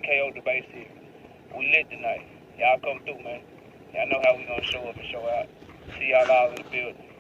KO the base here. We lit tonight. Y'all come through, man. Y'all know how we gonna show up and show out. See y'all all in the building.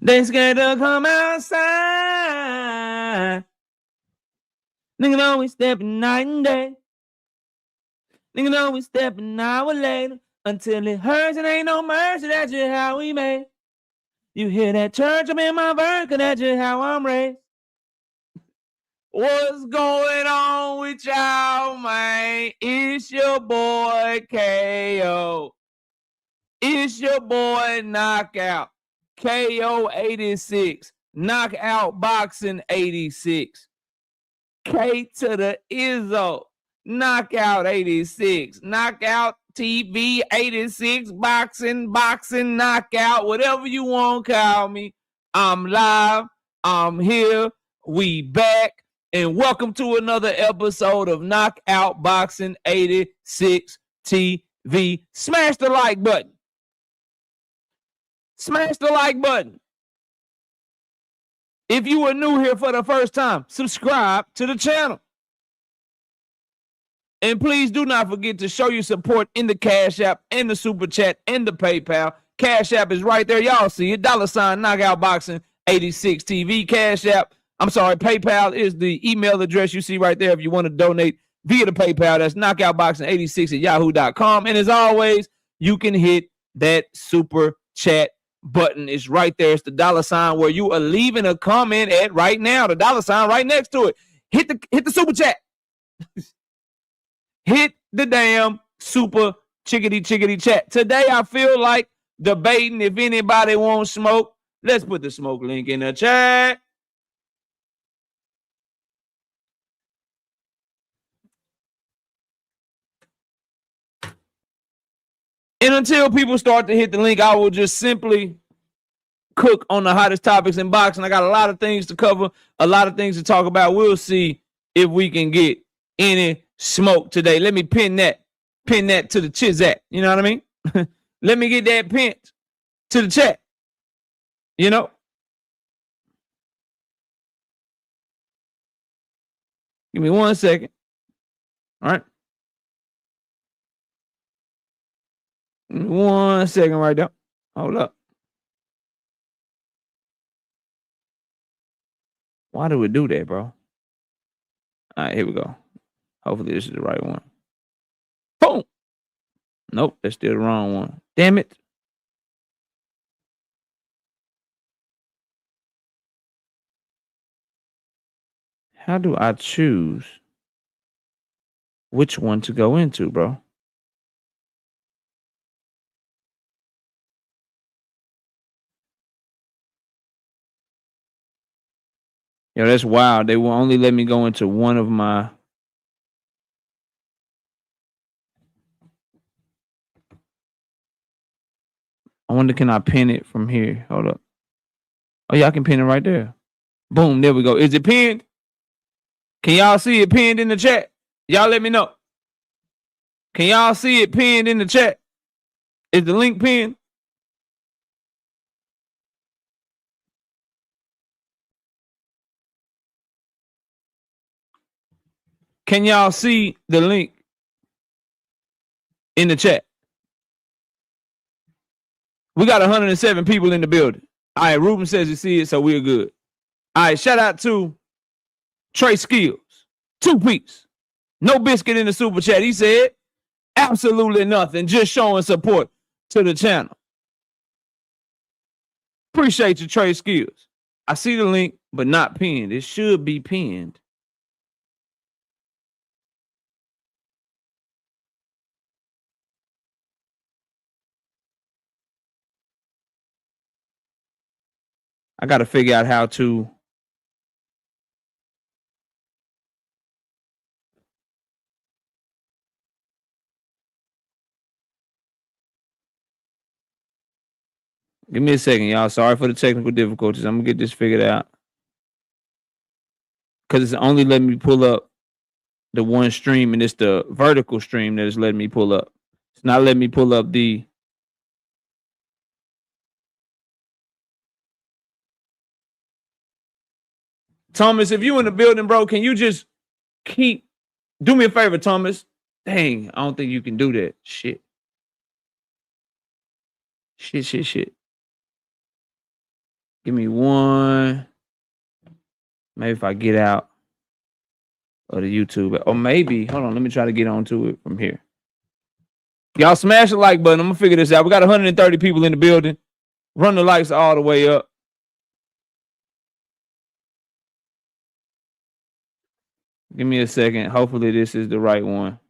They scared to come outside. Nigga always stepping night and day. Nigga always stepping an hour later. Until it hurts and ain't no mercy. That's just how we made. You hear that church? I'm in my verse, cause that's just how I'm raised. What's going on with y'all, man? It's your boy KO. It's your boy Knockout. KO 86. Knockout Boxing 86. K to the Izzo. Knockout 86. Knockout TV 86. Boxing, knockout. Whatever you want to call me. I'm live. I'm here. We back. And welcome to another episode of Knockout Boxing 86 TV. Smash the like button. Smash the like button. If you are new here for the first time, subscribe to the channel. And please do not forget to show your support in the Cash App and the Super Chat and the PayPal. Cash App is right there. Y'all see it. $ Knockout Boxing 86 TV. Cash App. I'm sorry, PayPal is the email address you see right there if you want to donate via the PayPal. That's knockoutboxing86 at yahoo.com. And as always, you can hit that Super Chat button. It's right there. It's the $ where you are leaving a comment at right now. The $ right next to it. Hit the Super Chat. Hit the damn super chickadee chat. Today I feel like debating if anybody wants smoke. Let's put the smoke link in the chat. And until people start to hit the link, I will just simply cook on the hottest topics in boxing. I got a lot of things to cover, a lot of things to talk about. We'll see if we can get any smoke today. Let me pin that to the chizat. You know what I mean? Let me get that pinned to the chat. You know? Give me 1 second. All right. 1 second right there. Hold up. Why do we do that, bro? All right, here we go. Hopefully this is the right one. Boom. Nope, that's still the wrong one. Damn it. How do I choose which one to go into, bro. Yo, that's wild. They will only let me go into one of my. I wonder, can I pin it from here? Hold up. Oh, yeah, I can pin it right there. Boom, there we go. Is it pinned? Can y'all see it pinned in the chat? Y'all let me know. Can y'all see it pinned in the chat? Is the link pinned? Can y'all see the link in the chat? We got 107 people in the building. All right, Ruben says you see it, so we're good. All right, shout out to Trey Skills. 2-piece. No biscuit in the super chat. He said absolutely nothing, just showing support to the channel. Appreciate you, Trey Skills. I see the link, but not pinned. It should be pinned. I got to figure out how to. Give me a second, y'all. Sorry for the technical difficulties. I'm going to get this figured out. Because it's only letting me pull up the one stream, and it's the vertical stream that is letting me pull up. It's not letting me pull up the. Thomas, if you in the building, bro, can you just do me a favor, Thomas? Dang, I don't think you can do that. Shit. Give me one. Maybe if I get out of the YouTube. Or maybe, hold on, let me try to get onto it from here. Y'all smash the like button. I'm going to figure this out. We got 130 people in the building. Run the likes all the way up. Give me a second. Hopefully this is the right one.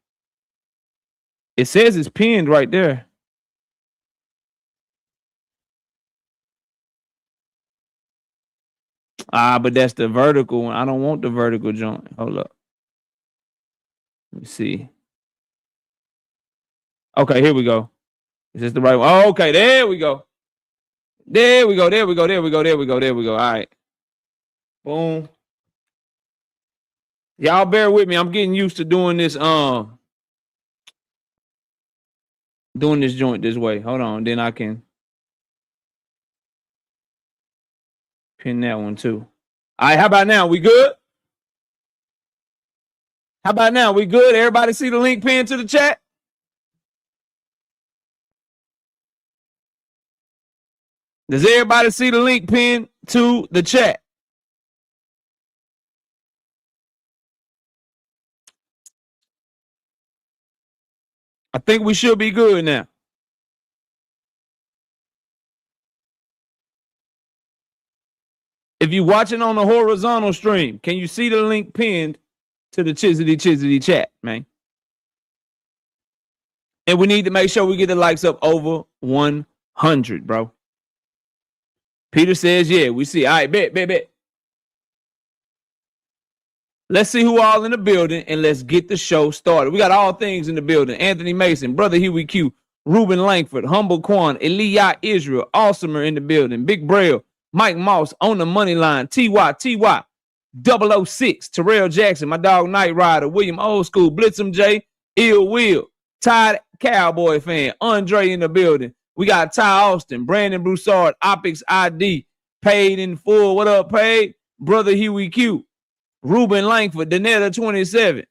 It says it's pinned right there. But that's the vertical one. I don't want the vertical joint. Hold up. Let me see. Okay, here we go. Is this the right one? Oh, okay, there we go. There we go. All right. Boom. Y'all bear with me. I'm getting used to doing this joint this way. Hold on. Then I can pin that one too. All right, how about now? We good? How about now? We good? Everybody see the link pinned to the chat? Does everybody see the link pinned to the chat? I think we should be good now. If you're watching on the horizontal stream, can you see the link pinned to the Chizzity chat, man? And we need to make sure we get the likes up over 100, bro. Peter says, yeah, we see. All right, bet. Let's see who all in the building, and let's get the show started. We got all things in the building. Anthony Mason, Brother Huey Q, Ruben Langford, Humble Quan, Eliah Israel, Awesomer in the building, Big Braille, Mike Moss on the money line, TY, 006, Terrell Jackson, my dog Knight Rider, William Old School, Blitz'em J, Ill Will, Todd Cowboy fan, Andre in the building. We got Ty Austin, Brandon Broussard, Optics ID, Paid in Full. What up, Paid? Brother Huey Q, Ruben Langford, Danetta 27,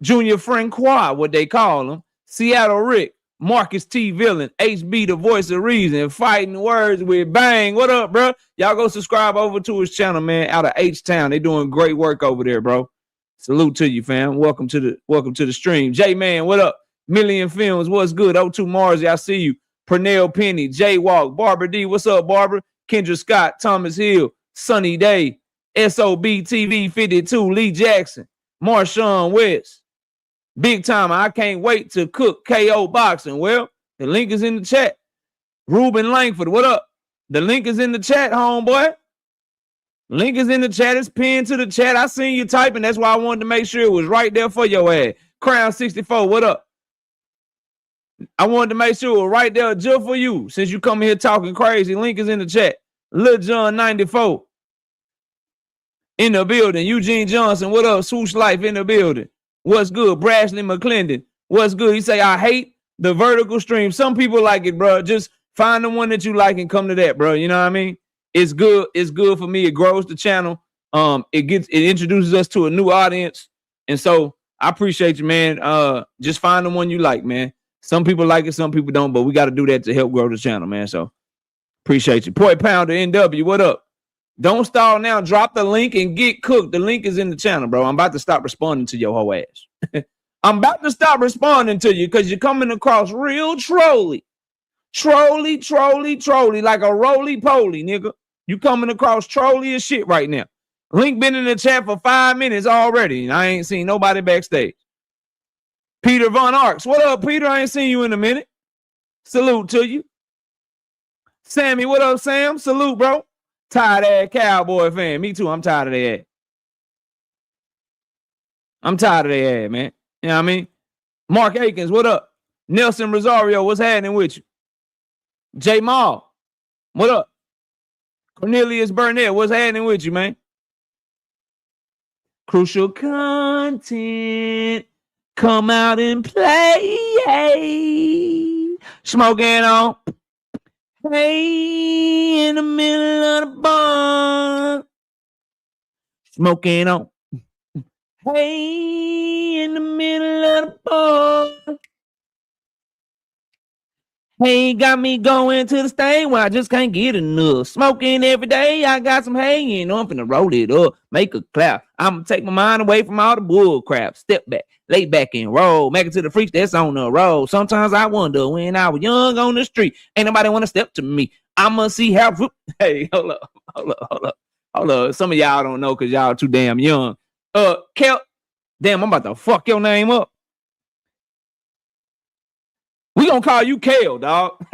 Junior Francois, what they call him, Seattle Rick, Marcus T. Villain, HB, the voice of reason, Fighting Words with Bang. What up, bro? Y'all go subscribe over to his channel, man, out of H-Town. They doing great work over there, bro. Salute to you, fam. Welcome to the stream. J-Man, what up? Million Films, what's good? O2 Marzi, I see you. Pernell Penny, J-Walk, Barbara D, what's up, Barbara? Kendra Scott, Thomas Hill, Sunny Day, SOB TV 52, Lee Jackson, Marshawn West, Big time. I can't wait to cook KO boxing. Well, the link is in the chat. Ruben Langford, what up? The link is in the chat, homeboy. Link is in the chat. It's pinned to the chat. I seen you typing. That's why I wanted to make sure it was right there for your ass. Crown 64, what up? I wanted to make sure it was right there just for you. Since you come here talking crazy, link is in the chat. Lil John 94 in the building. Eugene Johnson, what up? Swoosh Life in the building. What's good? Brashley McClendon, what's good? He say, I hate the vertical stream. Some people like it, bro. Just find the one that you like and come to that, bro. You know what I mean? It's good. It's good for me. It grows the channel. It introduces us to a new audience. And so I appreciate you, man. Just find the one you like, man. Some people like it, some people don't, but we got to do that to help grow the channel, man. So appreciate you. Poi Pounder NW, what up? Don't stall now. Drop the link and get cooked. The link is in the channel, bro. I'm about to stop responding to your whole ass. I'm about to stop responding to you because you're coming across real trolly. Trolly, like a roly-poly, nigga. You coming across trolly as shit right now. Link been in the chat for 5 minutes already, and I ain't seen nobody backstage. Peter Von Arks, what up, Peter? I ain't seen you in a minute. Salute to you. Sammy, what up, Sam? Salute, bro. Tired ass Cowboy fan. Me too. I'm tired of that. I'm tired of that, man. You know what I mean? Mark Akins, what up? Nelson Rosario, what's happening with you? J Mall, what up? Cornelius Burnett, what's happening with you, man? Crucial content, come out and play. Smoking on. Hey, in the middle of the bar. Smoking on. Hey, in the middle of the bar. Hey, got me going to the stage where I just can't get enough. Smoking every day, I got some hay, and I'm finna roll it up, make a clap. I'm gonna take my mind away from all the bull crap. Step back, lay back and roll. Make it to the freaks that's on the road. Sometimes I wonder when I was young on the street, ain't nobody wanna step to me. I'ma see how. Hey, hold up. Some of y'all don't know because y'all too damn young. Kel, damn, I'm about to fuck your name up. We gonna call you Kale, dog.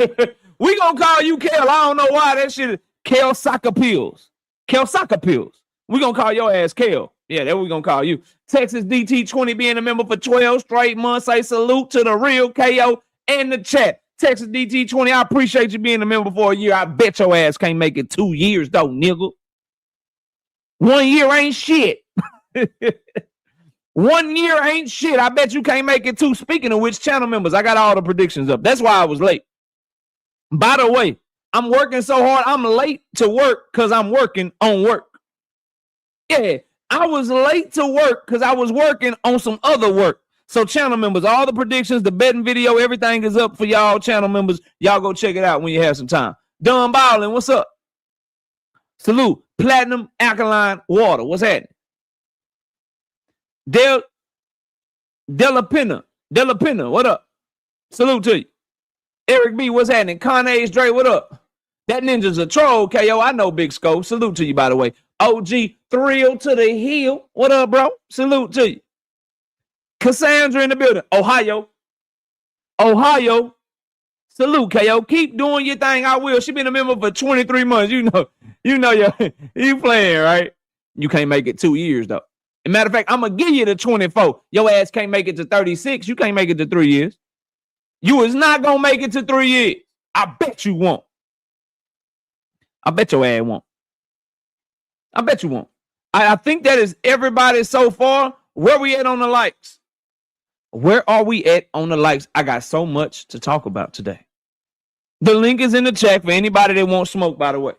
We gonna call you Kale. I don't know why that shit is Kale Soccer Pills. Kale Soccer Pills. We gonna call your ass Kale. Yeah, that's what we gonna call you. Texas DT20 being a member for 12 straight months. Say salute to the real KO in the chat. Texas DT20, I appreciate you being a member for a year. I bet your ass can't make it 2 years, though, nigga. 1 year ain't shit. 1 year ain't shit. I bet you can't make it 2. Speaking of which, channel members, I got all the predictions up. That's why I was late. By the way, I'm working so hard, I'm late to work because I'm working on work. Yeah, I was late to work because I was working on some other work. So channel members, all the predictions, the betting video, everything is up for y'all channel members. Y'all go check it out when you have some time. Don Bowling, what's up? Salute. Platinum Alkaline Water, what's happening? Della Pena, what up? Salute to you. Eric B, what's happening? Kanye Dre, what up? That ninja's a troll, KO. I know, Big Scope. Salute to you, by the way. OG, Thrill to the Hill. What up, bro? Salute to you. Cassandra in the building. Ohio. Salute, KO. Keep doing your thing. I will. She been a member for 23 months. You know, you playing, right? You can't make it 2 years, though. As a matter of fact, I'm going to give you the 24. Your ass can't make it to 36. You can't make it to 3 years. You is not going to make it to 3 years. I bet you won't. I bet your ass won't. I bet you won't. I think that is everybody so far. Where we at on the likes? Where are we at on the likes? I got so much to talk about today. The link is in the chat for anybody that wants smoke, by the way.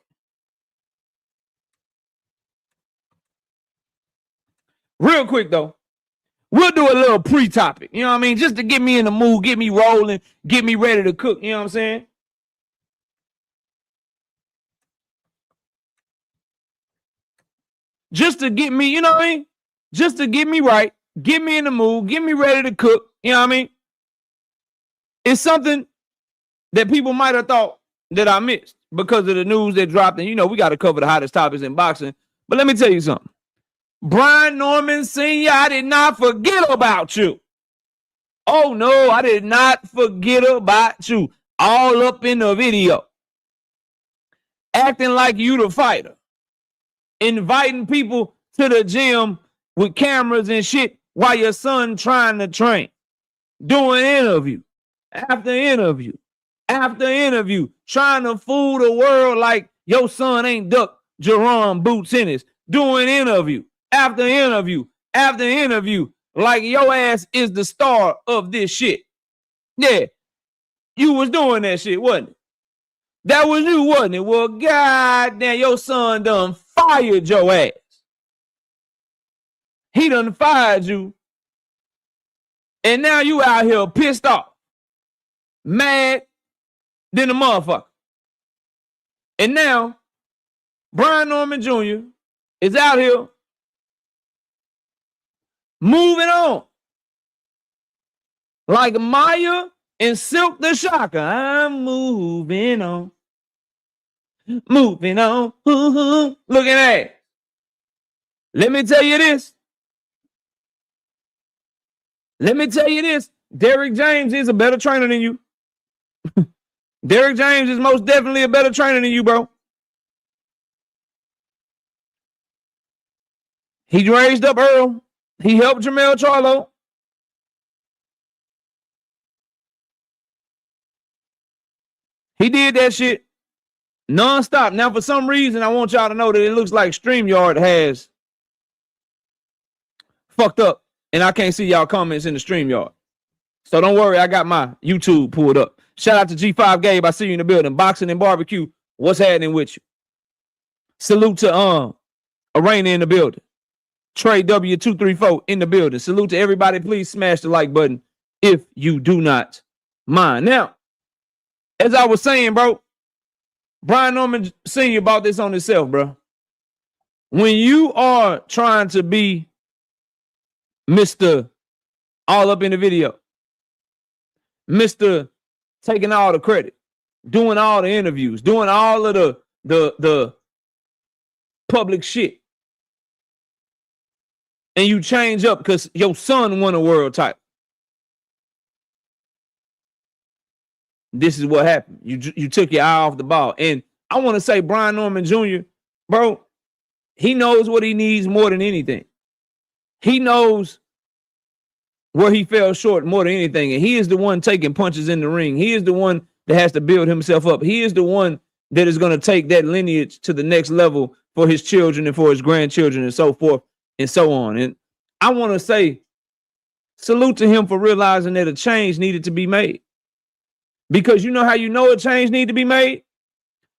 Real quick, though, we'll do a little pre-topic. You know what I mean? Just to get me in the mood, get me rolling, get me ready to cook. You know what I'm saying? Just to get me, you know what I mean? Just to get me right, get me in the mood, get me ready to cook. You know what I mean? It's something that people might have thought that I missed because of the news that dropped. And, you know, we got to cover the hottest topics in boxing. But let me tell you something. Brian Norman Sr., I did not forget about you. Oh, no, I did not forget about you. All up in the video. Acting like you the fighter. Inviting people to the gym with cameras and shit while your son trying to train. Doing interview after interview after interview. Trying to fool the world like your son ain't duck Jerome Boots Ennis. Doing interview after interview after interview. Like your ass is the star of this shit. Yeah. You was doing that shit, wasn't it? That was you, wasn't it? Well, goddamn, your son done fired your ass. He done fired you. And now you out here pissed off. Mad than a motherfucker. And now, Brian Norman Jr. is out here moving on. Like Maya and Silk the Shocker. I'm moving on. Moving on. Look at that. Let me tell you this. Derrick James is a better trainer than you. Derrick James is most definitely a better trainer than you, bro. He raised up Earl. He helped Jermell Charlo. He did that shit nonstop. Now, for some reason, I want y'all to know that it looks like StreamYard has fucked up, and I can't see y'all comments in the StreamYard. So don't worry, I got my YouTube pulled up. Shout out to G5 Gabe. I see you in the building. Boxing and barbecue. What's happening with you? Salute to Arena in the building. Trey W234 in the building. Salute to everybody. Please smash the like button if you do not mind. Now, as I was saying, bro, Brian Norman Sr. bought this on himself, bro. When you are trying to be Mr. All Up in the Video, Mr. Taking all the credit, doing all the interviews, doing all of the public shit, and you change up because your son won a world title. This is what happened. You took your eye off the ball. And I want to say Brian Norman Jr., bro, he knows what he needs more than anything. He knows where he fell short more than anything. And he is the one taking punches in the ring. He is the one that has to build himself up. He is the one that is going to take that lineage to the next level for his children and for his grandchildren and so forth and so on. And I want to say salute to him for realizing that a change needed to be made. Because you know how you know a change needs to be made?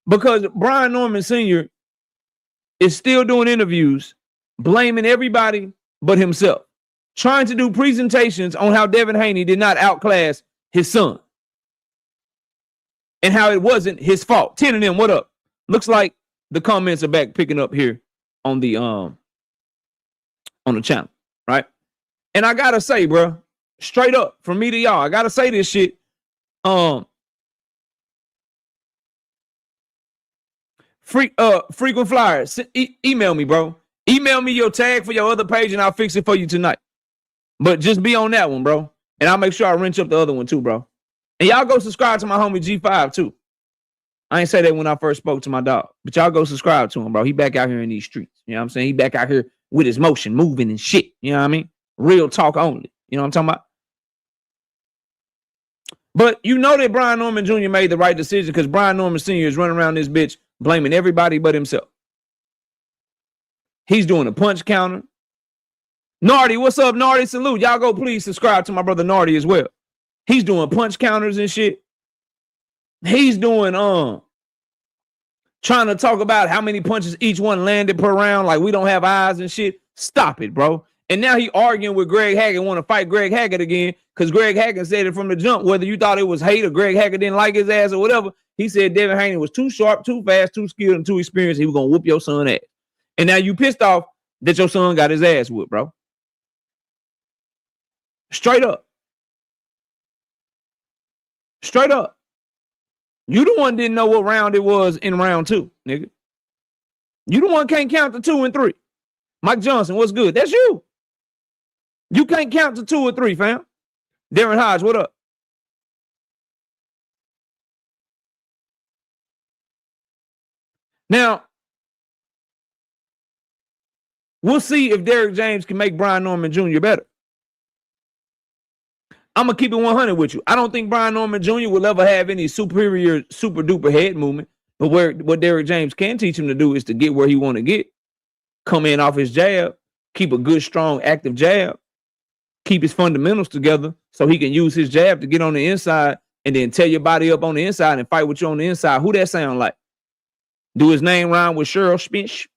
Because Brian Norman Sr. is still doing interviews, blaming everybody but himself, trying to do presentations on how Devin Haney did not outclass his son and how it wasn't his fault. 10 of them, what up? Looks like the comments are back picking up here on the channel, right? And I gotta say, bro, straight up from me to y'all, I gotta say this shit. Frequent flyers, email me, bro. Email me your tag for your other page and I'll fix it for you tonight. But just be on that one, bro. And I'll make sure I wrench up the other one too, bro. And y'all go subscribe to my homie G5 too. I ain't say that when I first spoke to my dog, but y'all go subscribe to him, bro. He back out here in these streets. You know what I'm saying? He back out here with his motion, moving and shit. You know what I mean? Real talk only. You know what I'm talking about? But you know that Brian Norman Jr. made the right decision because Brian Norman Sr. is running around this bitch blaming everybody but himself. He's doing a punch counter. Nardi, what's up, Nardi? Salute. Y'all go please subscribe to my brother Nardi as well. He's doing punch counters and shit. He's doing trying to talk about how many punches each one landed per round, like we don't have eyes and shit. Stop it, bro. And now he arguing with Greg Haggard, want to fight Greg Haggard again, because Greg Haggard said it from the jump, whether you thought it was hate or Greg Haggard didn't like his ass or whatever. He said Devin Haney was too sharp, too fast, too skilled, and too experienced. He was going to whoop your son ass. And now you pissed off that your son got his ass whooped, bro. Straight up. Straight up. You the one didn't know what round it was in round 2, nigga. You the one can't count to 2 and 3. Mike Johnson, what's good? That's you. You can't count to 2 or 3, fam. Darren Hodge, what up? Now, we'll see if Derrick James can make Brian Norman Jr. better. I'm going to keep it 100 with you. I don't think Brian Norman Jr. will ever have any superior, super duper head movement. But what Derrick James can teach him to do is to get where he want to get. Come in off his jab, keep a good, strong, active jab, keep his fundamentals together so he can use his jab to get on the inside and then tear your body up on the inside and fight with you on the inside. Who that sound like? Do his name rhyme with Cheryl Spinch?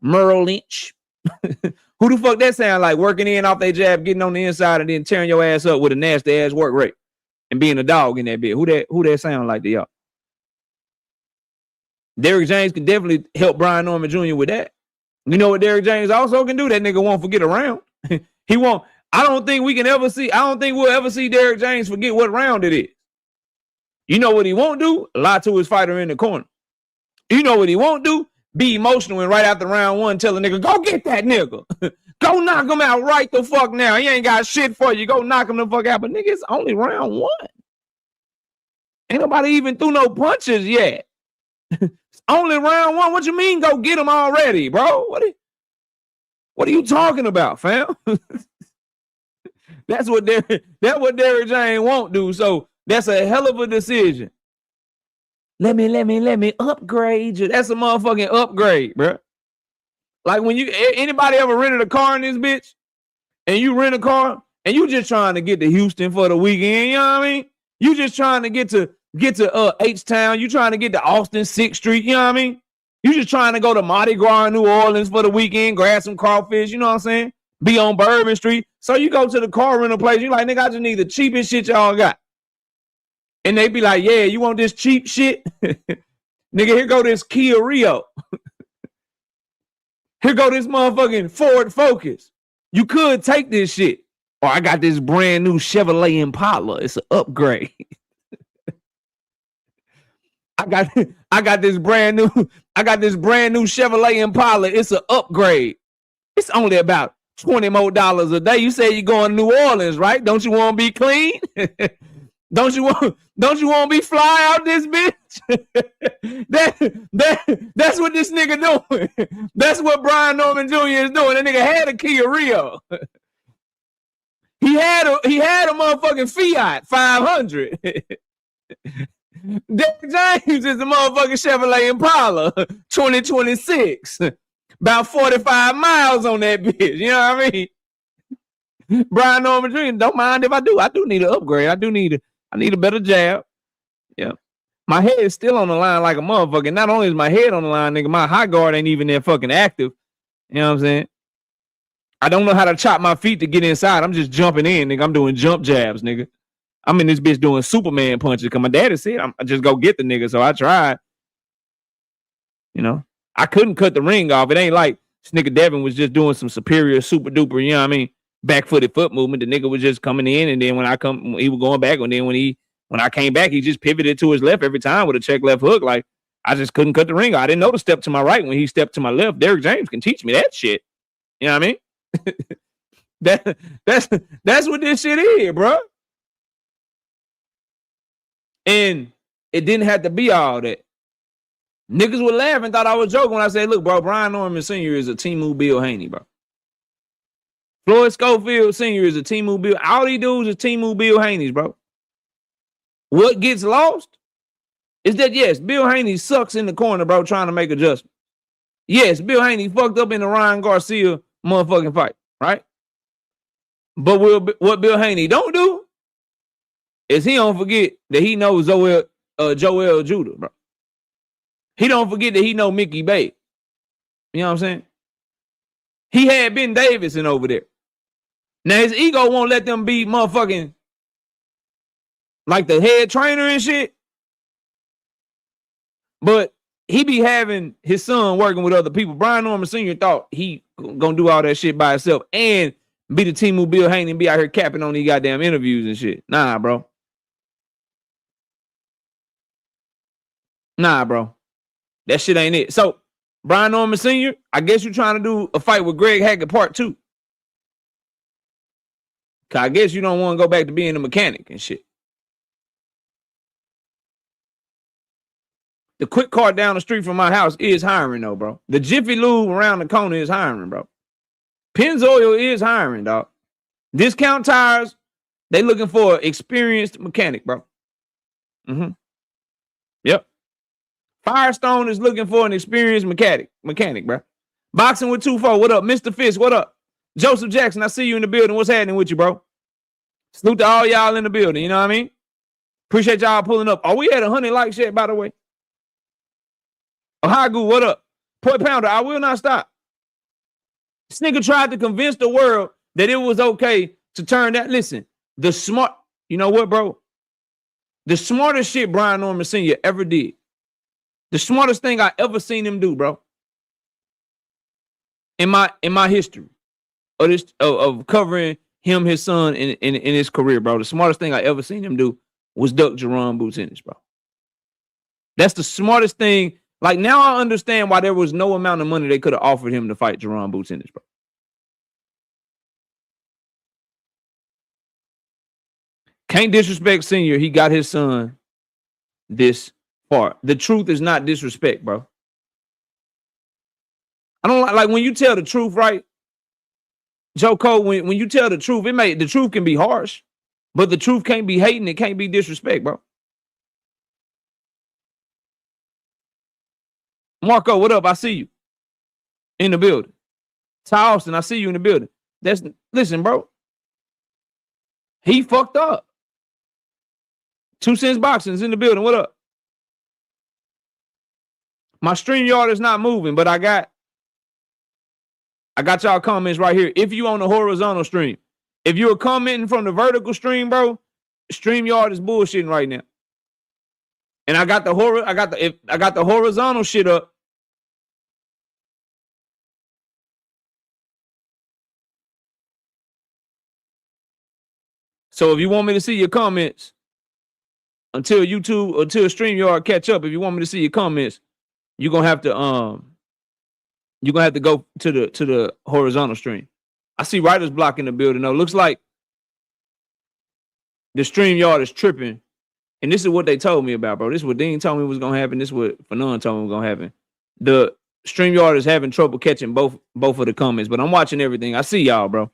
Merle Lynch? Who the fuck that sound like? Working in off their jab, getting on the inside, and then tearing your ass up with a nasty ass work rate and being a dog in that bit. Who that sound like to y'all? Derrick James can definitely help Brian Norman Jr. with that. You know what Derrick James also can do? That nigga won't forget a round. He won't. I don't think we'll ever see Derrick James forget what round it is. You know what he won't do? Lie to his fighter in the corner. You know what he won't do? Be emotional and right after round one tell a nigga, go get that nigga. Go knock him out right the fuck now. He ain't got shit for you. Go knock him the fuck out. But nigga, it's only round one. Ain't nobody even threw no punches yet. It's only round one. What you mean go get him already, bro? What are you talking about, fam? That's what Derrick James won't do. So that's a hell of a decision. Let me upgrade you. That's a motherfucking upgrade, bro. Like when anybody ever rented a car in this bitch, and you rent a car and you just trying to get to Houston for the weekend, you know what I mean? You just trying to get to H-Town, you trying to get to Austin 6th Street, you know what I mean? You just trying to go to Mardi Gras in New Orleans for the weekend, grab some crawfish, you know what I'm saying? Be on Bourbon Street. So you go to the car rental place, you like, nigga, I just need the cheapest shit y'all got. And they be like, yeah, you want this cheap shit? Nigga, here go this Kia Rio. Here go this motherfucking Ford Focus. You could take this shit. Or I got this brand new Chevrolet Impala. It's an upgrade. I got this brand new Chevrolet Impala. It's an upgrade. It's only about $20 more a day. You say you're going to New Orleans, right? Don't you want to be clean? Don't you want to be fly out this bitch? That's what this nigga doing. That's what Brian Norman Jr. is doing. That nigga had a Kia Rio. He had a motherfucking Fiat 500. Derrick James is the motherfucking Chevrolet Impala 2026. About 45 miles on that bitch. You know what I mean? Brian Norman Jr. don't mind if I do. I do need an upgrade. I need a better jab. Yeah. My head is still on the line like a motherfucker. Not only is my head on the line, nigga, my high guard ain't even that fucking active. You know what I'm saying? I don't know how to chop my feet to get inside. I'm just jumping in, nigga. I'm doing jump jabs, nigga. I'm in this bitch doing Superman punches because my daddy said I just go get the nigga. So I tried. You know, I couldn't cut the ring off. It ain't like this nigga Devin was just doing some superior, super duper, you know what I mean? Back-footed foot movement. The nigga was just coming in, and then when he was going back, and then when I came back, he just pivoted to his left every time with a check left hook. Like, I just couldn't cut the ring. I didn't know to step to my right when he stepped to my left. Derrick James can teach me that shit. You know what I mean? That's what this shit is, bro. And it didn't have to be all that. Niggas were laughing, thought I was joking when I said, look, bro, Brian Norman Sr. is a Timu Bill Haney, bro. Floyd Schofield Sr. is a Timu Bill. All these dudes is Timu Bill Haney's, bro. What gets lost is that, yes, Bill Haney sucks in the corner, bro, trying to make adjustments. Yes, Bill Haney fucked up in the Ryan Garcia motherfucking fight, right? But what Bill Haney don't do is he don't forget that he knows Joel Judah, bro. He don't forget that he know Mickey Bay. You know what I'm saying? He had Ben Davison over there. Now his ego won't let them be motherfucking like the head trainer and shit. But he be having his son working with other people. Brian Norman Sr. thought he gonna do all that shit by himself and be the Timu Bill Haney and be out here capping on these goddamn interviews and shit. Nah, bro. That shit ain't it. So, Brian Norman Sr., I guess you're trying to do a fight with Greg Hackett part 2. Cause I guess you don't want to go back to being a mechanic and shit. The quick cart down the street from my house is hiring, though, bro. The Jiffy Lube around the corner is hiring, bro. Pennzoil is hiring, dog. Discount Tires, they looking for an experienced mechanic, bro. Yep. Firestone is looking for an experienced mechanic, bro. Boxing with 2-4, what up? Mr. Fisk, what up? Joseph Jackson, I see you in the building. What's happening with you, bro? Salute to all y'all in the building, you know what I mean? Appreciate y'all pulling up. Oh, we had 100 likes yet, by the way. Ohagu, what up? Point Pounder, I will not stop. This nigga tried to convince the world that it was okay to turn that. Listen, you know what, bro? The smartest shit Brian Norman Sr. ever did. The smartest thing I ever seen him do, bro. In my history of covering him, his son, in his career, bro. The smartest thing I ever seen him do was duck Jerron Boots Ennis, bro. That's the smartest thing. Like, now I understand why there was no amount of money they could have offered him to fight Jerron Boots Ennis, bro. Can't disrespect Senior. He got his son this far. The truth is not disrespect, bro. I don't like when you tell the truth, right? Joe Cole, when you tell the truth, the truth can be harsh, but the truth can't be hating. It can't be disrespect, bro. Marco, what up? I see you in the building. Ty Austin, I see you in the building. Listen, bro. He fucked up. 2 Cents Boxing is in the building. What up? My StreamYard is not moving, but I got y'all comments right here. If you on the horizontal stream, if you're commenting from the vertical stream, bro, StreamYard is bullshitting right now. And I got the horizontal shit up. So if you want me to see your comments until StreamYard catch up, if you want me to see your comments, you're gonna have to go to the horizontal stream. I see writers block in the building though. Looks like the StreamYard is tripping. And this is what they told me about, bro. This is what Dean told me was gonna happen. This is what Fanon told me was gonna happen. The StreamYard is having trouble catching both of the comments, but I'm watching everything. I see y'all, bro.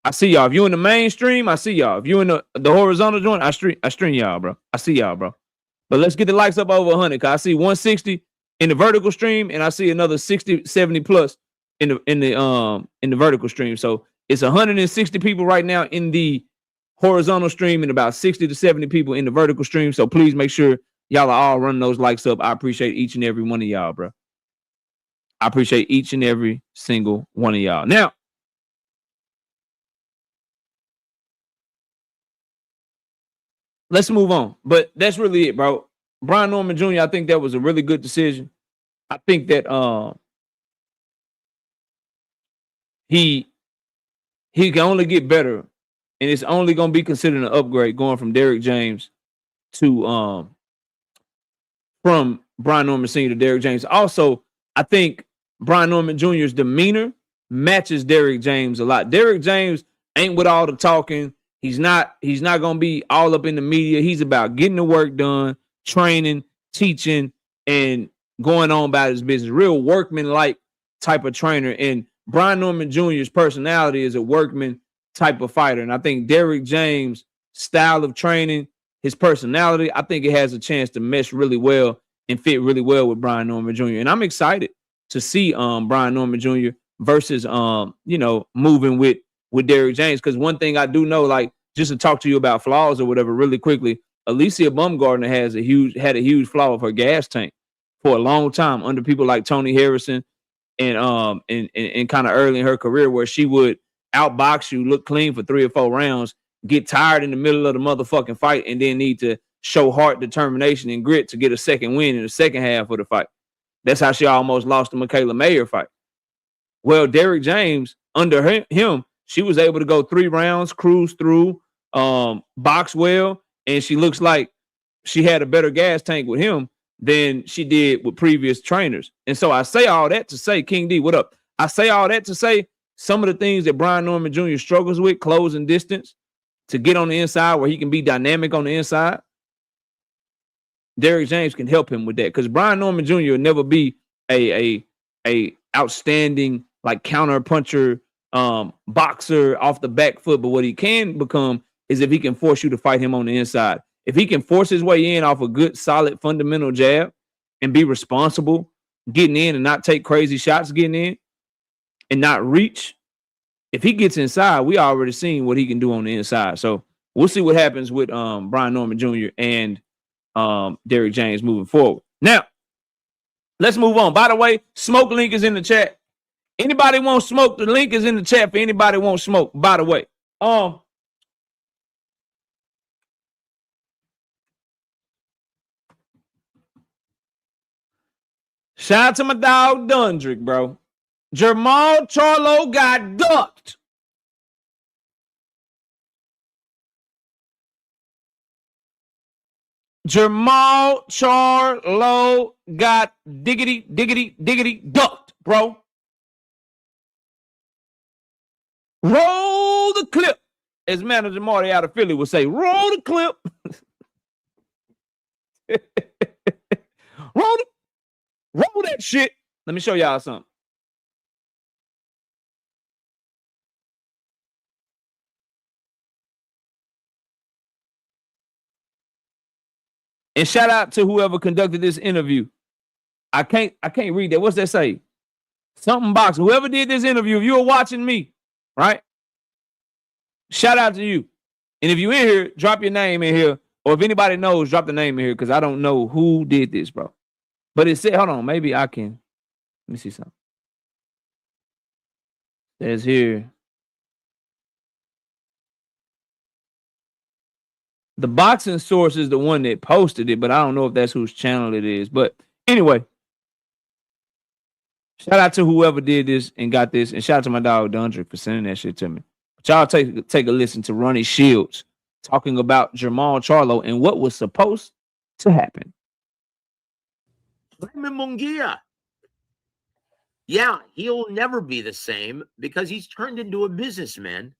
I see y'all. If you in the mainstream, I see y'all. If you in the horizontal joint, I stream y'all, bro. I see y'all, bro. But let's get the likes up over 100. Cause I see 160 in the vertical stream, and I see another 60, 70 plus in the vertical stream. So it's 160 people right now in the horizontal stream and about 60 to 70 people in the vertical stream. So please make sure y'all are all running those likes up. I appreciate each and every one of y'all, bro. I appreciate each and every single one of y'all. Now, let's move on. But that's really it, bro. Brian Norman Jr., I think that was a really good decision. I think that he can only get better, and it's only going to be considered an upgrade going from Derrick James to from Brian Norman Sr. to Derrick James. Also, I think Brian Norman Jr.'s demeanor matches Derrick James a lot. Derrick James ain't with all the talking. He's not going to be all up in the media. He's about getting the work done, training, teaching, and going on about his business. Real workman-like type of trainer. And Brian Norman Jr.'s personality is a workman type of fighter. And I think Derrick James' style of training, his personality, I think it has a chance to mesh really well and fit really well with Brian Norman Jr. And I'm excited to see Brian Norman Jr. versus moving with Derrick James. Because one thing I do know, like, just to talk to you about flaws or whatever really quickly, Alicia Bumgardner had a huge flaw of her gas tank for a long time under people like Tony Harrison and kind of early in her career, where she would outbox you, look clean for 3 or 4 rounds, get tired in the middle of the motherfucking fight, and then need to show heart, determination, and grit to get a second win in the second half of the fight. That's how she almost lost the Michaela Mayer fight. Well, Derrick James, under him, she was able to go 3 rounds, cruise through, box well, and she looks like she had a better gas tank with him than she did with previous trainers. And so I say all that to say, King D, what up? I say all that to say some of the things that Brian Norman Jr. struggles with, closing distance, to get on the inside where he can be dynamic on the inside, Derrick James can help him with that. Because Brian Norman Jr. will never be a outstanding like counter puncher, boxer off the back foot. But what he can become is if he can force you to fight him on the inside. If he can force his way in off a good, solid, fundamental jab and be responsible, getting in and not take crazy shots getting in and not reach, if he gets inside, we already seen what he can do on the inside. So we'll see what happens with Brian Norman Jr. and Derrick James moving forward. Now, let's move on. By the way, smoke link is in the chat. Anybody want smoke? The link is in the chat for anybody want smoke. By the way, shout out to my dog Dundrick, bro. Jermall Charlo got ducked. Jermall Charlo got diggity ducked, bro. Roll the clip. As manager Marty out of Philly would say, roll the clip. Roll that shit. Let me show y'all something. And shout out to whoever conducted this interview. I can't read that. What's that say? Something box. Whoever did this interview, if you were watching me, right? Shout out to you. And if you in here, drop your name in here. Or if anybody knows, drop the name in here because I don't know who did this, bro. But it said, hold on, maybe I can. Let me see something. There's here. The boxing source is the one that posted it, but I don't know if that's whose channel it is. But anyway, shout out to whoever did this and got this. And shout out to my dog Dundrick for sending that shit to me. But y'all take a listen to Ronnie Shields talking about Jermall Charlo and what was supposed to happen. Jaime Munguia. Yeah, he'll never be the same because he's turned into a businessman.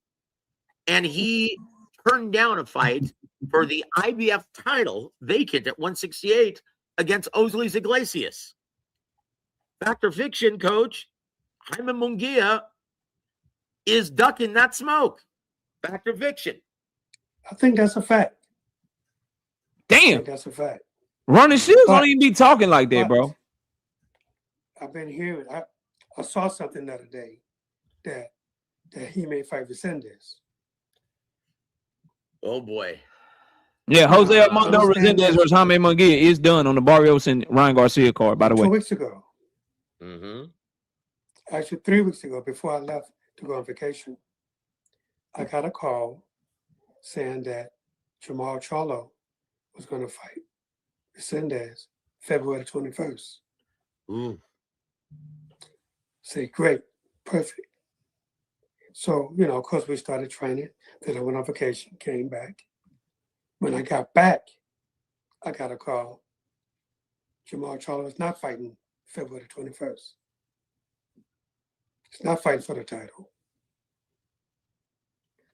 And he turned down a fight for the IBF title vacant at 168 against Osleys Iglesias. Fact or fiction, coach, Jaime Munguia is ducking that smoke. Fact or fiction? I think that's a fact. Damn. That's a fact. Ronnie Shields don't even be talking like that, bro. I've been hearing, I saw something the other day that he may fight Resendez. Oh, boy. Yeah, Jose Armando Resendez versus Jaime Munguia is done on the Barrios and Ryan Garcia card, by the way. 2 weeks ago. Mm-hmm. Actually, 3 weeks ago, before I left to go on vacation, I got a call saying that Jermall Charlo was going to fight Resendez February 21st. Say, great, perfect. So, of course, we started training. Then I went on vacation, came back. When I got back, I got a call. Jermall Charlo is not fighting February 21st. He's not fighting for the title.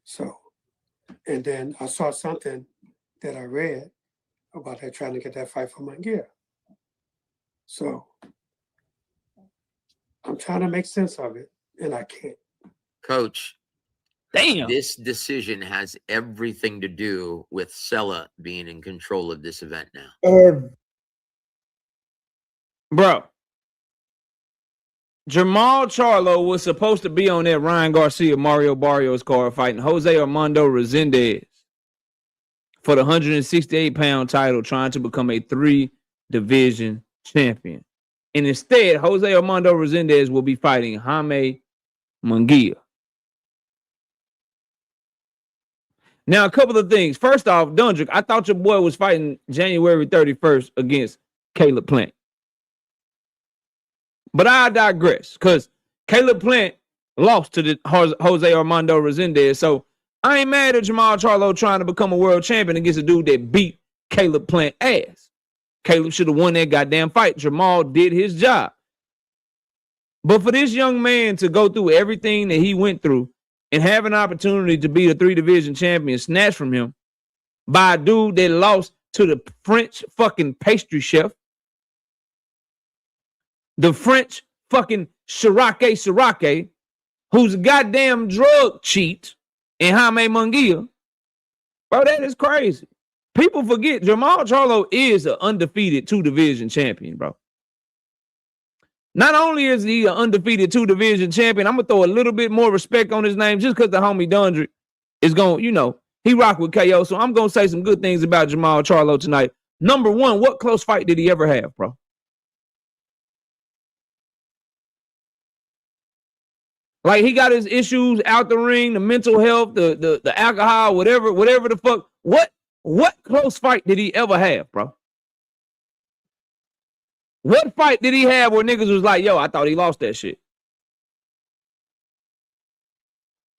So, and then I saw something that I read about her trying to get that fight for Munguia. So, I'm trying to make sense of it, and I can't. Coach, damn. This decision has everything to do with Sella being in control of this event now. Bro, Jermall Charlo was supposed to be on that Ryan Garcia Mario Barrios card fighting Jose Armando Resendez for the 168-pound title, trying to become a 3-division champion. And instead, Jose Armando Resendez will be fighting Jaime Munguia. Now, a couple of things. First off, Dundrick, I thought your boy was fighting January 31st against Caleb Plant. But I digress, because Caleb Plant lost to the Jose Armando Resendez. So I ain't mad at Jermall Charlo trying to become a world champion against a dude that beat Caleb Plant ass. Caleb should have won that goddamn fight. Jermall did his job. But for this young man to go through everything that he went through and have an opportunity to be a 3-division champion snatched from him by a dude that lost to the French fucking pastry chef, the French fucking Sirake, who's a goddamn drug cheat, and Jaime Munguia. Bro, that is crazy. People forget Jermall Charlo is an undefeated 2-division champion, bro. Not only is he an undefeated 2-division champion, I'm going to throw a little bit more respect on his name just because the homie Dundry is going, you know, he rock with KO. So I'm going to say some good things about Jermall Charlo tonight. Number one, what close fight did he ever have, bro? Like, he got his issues out the ring, the mental health, the alcohol, whatever the fuck. What close fight did he ever have, bro? What fight did he have where niggas was like, yo, I thought he lost that shit?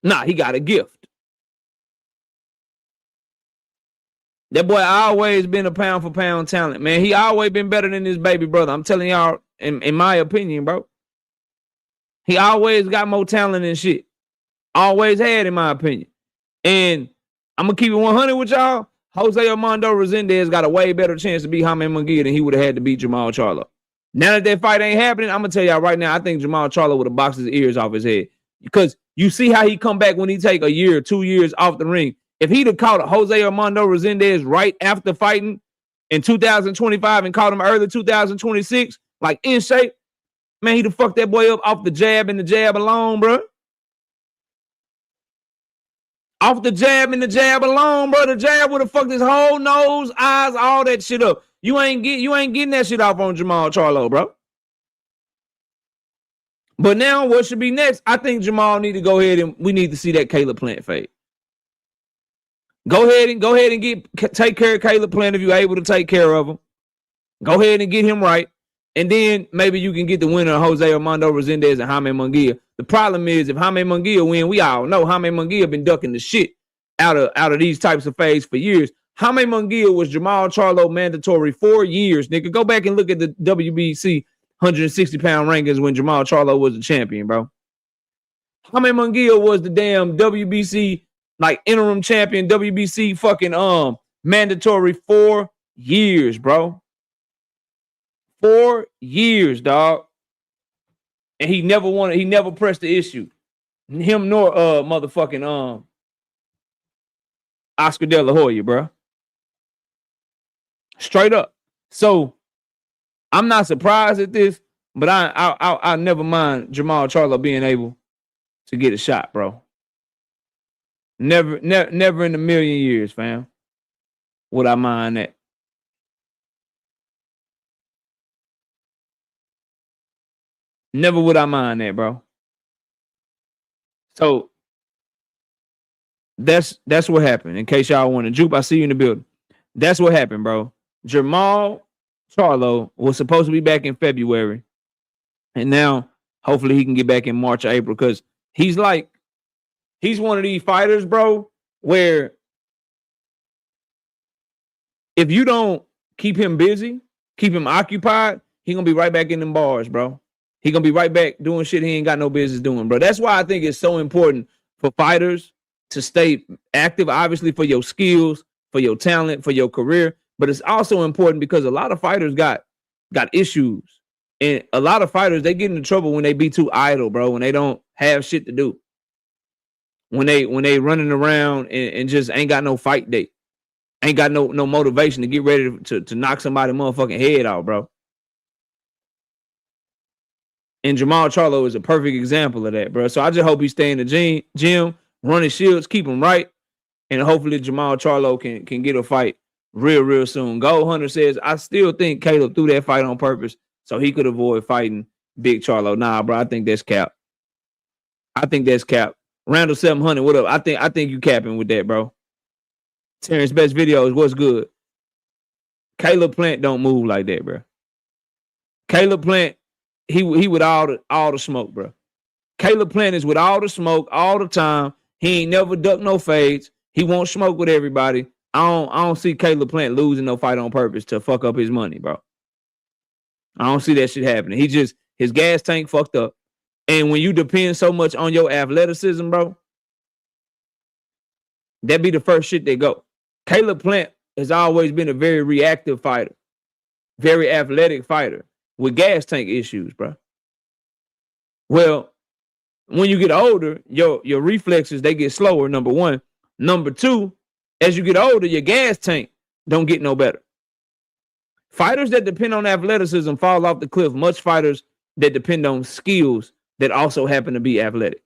Nah, he got a gift. That boy always been a pound for pound talent, man. He always been better than his baby brother. I'm telling y'all, in my opinion, bro. He always got more talent than shit. Always had, in my opinion. And I'm going to keep it 100 with y'all. Jose Armando Resendez got a way better chance to beat Jaime Munguia than he would have had to beat Jermall Charlo. Now that fight ain't happening, I'm going to tell y'all right now, I think Jermall Charlo would have boxed his ears off his head. Because you see how he come back when he take a year or 2 years off the ring. If he'd have caught Jose Armando Resendez right after fighting in 2025 and caught him early 2026, like in shape, man, he'd have fucked that boy up off the jab and the jab alone, bro. Off the jab and the jab alone, bro. The jab would have fucked his whole nose, eyes, all that shit up. You ain't getting that shit off on Jermall Charlo, bro. But now what should be next? I think Jermall need to go ahead and we need to see that Caleb Plant fade. Go ahead and take care of Caleb Plant if you're able to take care of him. Go ahead and get him right. And then maybe you can get the winner of Jose Armando Resendez and Jaime Munguia. The problem is if Jaime Munguia win, we all know Jaime Munguia been ducking the shit out of these types of fades for years. Jaime Munguia was Jermall Charlo mandatory 4 years, nigga. Go back and look at the WBC 160-pound rankings when Jermall Charlo was the champion, bro. Jaime Munguia was the damn WBC like interim champion, WBC fucking mandatory 4 years, bro. 4 years, dog. And he never pressed the issue. Him nor motherfucking Oscar De La Hoya, bro. Straight up. So I'm not surprised at this, but I never mind Jermall Charlo being able to get a shot, bro. Never in a million years, fam. Would I mind that? Never would I mind that, bro. So that's what happened. In case y'all want to juke, I see you in the building. That's what happened, bro. Jermall Charlo was supposed to be back in February. And now hopefully he can get back in March or April because he's one of these fighters, bro, where if you don't keep him busy, keep him occupied, he gonna be right back in them bars, bro. He gonna be right back doing shit he ain't got no business doing, bro. That's why I think it's so important for fighters to stay active, obviously for your skills, for your talent, for your career. But it's also important because a lot of fighters got issues. And a lot of fighters, they get into trouble when they be too idle, bro, when they don't have shit to do. When they running around and just ain't got no fight date. Ain't got no motivation to get ready to knock somebody motherfucking head out, bro. And Jermall Charlo is a perfect example of that, bro. So I just hope he stay in the gym, run his shields, keep him right, and hopefully Jermall Charlo can get a fight real soon. Gold Hunter says, I still think Caleb threw that fight on purpose so he could avoid fighting Big Charlo. Nah, bro, I think that's cap. Randall 700, what up? I think you capping with that, bro. Terrence Best Videos, what's good? Caleb Plant don't move like that, bro. Caleb Plant, he with all the smoke, bro. Caleb Plant is with all the smoke all the time. He ain't never ducked no fades. He won't smoke with everybody. I don't see Caleb Plant losing no fight on purpose to fuck up his money, bro. I don't see that shit happening. His gas tank fucked up. And when you depend so much on your athleticism, bro, that be the first shit they go. Caleb Plant has always been a very reactive fighter, very athletic fighter with gas tank issues, bro. Well, when you get older, your reflexes, they get slower, number one. Number two, as you get older, your gas tank don't get no better. Fighters that depend on athleticism fall off the cliff. Much fighters that depend on skills that also happen to be athletic,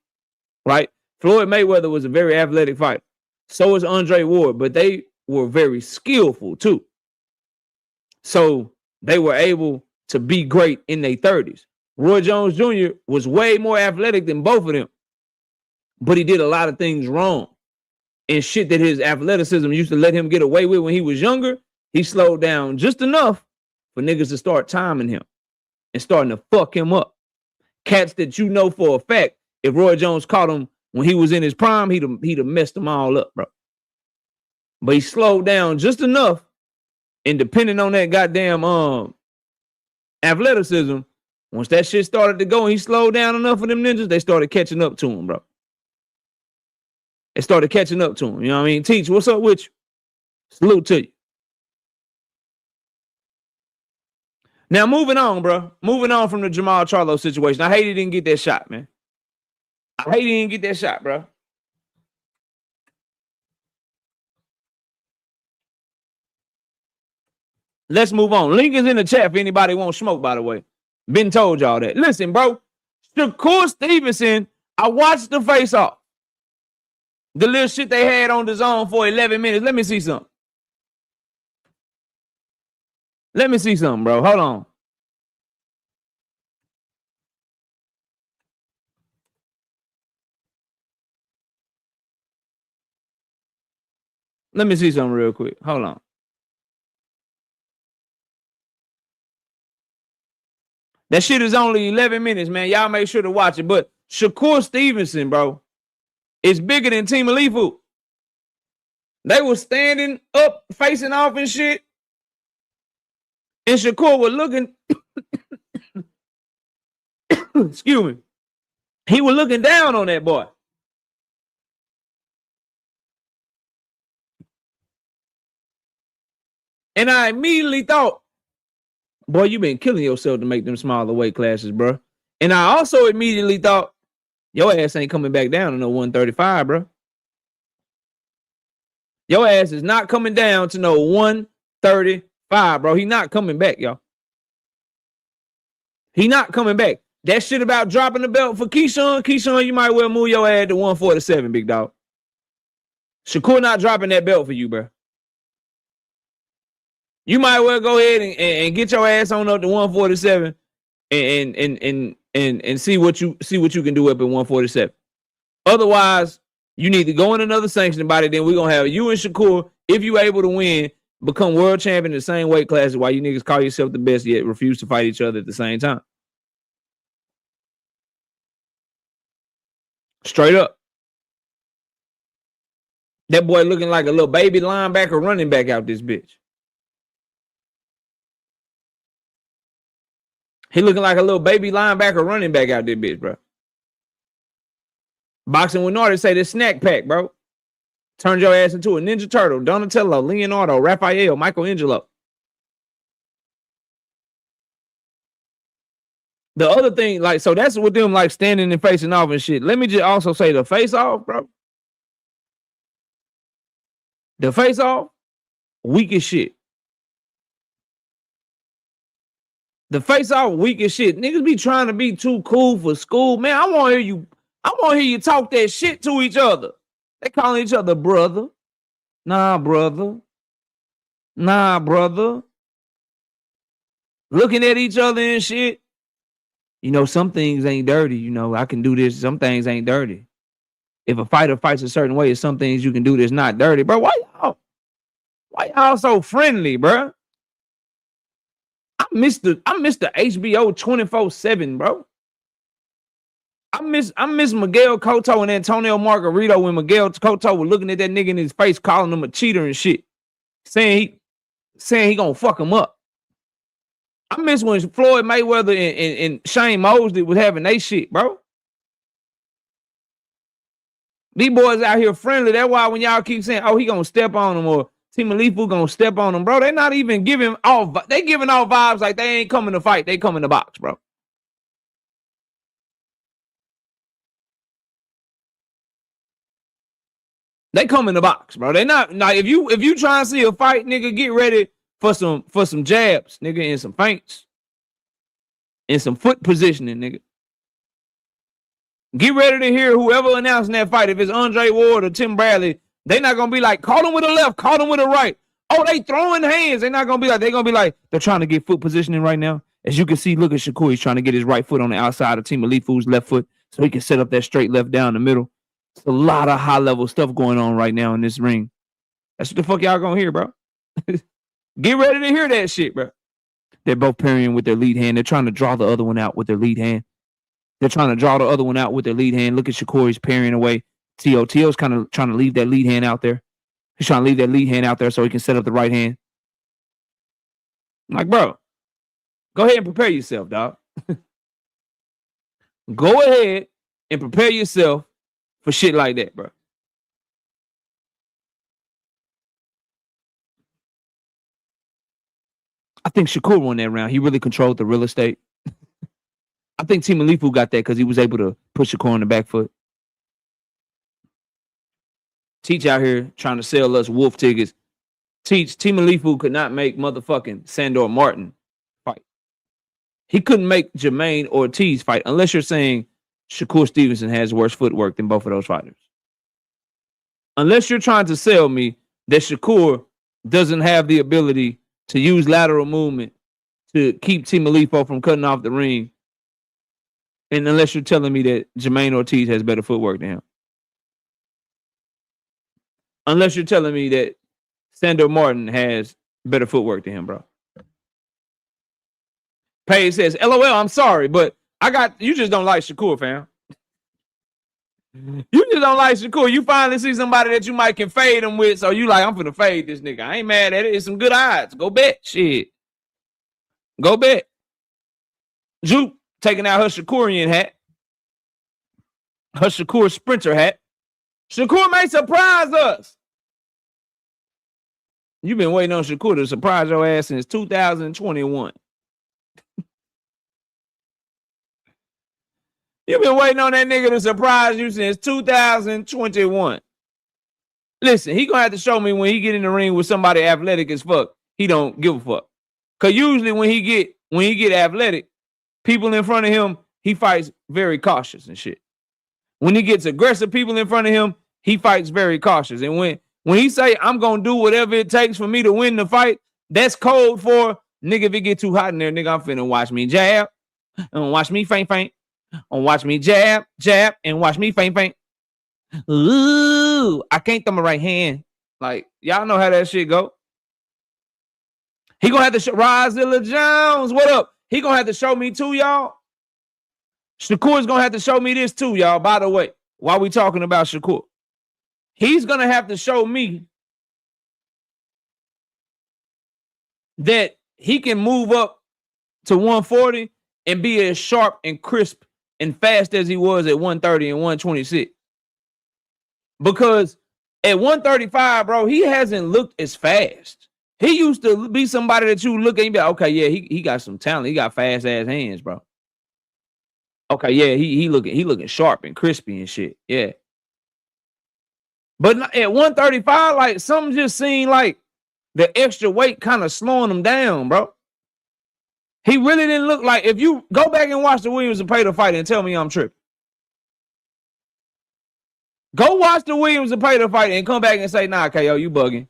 right? Floyd Mayweather was a very athletic fighter. So is Andre Ward, but they were very skillful too. So they were able to be great in their 30s. Roy Jones Jr. was way more athletic than both of them, but he did a lot of things wrong. And shit that his athleticism used to let him get away with when he was younger, he slowed down just enough for niggas to start timing him and starting to fuck him up. Cats that you know for a fact, if Roy Jones caught him when he was in his prime, he'd have messed them all up, bro. But he slowed down just enough, and depending on that goddamn athleticism, once that shit started to go and he slowed down enough for them ninjas, they started catching up to him, bro. They started catching up to him. You know what I mean? Teach, what's up with you? Salute to you. Now, moving on, bro. Moving on from the Jamal Charlo situation. I hate he didn't get that shot, man. I hate he didn't get that shot, bro. Let's move on. Link is in the chat if anybody wants smoke, by the way. Been told y'all that. Listen, bro. Shukor Stevenson, I watched the face-off. The little shit they had on the zone for 11 minutes. Let me see something. Let me see something, bro. Hold on. Let me see something real quick. Hold on. That shit is only 11 minutes, man. Y'all make sure to watch it. But Shukor Stevenson, bro, is bigger than Team Alifu. They were standing up, facing off and shit. And Shakur was looking, excuse me, he was looking down on that boy. And I immediately thought, boy, you been killing yourself to make them smaller weight classes, bro. And I also immediately thought, your ass ain't coming back down to no 135, bro. Your ass is not coming down to no 135, bro. He not coming back, y'all. He not coming back. That shit about dropping the belt for Keyshawn, you might well move your ass to 147, big dog. Shakur not dropping that belt for you, bro. You might well go ahead and get your ass on up to 147 and see what you can do up at 147. Otherwise, you need to go in another sanctioning body. Then we're gonna have you and Shakur, if you able to win, become world champion in the same weight classes while you niggas call yourself the best yet refuse to fight each other at the same time. Straight up. That boy looking like a little baby linebacker running back out this bitch. He looking like a little baby linebacker running back out there, bitch, bro. Boxing with Nardi say this snack pack, bro. Turned your ass into a Ninja Turtle, Donatello, Leonardo, Raphael, Michelangelo. The other thing, like, so that's with them like standing and facing off and shit. Let me just also say the face off, bro. The face off, weak as shit. The face off weak as shit. Niggas be trying to be too cool for school. Man, I want to hear you talk that shit to each other. They calling each other brother. Nah, brother. Looking at each other and shit. You know, some things ain't dirty. You know, I can do this. Some things ain't dirty. If a fighter fights a certain way, there's some things you can do that's not dirty. Bro, why y'all so friendly, bro? I miss the HBO 24/7, bro. I miss Miguel Cotto and Antonio Margarito when Miguel Cotto was looking at that nigga in his face, calling him a cheater and shit, saying he gonna fuck him up. I miss when Floyd Mayweather and Shane Mosley was having they shit, bro. These boys out here friendly. That's why when y'all keep saying, oh, he gonna step on them or Team Alifu gonna step on them, bro, they not even giving all, they giving all vibes like they ain't coming to fight. They coming to box, bro. They come in the box, bro. They not like if you try and see a fight, nigga, get ready for some jabs, nigga, and some feints. And some foot positioning, nigga. Get ready to hear whoever announcing that fight. If it's Andre Ward or Tim Bradley, they not gonna be like, call him with a left, call him with a right. Oh, they throwing hands. They're not gonna be like, they're gonna be like, they're trying to get foot positioning right now. As you can see, look at Shakur. He's trying to get his right foot on the outside of Team Alifu's left foot so he can set up that straight left down the middle. It's a lot of high-level stuff going on right now in this ring. That's what the fuck y'all gonna hear, bro. Get ready to hear that shit, bro. They're both parrying with their lead hand. They're trying to draw the other one out with their lead hand. They're trying to draw the other one out with their lead hand. Look at Shakur. He's parrying away. T.O.'s kind of trying to leave that lead hand out there. He's trying to leave that lead hand out there so he can set up the right hand. I'm like, bro, go ahead and prepare yourself, dog. Go ahead and prepare yourself for shit like that, bro. I think Shakur won that round. He really controlled the real estate. I think Team Alifu got that because he was able to put Shakur on the back foot. Teach out here trying to sell us wolf tickets. Team Alifu could not make motherfucking Sandor Martin fight. He couldn't make Jermaine Ortiz fight unless you're saying Shukor Stevenson has worse footwork than both of those fighters. Unless you're trying to sell me that Shakur doesn't have the ability to use lateral movement to keep Team Alifu from cutting off the ring. And unless you're telling me that Jermaine Ortiz has better footwork than him. Unless you're telling me that Sandor Martin has better footwork than him, bro. Paige says, LOL, I'm sorry, but you just don't like Shakur, fam. You just don't like Shakur. You finally see somebody that you might can fade him with, so you like, I'm finna fade this nigga. I ain't mad at it. It's some good odds. Go bet. Shit. Go bet. Juke taking out her Shakurian hat. Her Shakur sprinter hat. Shakur may surprise us. You've been waiting on Shakur to surprise your ass since 2021. You've been waiting on that nigga to surprise you since 2021. Listen, he gonna have to show me when he get in the ring with somebody athletic as fuck. He don't give a fuck. Cause usually when he get athletic, people in front of him, he fights very cautious and shit. When he gets aggressive people in front of him, he fights very cautious. And when he say, I'm gonna do whatever it takes for me to win the fight, that's code for, nigga, if it get too hot in there, nigga, I'm finna watch me jab, and watch me feint, and watch me jab, and watch me feint. Ooh, I can't throw my right hand. Like, y'all know how that shit go. He gonna have to show Rozilla Jones. What up? He gonna have to show me too, y'all. Shakur's gonna have to show me this too, y'all. By the way, while we talking about Shakur, he's gonna have to show me that he can move up to 140 and be as sharp and crisp and fast as he was at 130 and 126. Because at 135, bro, he hasn't looked as fast. He used to be somebody that you look at and be like, okay, yeah, he got some talent. He got fast ass hands, bro. Okay, yeah, he looking sharp and crispy and shit. Yeah. But at 135, like something just seemed like the extra weight kind of slowing him down, bro. He really didn't look like, if you go back and watch the Williams and Pater fight and tell me I'm tripping. Go watch the Williams and Pater fight and come back and say, nah, KO, you bugging.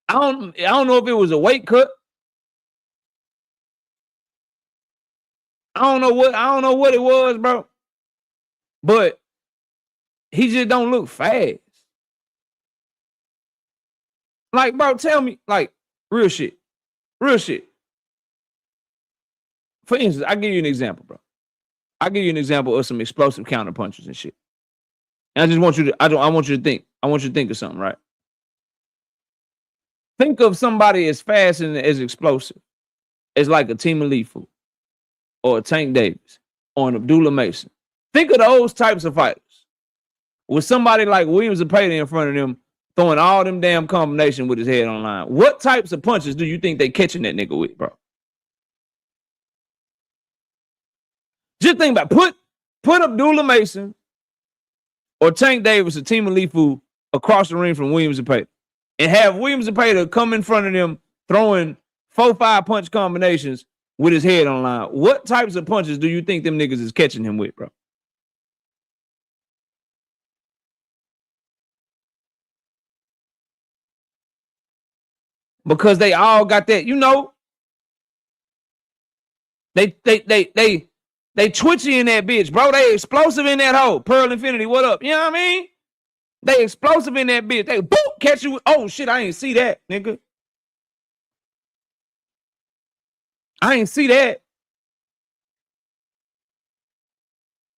I don't know if it was a weight cut. I don't know what it was, bro. But he just don't look fast. Like, bro, tell me, like, real shit. Real shit. For instance, I'll give you an example, bro. I'll give you an example of some explosive counter punches and shit. And I just want you to, I want you to think. I want you to think of something, right? Think of somebody as fast and as explosive as like a Team Alifu or a Tank Davis or an Abdullah Mason. Think of those types of fighters. with somebody like Williams Zepeda in front of them, throwing all them damn combination with his head on line. What types of punches do you think they catching that nigga with, bro? Just think about it. Put Abdullah Mason or Tank Davis or Team Alifu across the ring from Williams Zepeda and have Williams Zepeda come in front of them throwing 4-5 punch combinations with his head on line. What types of punches do you think them niggas is catching him with, bro? Because they all got that, you know. They twitchy in that bitch, bro. They explosive in that hole. Pearl Infinity, what up? You know what I mean? They explosive in that bitch. They boop, catch you. Oh shit, I ain't see that, nigga. I ain't see that.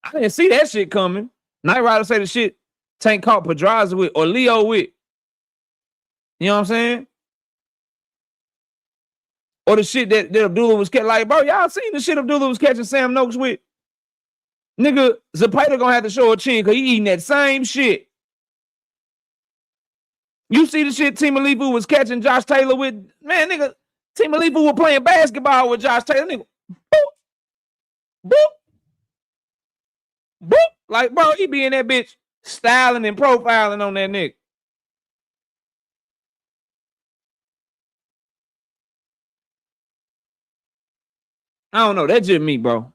I didn't see that shit coming. Night Rider say the shit Tank caught Pedraza with or Leo with. You know what I'm saying? Or the shit that Abdullah was catching. Like, bro, y'all seen the shit Abdullah was catching Sam Noakes with? Nigga, Zepeda gonna have to show a chin because he eating that same shit. You see the shit Team Alifu was catching Josh Taylor with? Man, nigga, Team Alifu was playing basketball with Josh Taylor. Nigga, boop, boop, boop. Like, bro, he be in that bitch styling and profiling on that nigga. I don't know. That's just me, bro.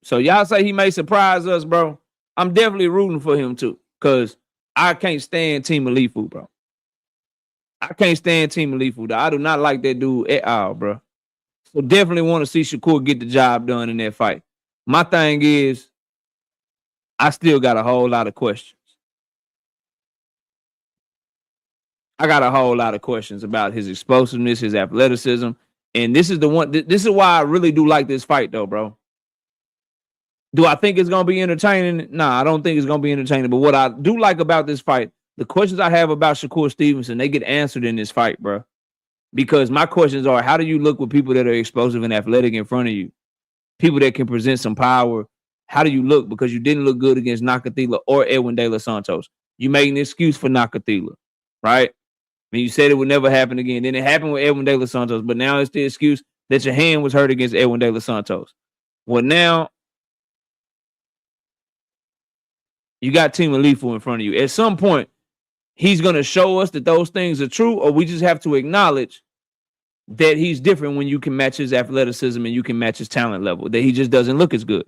So y'all say he may surprise us, bro. I'm definitely rooting for him too, because I can't stand Team Alifu, bro. I can't stand Team Alifu. I do not like that dude at all, bro. So definitely want to see Shakur get the job done in that fight. My thing is, I still got a whole lot of questions. I got a whole lot of questions about his explosiveness, his athleticism. And this is the one. This is why I really do like this fight, though, bro. Do I think it's gonna be entertaining? Nah, I don't think it's gonna be entertaining. But what I do like about this fight, the questions I have about Shukor Stevenson, they get answered in this fight, bro. Because my questions are: how do you look with people that are explosive and athletic in front of you? People that can present some power. How do you look? Because you didn't look good against Nakathila or Edwin De Los Santos. You made an excuse for Nakathila, right? I mean, you said it would never happen again. Then it happened with Edwin De Los Santos, but now it's the excuse that your hand was hurt against Edwin De Los Santos. Well, now you got Team Alifu in front of you. At some point, he's going to show us that those things are true, or we just have to acknowledge that he's different when you can match his athleticism and you can match his talent level, that he just doesn't look as good.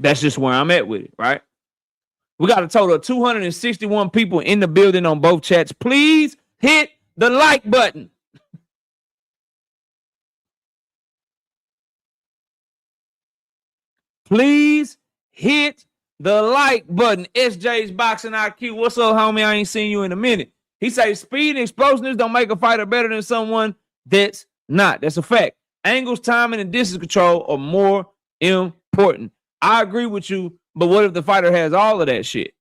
That's just where I'm at with it, right? We got a total of 261 people in the building on both chats. Please hit the like button. Please hit the like button. SJ's Boxing IQ. What's up, homie? I ain't seen you in a minute. He says speed and explosiveness don't make a fighter better than someone that's not. That's a fact. Angles, timing, and distance control are more important. I agree with you, but what if the fighter has all of that shit?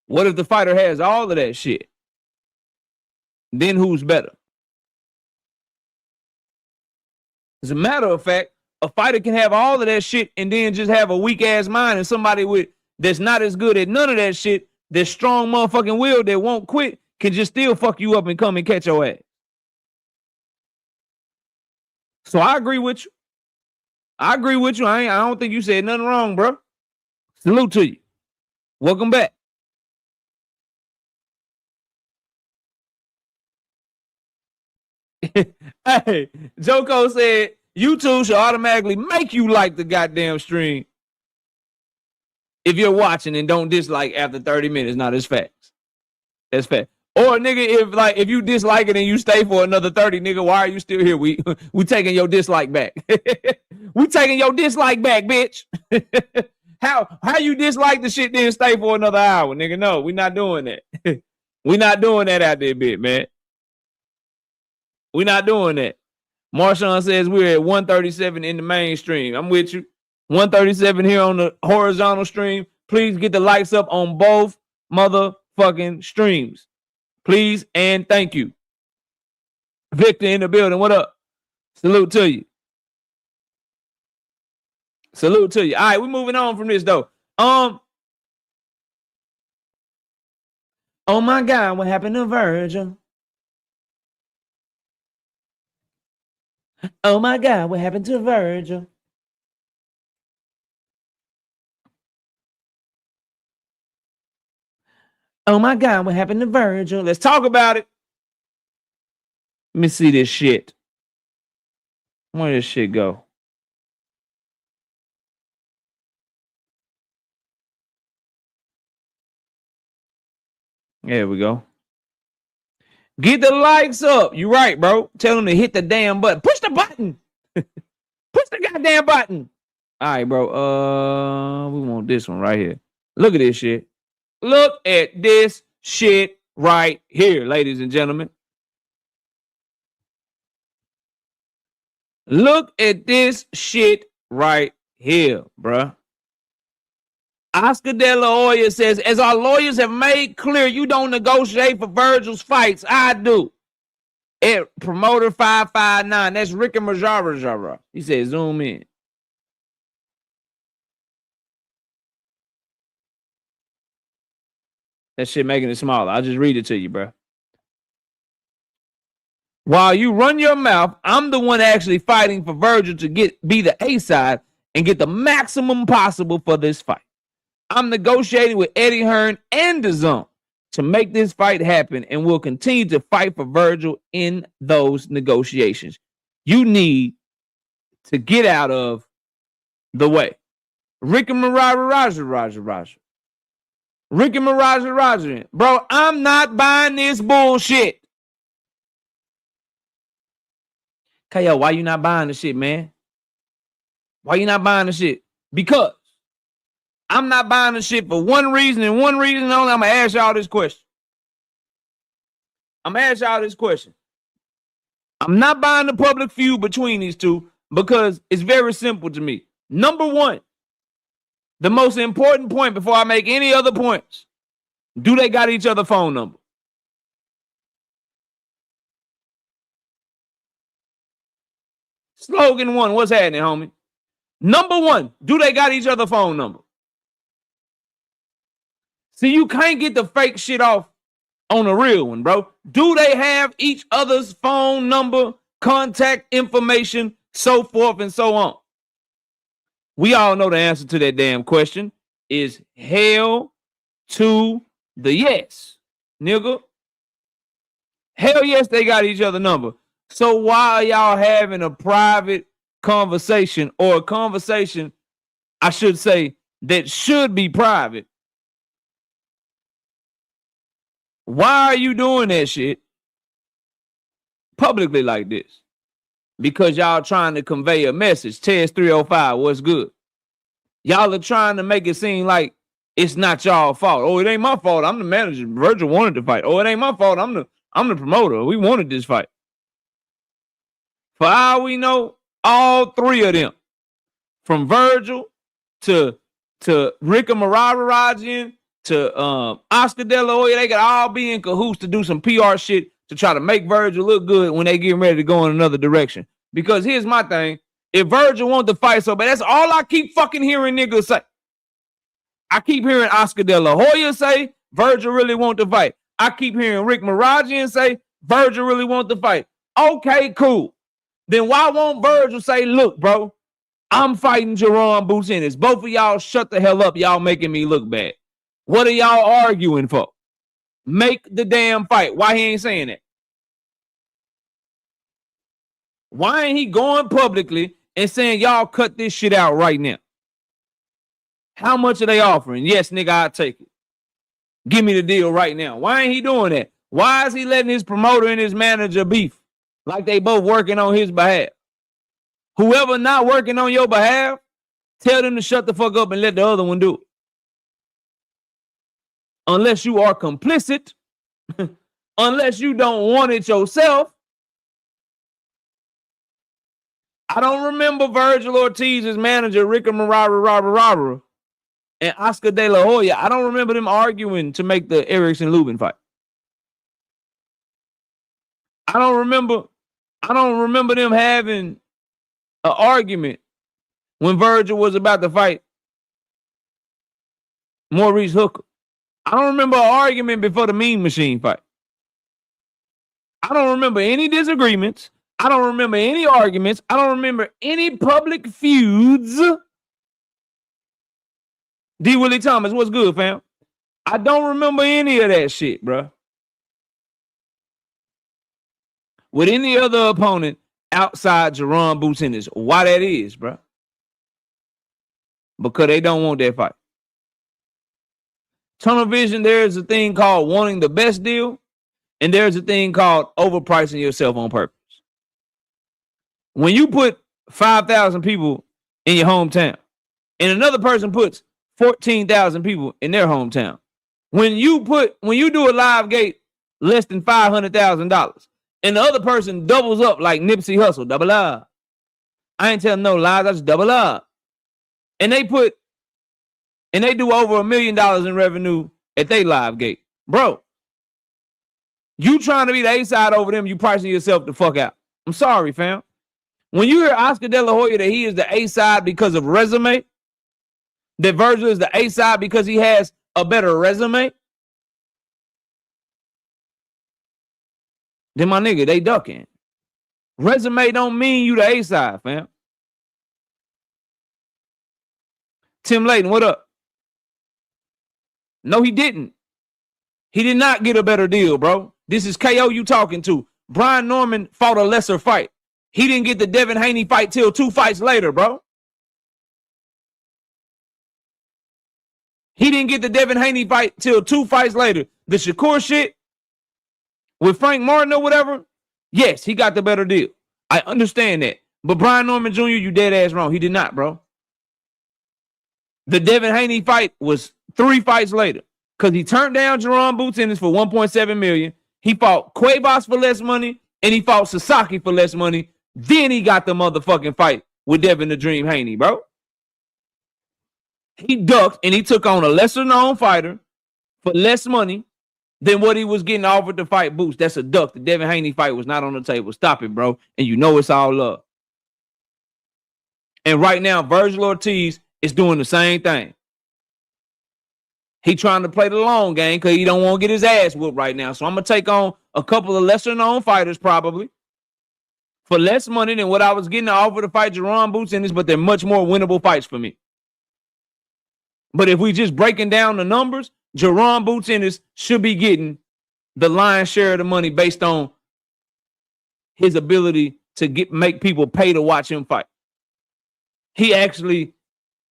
What if the fighter has all of that shit? Then who's better? As a matter of fact, a fighter can have all of that shit and then just have a weak ass mind, and somebody with that's not as good at none of that shit, that's strong motherfucking will that won't quit, can just still fuck you up and come and catch your ass. So I agree with you. I agree with you. I don't think you said nothing wrong, bro. Salute to you. Welcome back. Hey, Joko said YouTube should automatically make you like the goddamn stream if you're watching and don't dislike after 30 minutes. Now, that's facts. That's fact. Or nigga, if you dislike it and you stay for another 30, nigga, why are you still here? We taking your dislike back. We taking your dislike back, bitch. How you dislike the shit then stay for another hour, nigga? No, we not doing that. We not doing that out there, bitch, man. We not doing that. Marshawn says we're at 137 in the mainstream. I'm with you. 137 here on the horizontal stream. Please get the likes up on both motherfucking streams. Please and thank you. Victor in the building. What up? Salute to you. Salute to you. All right, we're moving on from this though. Oh my God, what happened to Virgil? Oh my God, what happened to Virgil? Oh my God, what happened to Virgil? Let's talk about it. Let me see this shit. Where did this shit go? There we go. Get the likes up. You right, bro. Tell them to hit the damn button. Push the button. Push the goddamn button. All right, bro. We want this one right here. Look at this shit. Look at this shit right here, ladies and gentlemen. Look at this shit right here, bruh. Oscar De La Hoya says, as our lawyers have made clear, you don't negotiate for Virgil's fights. I do. At promoter 559. That's Ricky Majara. He said, zoom in. That shit making it smaller. I'll just read it to you, bro. While you run your mouth, I'm the one actually fighting for Virgil to be the A side and get the maximum possible for this fight. I'm negotiating with Eddie Hearn and DAZN to make this fight happen, and will continue to fight for Virgil in those negotiations. You need to get out of the way. Ricky Raja. Ricky Raja. Bro, I'm not buying this bullshit. KO, why you not buying the shit, man? Why you not buying the shit? Because I'm not buying the shit for one reason and one reason only. I'm going to ask y'all this question. I'm not buying the public feud between these two because it's very simple to me. Number one, the most important point before I make any other points, do they got each other's phone number? Slogan one, what's happening, homie? Number one, do they got each other's phone number? See, you can't get the fake shit off on a real one, bro. Do they have each other's phone number, contact information, so forth and so on? We all know the answer to that damn question is hell to the yes, nigga. Hell yes, they got each other's number. So why are y'all having a private conversation, or a conversation, I should say, that should be private? Why are you doing that shit publicly like this? Because y'all trying to convey a message. Tez 305, what's good? Y'all are trying to make it seem like it's not y'all fault. Oh, it ain't my fault. I'm the manager. Virgil wanted to fight. Oh, it ain't my fault. I'm the promoter. We wanted this fight. For all we know, all three of them, from Virgil to Ricky Mararajian to Oscar De La Hoya, they could all be in cahoots to do some PR shit to try to make Virgil look good when they getting ready to go in another direction. Because here's my thing. If Virgil wants to fight so bad, that's all I keep fucking hearing niggas say. I keep hearing Oscar De La Hoya say Virgil really want to fight. I keep hearing Rick Marajian say Virgil really want to fight. Okay, cool. Then why won't Virgil say, look, bro, I'm fighting Jerome Boots Ennis. Both of y'all shut the hell up. Y'all making me look bad. What are y'all arguing for? Make the damn fight. Why he ain't saying that? Why ain't he going publicly and saying, y'all cut this shit out right now? How much are they offering? Yes, nigga, I'll take it. Give me the deal right now. Why ain't he doing that? Why is he letting his promoter and his manager beef like they both working on his behalf? Whoever not working on your behalf, tell them to shut the fuck up and let the other one do it. Unless you are complicit, unless you don't want it yourself. I don't remember Virgil Ortiz's manager, Ricky Marara, and Oscar De La Hoya. I don't remember them arguing to make the Erickson Lubin fight. I don't remember them having an argument when Virgil was about to fight Maurice Hooker. I don't remember an argument before the Mean Machine fight. I don't remember any disagreements. I don't remember any arguments. I don't remember any public feuds. D. Willie Thomas, what's good, fam? I don't remember any of that shit, bro. With any other opponent outside Jerron Boots Ennis. Why that is, bro? Because they don't want that fight. Tunnel vision, there's a thing called wanting the best deal, and there's a thing called overpricing yourself on purpose. When you put 5,000 people in your hometown, and another person puts 14,000 people in their hometown, when you do a live gate less than $500,000, and the other person doubles up like Nipsey Hussle, double up. I ain't telling no lies, I just double up. And they do over $1 million in revenue at they live gate. Bro, you trying to be the A-side over them, you pricing yourself the fuck out. I'm sorry, fam. When you hear Oscar De La Hoya that he is the A-side because of resume, that Virgil is the A-side because he has a better resume, then my nigga, they ducking. Resume don't mean you the A-side, fam. Tim Layton, what up? No, he didn't. He did not get a better deal, bro. This is KO you talking to. Brian Norman fought a lesser fight. He didn't get the Devin Haney fight till 2 fights later, bro. He didn't get the Devin Haney fight till 2 fights later. The Shakur shit with Frank Martin or whatever, yes, he got the better deal. I understand that. But Brian Norman Jr., you dead ass wrong. He did not, bro. The Devin Haney fight was 3 fights later because he turned down Jerron Boots Ennis for $1.7 million. He fought Cuevas for less money, and he fought Sasaki for less money. Then he got the motherfucking fight with Devin the Dream Haney, bro. He ducked, and he took on a lesser-known fighter for less money than what he was getting offered to fight Boots. That's a duck. The Devin Haney fight was not on the table. Stop it, bro. And you know it's all love. And right now, Virgil Ortiz is doing the same thing. He trying to play the long game because he don't want to get his ass whooped right now. So I'm going to take on a couple of lesser-known fighters probably for less money than what I was getting offered to fight Jerron Boots Ennis, but they're much more winnable fights for me. But if we just breaking down the numbers, Jerron Boots Ennis should be getting the lion's share of the money based on his ability to make people pay to watch him fight. He actually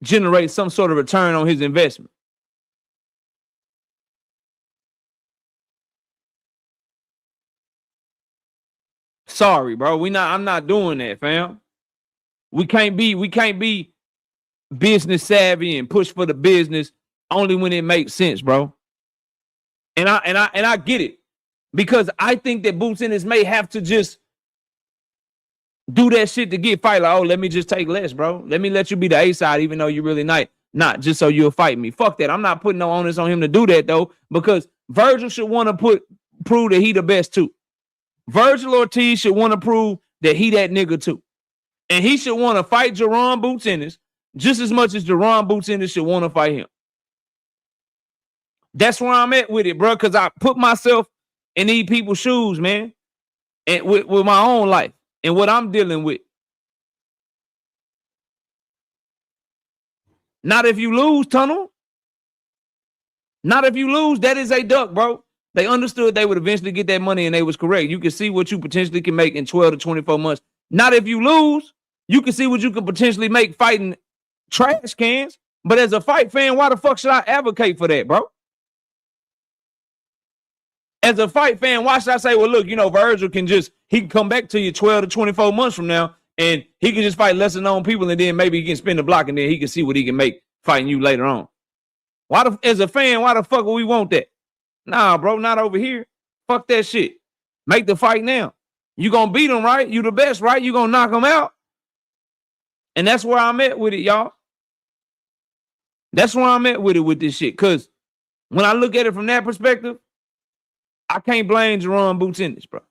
generates some sort of return on his investment. Sorry, bro. I'm not doing that, fam. We can't be business savvy and push for the business only when it makes sense, bro. And I get it. Because I think that Boots Ennis may have to just do that shit to get fight. Like, oh, let me just take less, bro. Let me let you be the A-side, even though you're really not just so you'll fight me. Fuck that. I'm not putting no onus on him to do that, though, because Virgil should want to prove that he the best, too. Virgil Ortiz should want to prove that he that nigga, too. And he should want to fight Jerron Boots Ennis just as much as Jerron Boots Ennis should want to fight him. That's where I'm at with it, bro, because I put myself in these people's shoes, man, and with my own life and what I'm dealing with. Not if you lose, Tunnel. Not if you lose. That is a duck, bro. They understood they would eventually get that money, and they was correct. You can see what you potentially can make in 12 to 24 months. Not if you lose. You can see what you can potentially make fighting trash cans. But as a fight fan, why the fuck should I advocate for that, bro? As a fight fan, why should I say, well, look, Virgil he can come back to you 12 to 24 months from now, and he can just fight lesser known people, and then maybe he can spin the block, and then he can see what he can make fighting you later on. As a fan, why the fuck would we want that? Nah, bro, not over here. Fuck that shit. Make the fight now. You gonna beat him, right? You the best, right? You gonna knock him out? And that's where I'm at with it, y'all. That's where I'm at with it with this shit. Because when I look at it from that perspective, I can't blame Jerron Boots Ennis, bro.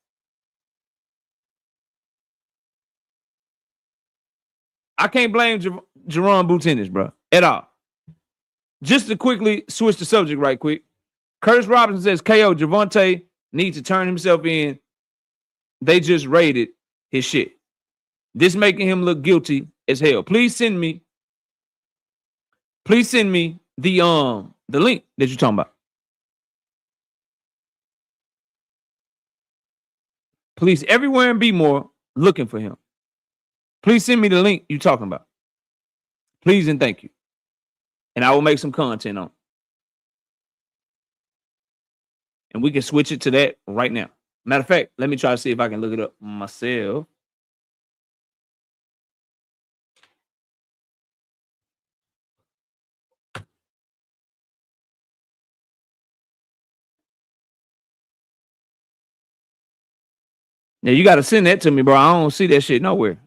I can't blame Jerron Boots Ennis, bro, at all. Just to quickly switch the subject right quick. Curtis Robinson says, KO, Gervonta needs to turn himself in. They just raided his shit. This making him look guilty as hell. Please send me the link that you're talking about. Please, everywhere and be more looking for him. Please send me the link you're talking about. Please and thank you. And I will make some content on it. And we can switch it to that right now. Matter of fact, let me try to see if I can look it up myself. Yeah, you got to send that to me, bro. I don't see that shit nowhere.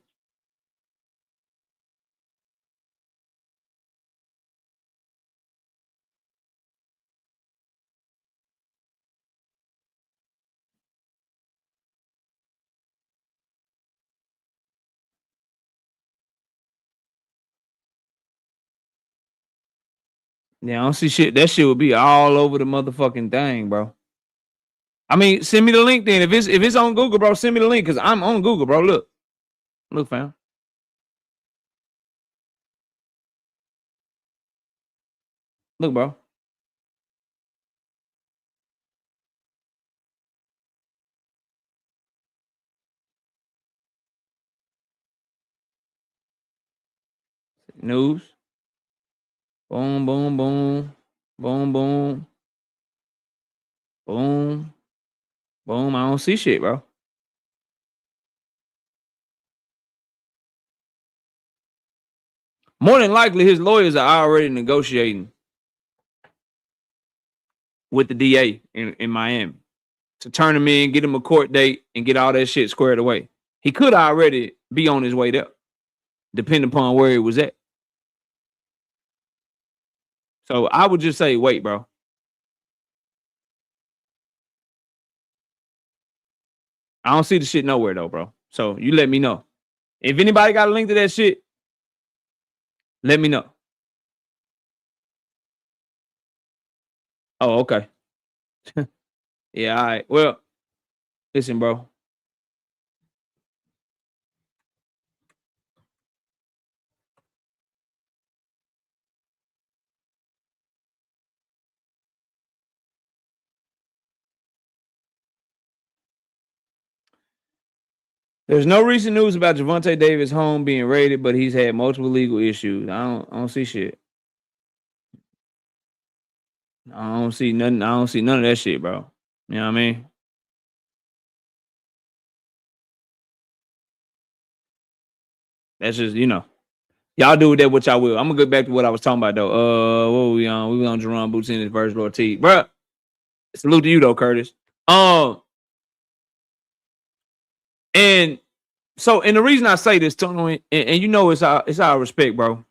Yeah, I don't see shit. That shit would be all over the motherfucking thing, bro. I mean, send me the link then. If it's on Google, bro, send me the link because I'm on Google, bro. Look, fam. Look, bro. News. Boom, boom, boom. Boom, boom. Boom. Boom. I don't see shit, bro. More than likely, his lawyers are already negotiating with the DA in Miami to turn him in, get him a court date, and get all that shit squared away. He could already be on his way there, depending upon where he was at. So I would just say, wait, bro. I don't see the shit nowhere, though, bro. So you let me know. If anybody got a link to that shit, let me know. Oh, okay. Yeah, all right. Well, listen, bro. There's no recent news about Jervonta Davis' home being raided, but he's had multiple legal issues. I don't see shit. I don't see nothing. I don't see none of that shit, bro. You know what I mean? That's just, y'all do with that what y'all will. I'm gonna go back to what I was talking about though. What were we on? We were on Jerron Boots Ennis versus Ortiz. Bruh. Salute to you though, Curtis. And so, and the reason I say this, Tony, and it's our respect, bro.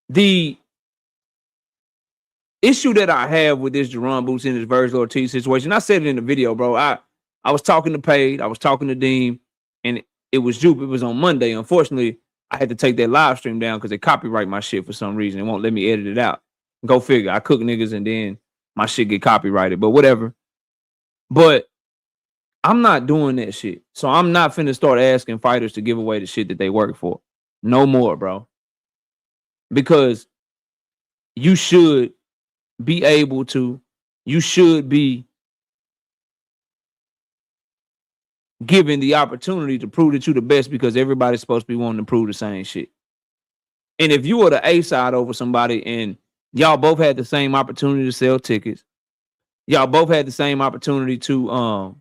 The issue that I have with this Jerron Boots Ennis versus Ortiz situation, I said it in the video, bro. I was talking to Paid, I was talking to Deem, and it was Jupe. It was on Monday. Unfortunately, I had to take that live stream down because they copyright my shit for some reason. It won't let me edit it out. Go figure. I cook niggas and then my shit get copyrighted, but whatever. But I'm not doing that shit. So I'm not finna start asking fighters to give away the shit that they work for. No more, bro. Because you should be able to, you should be given the opportunity to prove that you're the best because everybody's supposed to be wanting to prove the same shit. And if you were the A side over somebody and y'all both had the same opportunity to sell tickets, y'all both had the same opportunity to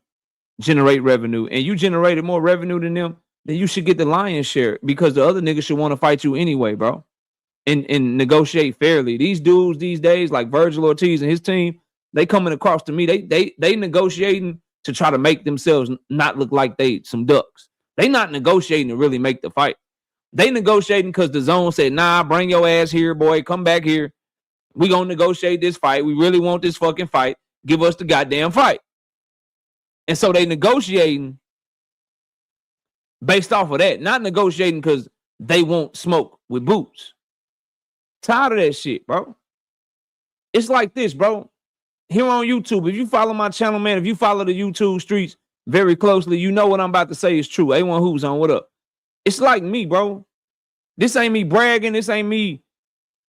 generate revenue, and you generated more revenue than them, then you should get the lion's share because the other niggas should want to fight you anyway, bro. And negotiate fairly. These dudes these days, like Virgil Ortiz and his team, they coming across to me. They negotiating to try to make themselves not look like they some ducks. They not negotiating to really make the fight. They negotiating because the zone said, nah, bring your ass here, boy. Come back here. We gonna negotiate this fight. We really want this fucking fight. Give us the goddamn fight. And so they negotiating based off of that, not negotiating because they won't smoke with Boots. Tired of that shit, bro. It's like this, bro. Here on YouTube, if you follow my channel, man, if you follow the YouTube streets very closely, you know what I'm about to say is true. A1 Who's on, what up? It's like me, bro. This ain't me bragging. This ain't me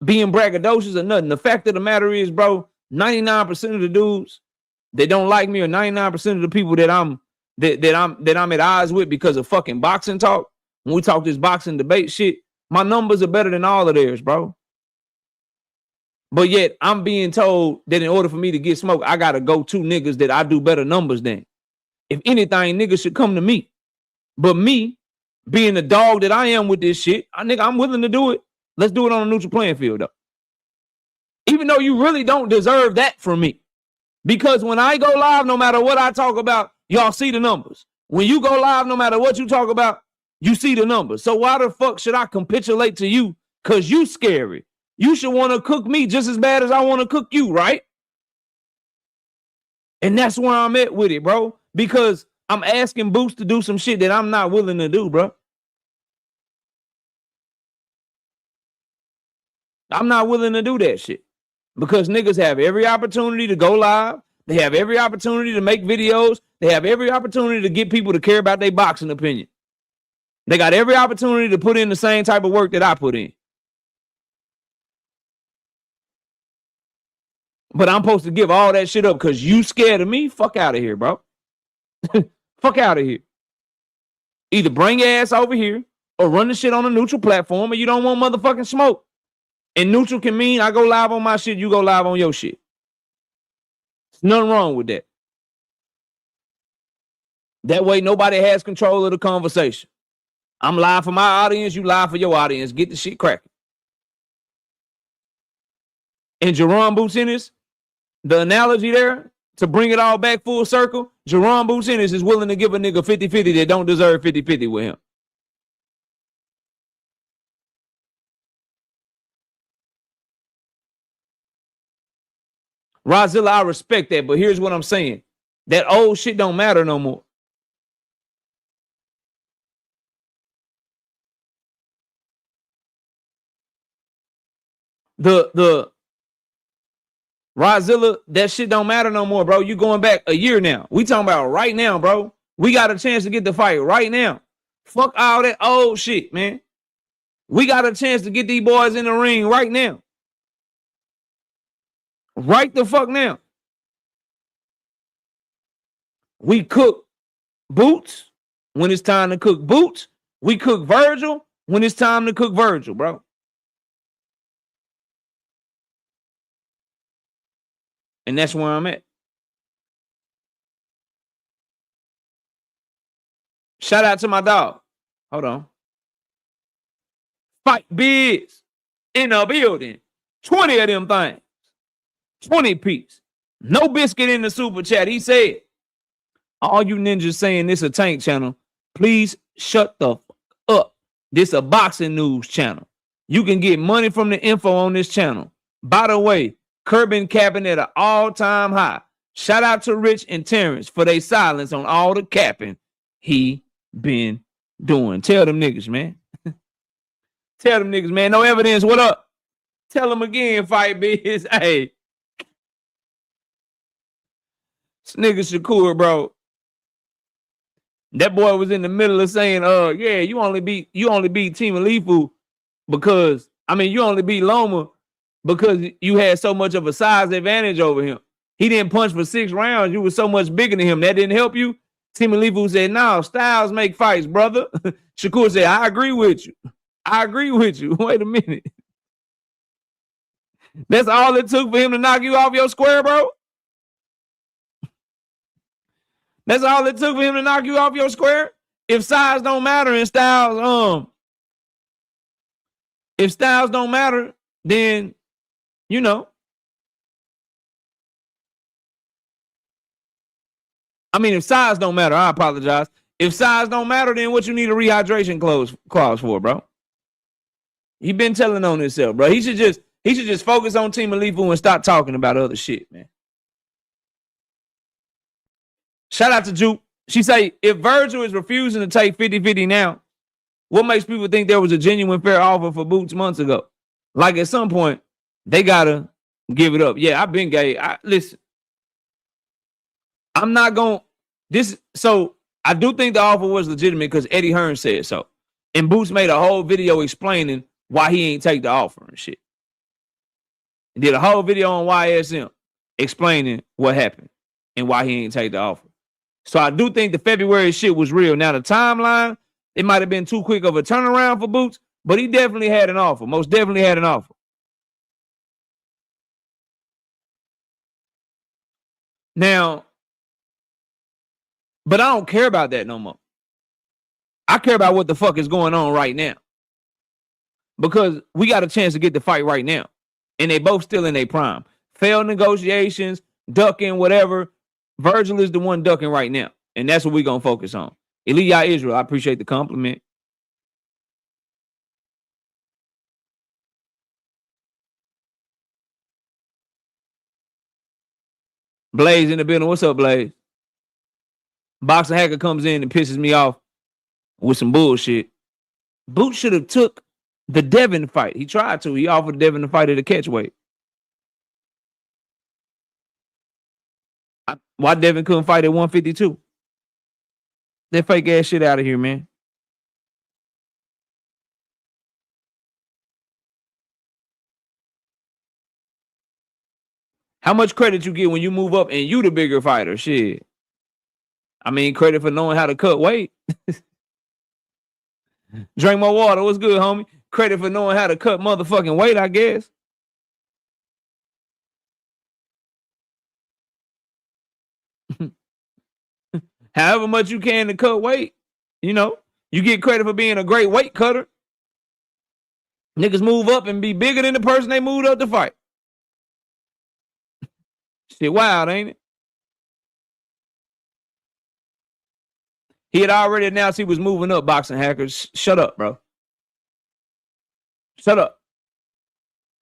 being braggadocious or nothing. The fact of the matter is, bro, 99% of the dudes that don't like me, or 99% of the people that I'm at odds with because of fucking boxing talk, when we talk this boxing debate shit, my numbers are better than all of theirs, bro. But yet I'm being told that in order for me to get smoked, I gotta go to niggas that I do better numbers than. If anything, niggas should come to me. But me, being the dog that I am with this shit, I'm willing to do it. Let's do it on a neutral playing field, though. Even though you really don't deserve that from me. Because when I go live, no matter what I talk about, y'all see the numbers. When you go live, no matter what you talk about, you see the numbers. So why the fuck should I capitulate to you? Because you scary. You should want to cook me just as bad as I want to cook you, right? And that's where I'm at with it, bro. Because I'm asking Boots to do some shit that I'm not willing to do, bro. I'm not willing to do that shit. Because niggas have every opportunity to go live. They have every opportunity to make videos. They have every opportunity to get people to care about their boxing opinion. They got every opportunity to put in the same type of work that I put in. But I'm supposed to give all that shit up because you scared of me? Fuck out of here, bro. Fuck out of here. Either bring your ass over here or run the shit on a neutral platform, or you don't want motherfucking smoke. And neutral can mean I go live on my shit, you go live on your shit. There's nothing wrong with that. That way nobody has control of the conversation. I'm live for my audience, you live for your audience. Get the shit cracking. And Jerome Boots Ennis, the analogy there, to bring it all back full circle, Jerome Boots Ennis is willing to give a nigga 50-50 that don't deserve 50-50 with him. Rozilla, I respect that, but here's what I'm saying. That old shit don't matter no more. The Rozilla, that shit don't matter no more, bro. You going back a year now. We talking about right now, bro. We got a chance to get the fight right now. Fuck all that old shit, man. We got a chance to get these boys in the ring right now. Right the fuck now. We cook Boots when it's time to cook Boots. We cook Virgil when it's time to cook Virgil, bro. And that's where I'm at. Shout out to my dog. Hold on. Fight Biz in the building. 20 of them things. 20 piece. No biscuit in the super chat. He said, all you ninjas saying this a tank channel, please shut the fuck up. This a boxing news channel. You can get money from the info on this channel. By the way, Curbing capping at an all-time high. Shout out to Rich and Terrence for their silence on all the capping he been doing. Tell them niggas, man. Tell them niggas, man. No evidence. What up? Tell them again, Fight Biz. Hey. This nigga Shakur, bro. That boy was in the middle of saying, yeah, you only beat Team Alifu because, you only beat Loma because you had so much of a size advantage over him. He didn't punch for 6 rounds. You were so much bigger than him. That didn't help you. Team Alifu said, no, styles make fights, brother. Shakur said, I agree with you. I agree with you. Wait a minute. That's all it took for him to knock you off your square, bro? That's all it took for him to knock you off your square? If size don't matter and styles, if styles don't matter, then, you know. If size don't matter, I apologize. If size don't matter, then what you need a rehydration clause for, bro? He been telling on himself, bro. He should just focus on Team Alifu and stop talking about other shit, man. Shout out to Juke. She say, if Virgil is refusing to take 50-50 now, what makes people think there was a genuine fair offer for Boots months ago? Like at some point, they gotta give it up. Yeah, I've been gay. Listen, I'm not gonna so I do think the offer was legitimate because Eddie Hearn said so. And Boots made a whole video explaining why he ain't take the offer and shit. He did a whole video on YSM explaining what happened and why he ain't take the offer. So I do think the February shit was real. Now the timeline, it might have been too quick of a turnaround for Boots, but he definitely had an offer. Most definitely had an offer. Now, but I don't care about that no more. I care about what the fuck is going on right now. Because we got a chance to get the fight right now. And they both still in their prime. Failed negotiations, ducking, whatever. Virgil is the one ducking right now. And that's what we're going to focus on. Elia Israel, I appreciate the compliment. Blaze in the building. What's up, Blaze? Boxer Hacker comes in and pisses me off with some bullshit. Boots should have took the Devin fight. He tried to. He offered Devin the fight at a catch weight. Why Devin couldn't fight at 152? That fake ass shit out of here, man. How much credit you get when you move up and you the bigger fighter? Shit. I mean, credit for knowing how to cut weight. Drink more water. What's good, homie? Credit for knowing how to cut motherfucking weight, I guess. However much you can to cut weight, you know, you get credit for being a great weight cutter. Niggas move up and be bigger than the person they moved up to fight. Shit wild, ain't it? He had already announced he was moving up, Boxing Hackers. Shut up, bro. Shut up.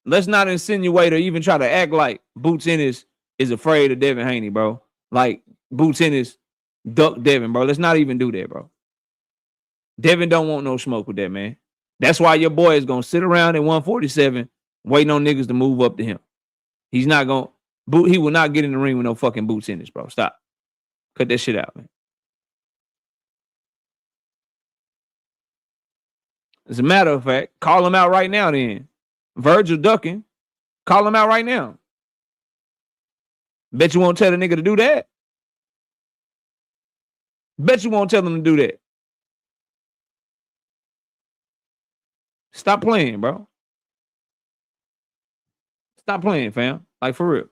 Let's not insinuate or even try to act like Boots Ennis is afraid of Devin Haney, bro. Like Boots Ennis duck Devin, bro. Let's not even do that, bro. Devin don't want no smoke with that, man. That's why your boy is going to sit around at 147 waiting on niggas to move up to him. He's not going to, he will not get in the ring with no fucking Boots Ennis, bro. Stop. Cut that shit out, man. As a matter of fact, call him out right now then. Virgil ducking. Call him out right now. Bet you won't tell the nigga to do that. Bet you won't tell him to do that. Stop playing, bro. Stop playing, fam. Like, for real.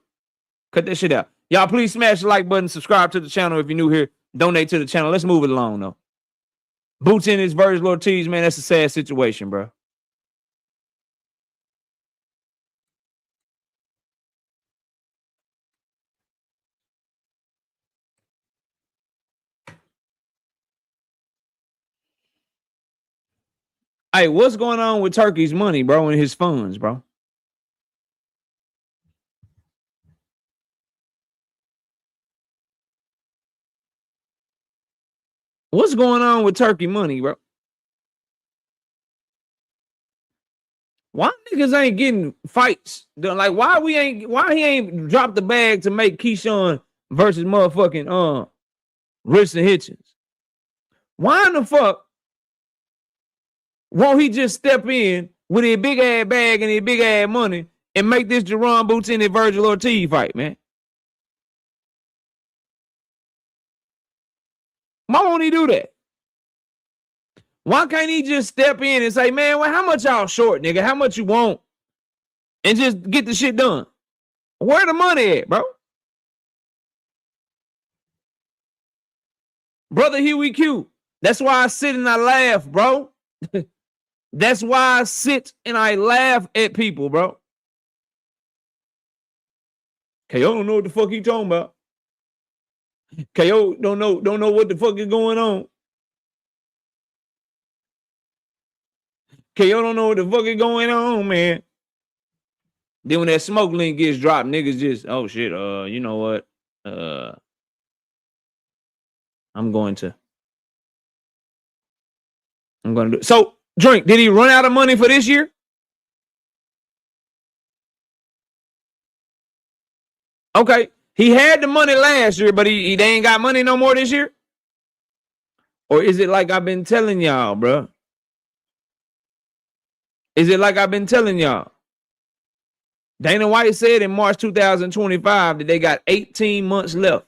Cut that shit out. Y'all, please smash the like button. Subscribe to the channel if you're new here. Donate to the channel. Let's move it along, though. Boots in his Virgil Ortiz, man, that's a sad situation, bro. Hey, what's going on with Turkey's money, bro, and his funds, bro? What's going on with Turkey money, bro? Why niggas ain't getting fights done? Like, why he ain't dropped the bag to make Keyshawn versus motherfucking Richardson Hitchens? Why in the fuck won't he just step in with a big ass bag and a big ass money and make this Jerron Boots in a Virgil Ortiz fight, man? Why won't he do that? Why can't he just step in and say, man, well, how much y'all short, nigga? How much you want? And just get the shit done. Where the money at, bro? Brother Huey Q. That's why I sit and I laugh, bro. That's why I sit and I laugh at people, bro. KO don't know what the fuck he talking about. KO don't know what the fuck is going on. KO don't know what the fuck is going on, man. Then when that smoke link gets dropped, niggas just, oh shit, you know what? I'm going to do it. So, Drink, did he run out of money for this year? Okay. He had the money last year, but they ain't got money no more this year? Or is it like I've been telling y'all, bro? Is it like I've been telling y'all? Dana White said in March 2025 that they got 18 months left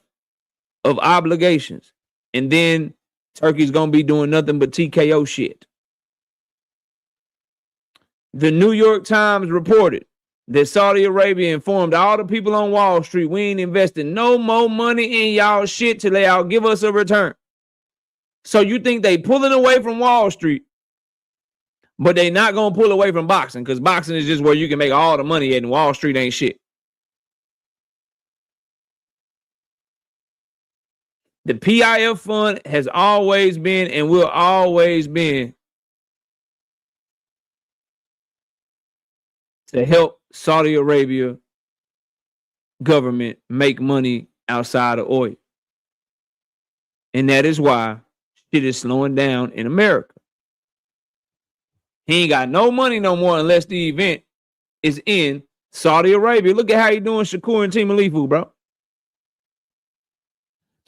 of obligations. And then Turkey's going to be doing nothing but TKO shit. The New York Times reported that Saudi Arabia informed all the people on Wall Street, we ain't investing no more money in y'all shit till they all give us a return. So you think they pulling away from Wall Street, but they not going to pull away from boxing, because boxing is just where you can make all the money at, and Wall Street ain't shit. The PIF fund has always been and will always be to help Saudi Arabia government make money outside of oil. And that is why shit is slowing down in America. He ain't got no money no more unless the event is in Saudi Arabia. Look at how he doing Shakur and Team Alifu, bro.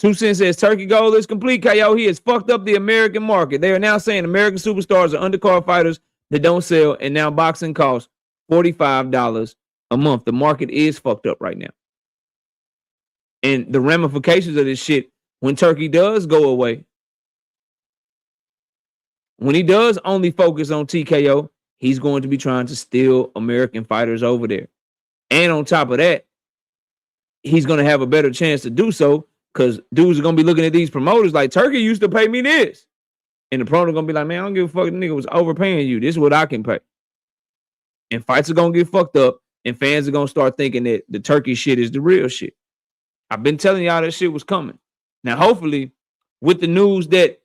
2 Cents says Turkey goal is complete. KO, he has fucked up the American market. They are now saying American superstars are undercard fighters that don't sell, and now boxing costs $45 a month. The market is fucked up right now. And the ramifications of this shit, when Turkey does go away, when he does only focus on TKO, he's going to be trying to steal American fighters over there. And on top of that, he's going to have a better chance to do so, because dudes are going to be looking at these promoters like, Turkey used to pay me this. And the promoter going to be like, man, I don't give a fuck. The nigga was overpaying you. This is what I can pay. And fights are going to get fucked up. And fans are going to start thinking that the Turkey shit is the real shit. I've been telling y'all that shit was coming. Now, hopefully, with the news that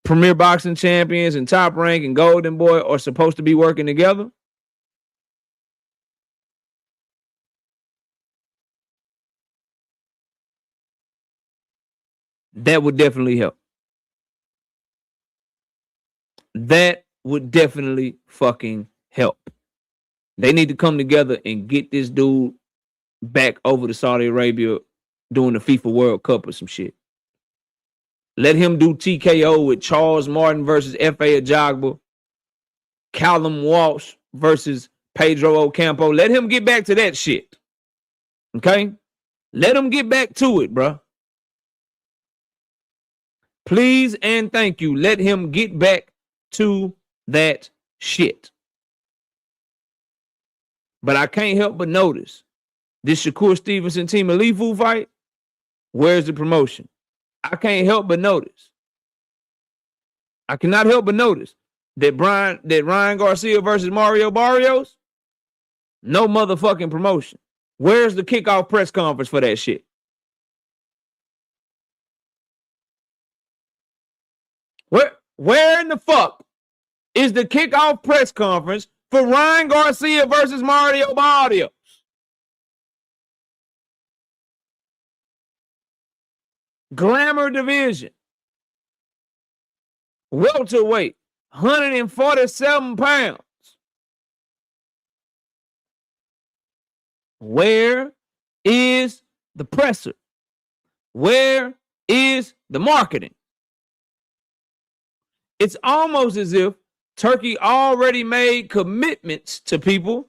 Premier Boxing Champions and Top Rank and Golden Boy are supposed to be working together, that would definitely help. That would definitely fucking help. They need to come together and get this dude back over to Saudi Arabia doing the FIFA World Cup or some shit. Let him do TKO with Charles Martin versus F.A. Ajagba, Callum Walsh versus Pedro Ocampo. Let him get back to that shit. Okay? Let him get back to it, bro. Please and thank you. Let him get back to that shit. But I can't help but notice this Shukor Stevenson Team Alifu fight. Where's the promotion? I can't help but notice. I cannot help but notice that Ryan Garcia versus Mario Barrios, no motherfucking promotion. Where's the kickoff press conference for that shit? Where in the fuck is the kickoff press conference for Ryan Garcia versus Mario Barrios? Glamour division. Welterweight. 147 pounds. Where is the presser? Where is the marketing? It's almost as if Turkey already made commitments to people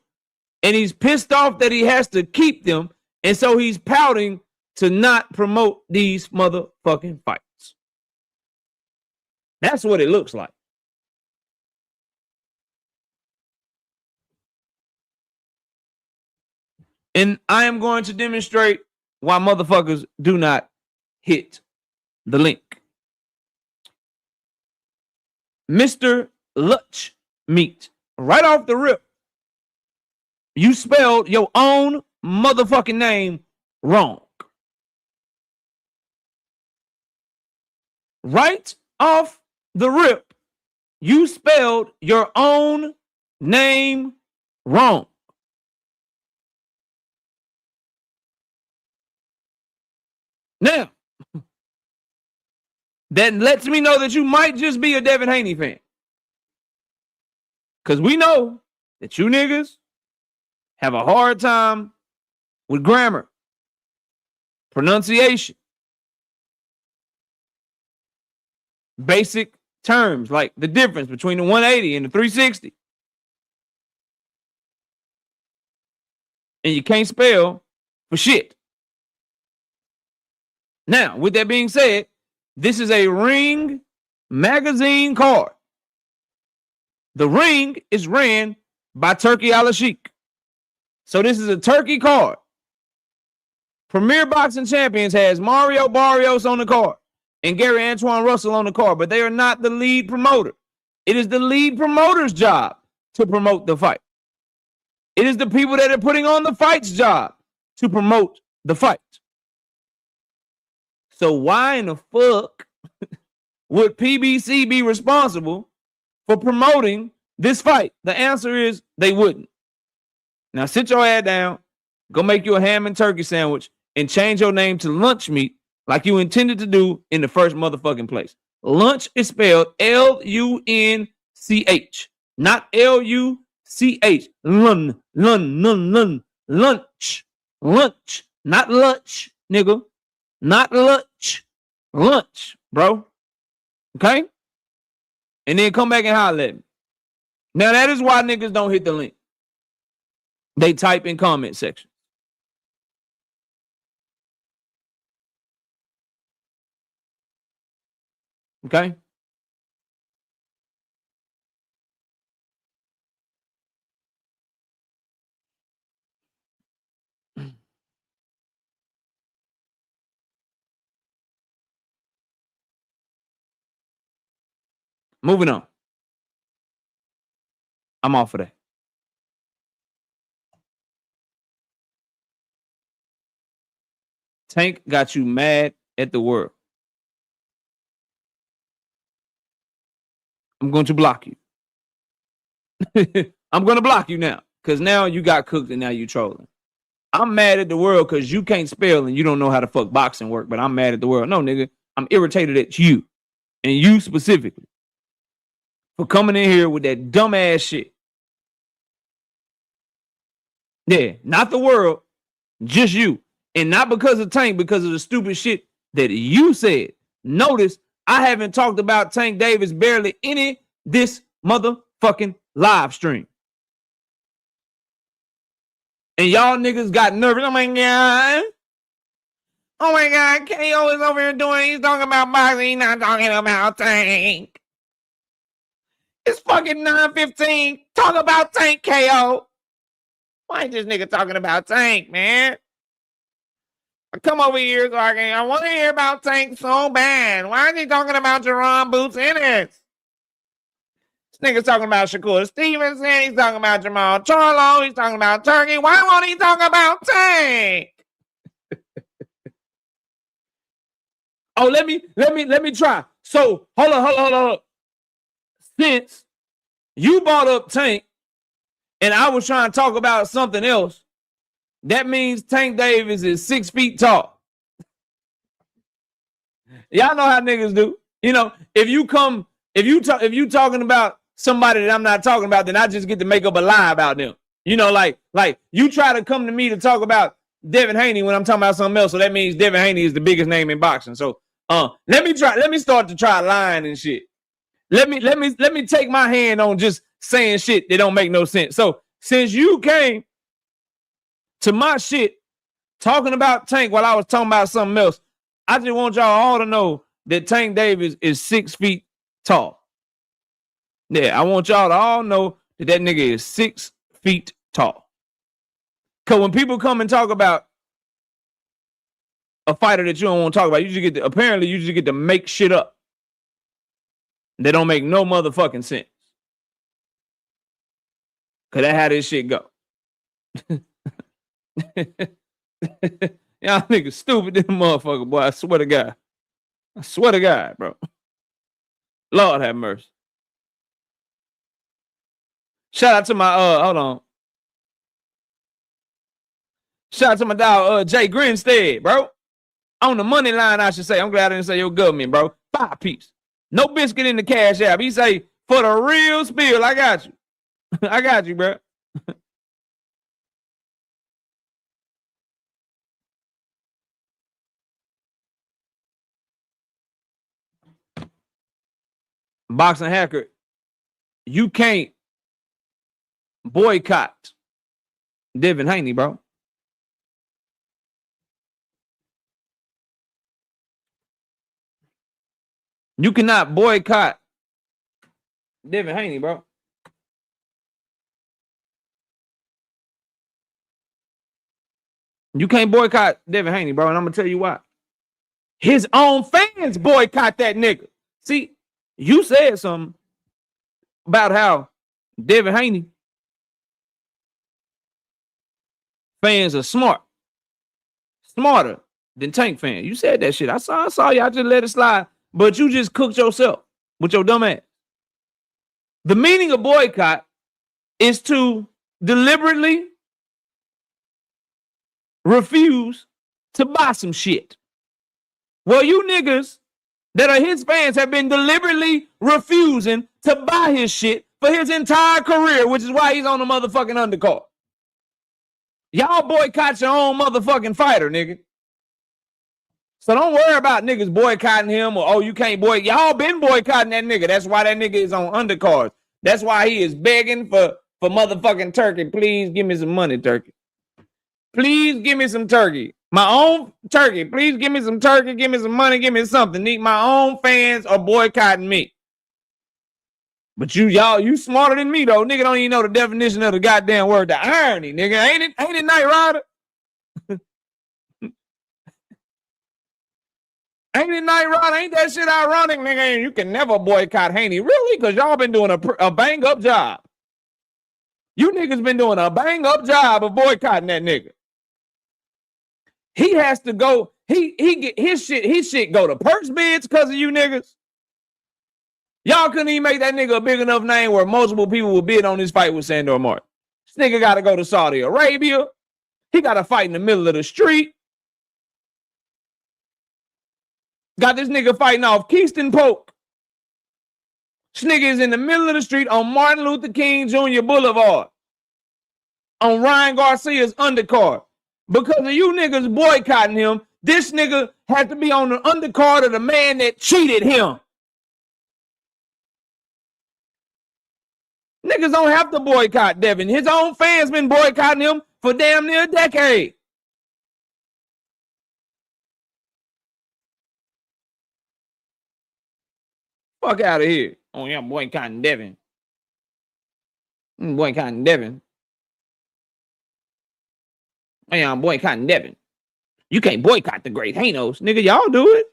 and he's pissed off that he has to keep them, and so he's pouting to not promote these motherfucking fights. That's what it looks like. And I am going to demonstrate why motherfuckers do not hit the link. Mr. Lutch Meat, right off the rip, you spelled your own motherfucking name wrong. Right off the rip, you spelled your own name wrong. Now, that lets me know that you might just be a Devin Haney fan. Because we know that you niggas have a hard time with grammar, pronunciation, basic terms like the difference between the 180 and the 360. And you can't spell for shit. Now, with that being said, this is a Ring magazine card. The Ring is ran by Turkey Al-Sheikh. So this is a Turkey card. Premier Boxing Champions has Mario Barrios on the card and Gary Antoine Russell on the card, but they are not the lead promoter. It is the lead promoter's job to promote the fight. It is the people that are putting on the fight's job to promote the fight. So why in the fuck would PBC be responsible for promoting this fight? The answer is they wouldn't. Now sit your ass down, go make you a ham and turkey sandwich, and change your name to Lunch Meat like you intended to do in the first motherfucking place. Lunch is spelled L-U-N-C-H, not L-U-C-H. Lunch, not lunch, nigga. Not lunch, bro. Okay? And then come back and holler at me. Now that is why niggas don't hit the link. They type in comment section. Okay? Moving on. I'm off of that. Tank got you mad at the world. I'm going to block you. I'm going to block you now because now you got cooked and now you trolling. I'm mad at the world because you can't spell and you don't know how to fuck boxing work, but I'm mad at the world. No, nigga, I'm irritated at you and you specifically for coming in here with that dumb ass shit. Yeah, not the world, just you. And not because of Tank, because of the stupid shit that you said. Notice I haven't talked about Tank Davis barely any this motherfucking live stream. And y'all niggas got nervous. Oh my God. Oh my God. KO is over here he's talking about boxing. He's not talking about Tank. It's fucking 9:15. Talk about Tank, KO. Why ain't this nigga talking about Tank, man? I come over here so I want to hear about Tank so bad. Why is he talking about Jerron Boots Ennis? This nigga's talking about Shukor Stevenson. He's talking about Jamal Charlo. He's talking about Turkey. Why won't he talk about Tank? Oh, let me try. So hold on. Since you brought up Tank and I was trying to talk about something else, that means Tank Davis is 6 feet tall. Y'all know how niggas do. You know, if you talking about somebody that I'm not talking about, then I just get to make up a lie about them. You know, like you try to come to me to talk about Devin Haney when I'm talking about something else. So that means Devin Haney is the biggest name in boxing. So let me start to try lying and shit. Let me take my hand on just saying shit that don't make no sense. So since you came to my shit talking about Tank while I was talking about something else, I just want y'all all to know that Tank Davis is 6 feet tall. Yeah, I want y'all to all know that nigga is 6 feet tall. Because when people come and talk about a fighter that you don't want to talk about, you just get to make shit up. They don't make no motherfucking sense. Because that's how this shit go. Y'all niggas stupid this motherfucker, boy. I swear to God, bro. Lord have mercy. Shout out to my hold on. Shout out to my dog Jay Grinstead, bro. On the money line, I should say. I'm glad I didn't say your government, bro. 5 piece. No biscuit in the cash app. He say, for the real spill, I got you. I got you, bro. Boxing hacker, you can't boycott Devin Haney, bro. You cannot boycott Devin Haney, bro. You can't boycott Devin Haney, bro, and I'm gonna tell you why. His own fans boycott that nigga. See, you said something about how Devin Haney fans are smarter than Tank fans. You said that shit. I saw y'all just let it slide, but you just cooked yourself with your dumb ass. The meaning of boycott is to deliberately refuse to buy some shit. Well, you niggas that are his fans have been deliberately refusing to buy his shit for his entire career, which is why he's on the motherfucking undercard. Y'all boycott your own motherfucking fighter, nigga. So don't worry about niggas boycotting him or, oh, you can't boycott. Y'all been boycotting that nigga. That's why that nigga is on undercards. That's why he is begging for motherfucking turkey. Please give me some money, turkey. Please give me some turkey. My own turkey. Please give me some turkey. Give me some money. Give me something. My own fans are boycotting me. But you smarter than me, though. Nigga don't even know the definition of the goddamn word, the irony, nigga. Ain't it Knight Rider? Ain't it Knight Rider? Ain't that shit ironic, nigga? You can never boycott Haney. Really? Because y'all been doing a bang-up job. You niggas been doing a bang-up job of boycotting that nigga. He has to go. He get his shit go to purse bids because of you niggas. Y'all couldn't even make that nigga a big enough name where multiple people would bid on this fight with Sandor Martin. This nigga got to go to Saudi Arabia. He got to fight in the middle of the street. Got this nigga fighting off Keystone Polk. This nigga is in the middle of the street on Martin Luther King Jr. Boulevard. On Ryan Garcia's undercard. Because of you niggas boycotting him, this nigga had to be on the undercard of the man that cheated him. Niggas don't have to boycott Devin. His own fans been boycotting him for damn near a decade. Fuck out of here. Oh, yeah, I'm boycotting Devin. I'm boycotting Devin. Oh, yeah, I'm boycotting Devin. You can't boycott the great Hanos. Nigga, y'all do it.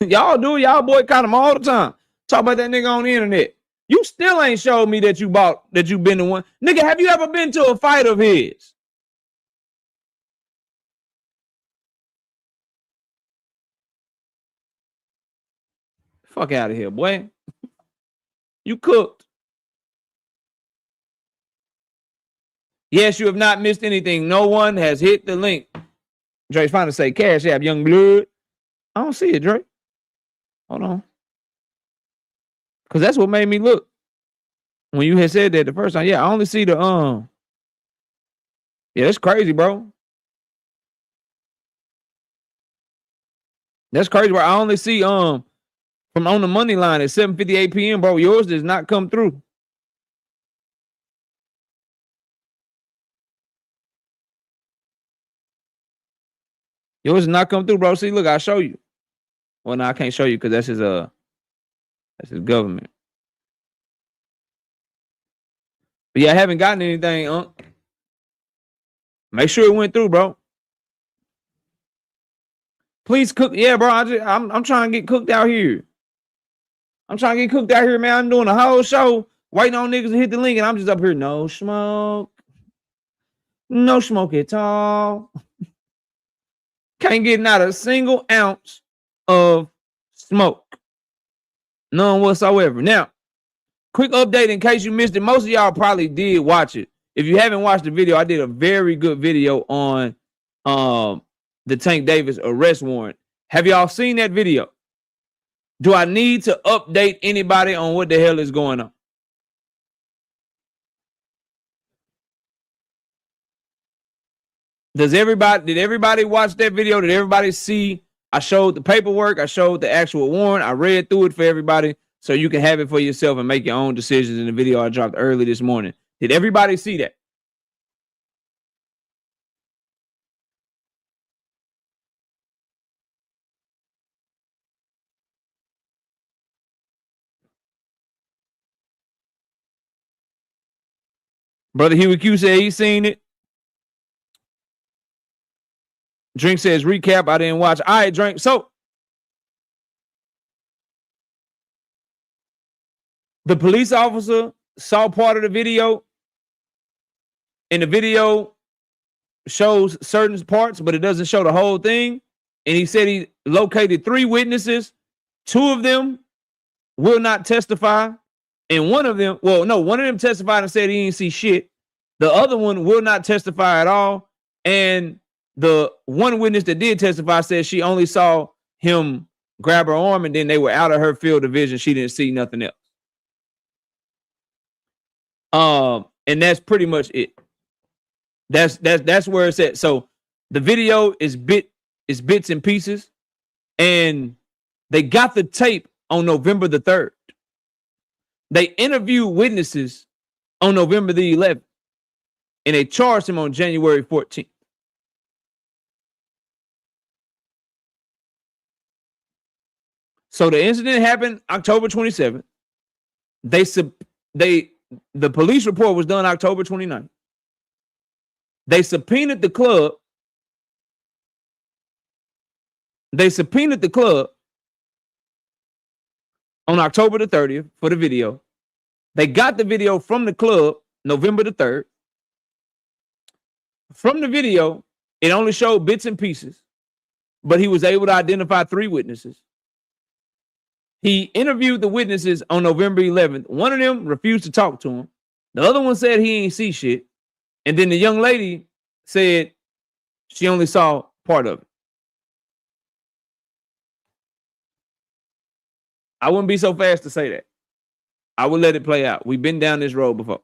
Y'all do it. Y'all boycott him all the time. Talk about that nigga on the internet. You still ain't showed me that you been to one. Nigga, have you ever been to a fight of his? Fuck out of here, boy. You cooked. Yes, you have not missed anything. No one has hit the link. Dre's trying to say Cash App, Young Blood. I don't see it, Dre. Hold on. Because that's what made me look. When you had said that the first time. Yeah, I only see the Yeah, that's crazy, bro. That's crazy, bro. I only see from on the money line at 7:58 p.m., bro. Yours does not come through. Yours does not come through, bro. See, look, I'll show you. Well, no, I can't show you because that's his government. But yeah, I haven't gotten anything, Make sure it went through, bro. Please cook. Yeah, bro. I'm trying to get cooked out here. I'm trying to get cooked out here, man. I'm doing a whole show waiting on niggas to hit the link, and I'm just up here. No smoke. No smoke at all. Can't get not a single ounce of smoke. None whatsoever. Now, quick update in case you missed it. Most of y'all probably did watch it. If you haven't watched the video, I did a very good video on the Tank Davis arrest warrant. Have y'all seen that video? Do I need to update anybody on what the hell is going on? Did everybody watch that video? Did everybody see? I showed the paperwork. I showed the actual warrant. I read through it for everybody so you can have it for yourself and make your own decisions in the video I dropped early this morning. Did everybody see that? Brother Huey Q said he's seen it. Drink says recap. I didn't watch. All right, Drink. So the police officer saw part of the video, and the video shows certain parts, but it doesn't show the whole thing. And he said he located 3 witnesses. 2 of them will not testify. And one of them testified and said he didn't see shit. The other one will not testify at all. And the one witness that did testify said she only saw him grab her arm, and then they were out of her field of vision. She didn't see nothing else. And that's pretty much it. That's where it's at. So the video is bits and pieces, and they got the tape on November the 3rd. They interviewed witnesses on November the 11th, and they charged him on January 14th. So the incident happened October 27th. The police report was done October 29th. They subpoenaed the club. On October the 30th for the video. They got the video from the club November the 3rd. From the video, it only showed bits and pieces, but he was able to identify 3 witnesses. He interviewed the witnesses on November 11th. One of them refused to talk to him. The other one said he ain't see shit. And then the young lady said she only saw part of it. I wouldn't be so fast to say that. I would let it play out. We've been down this road before.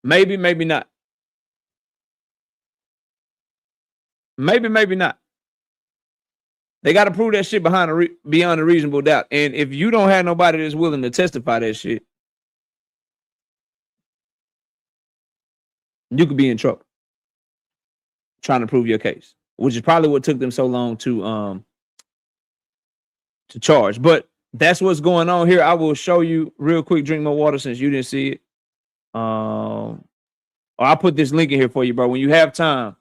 Maybe, maybe not. Maybe, maybe not. They got to prove that shit beyond a reasonable doubt. And if you don't have nobody that's willing to testify that shit, you could be in trouble trying to prove your case, which is probably what took them so long to charge. But that's what's going on here. I will show you real quick. Drink more water since you didn't see it. I'll put this link in here for you, bro. When you have time,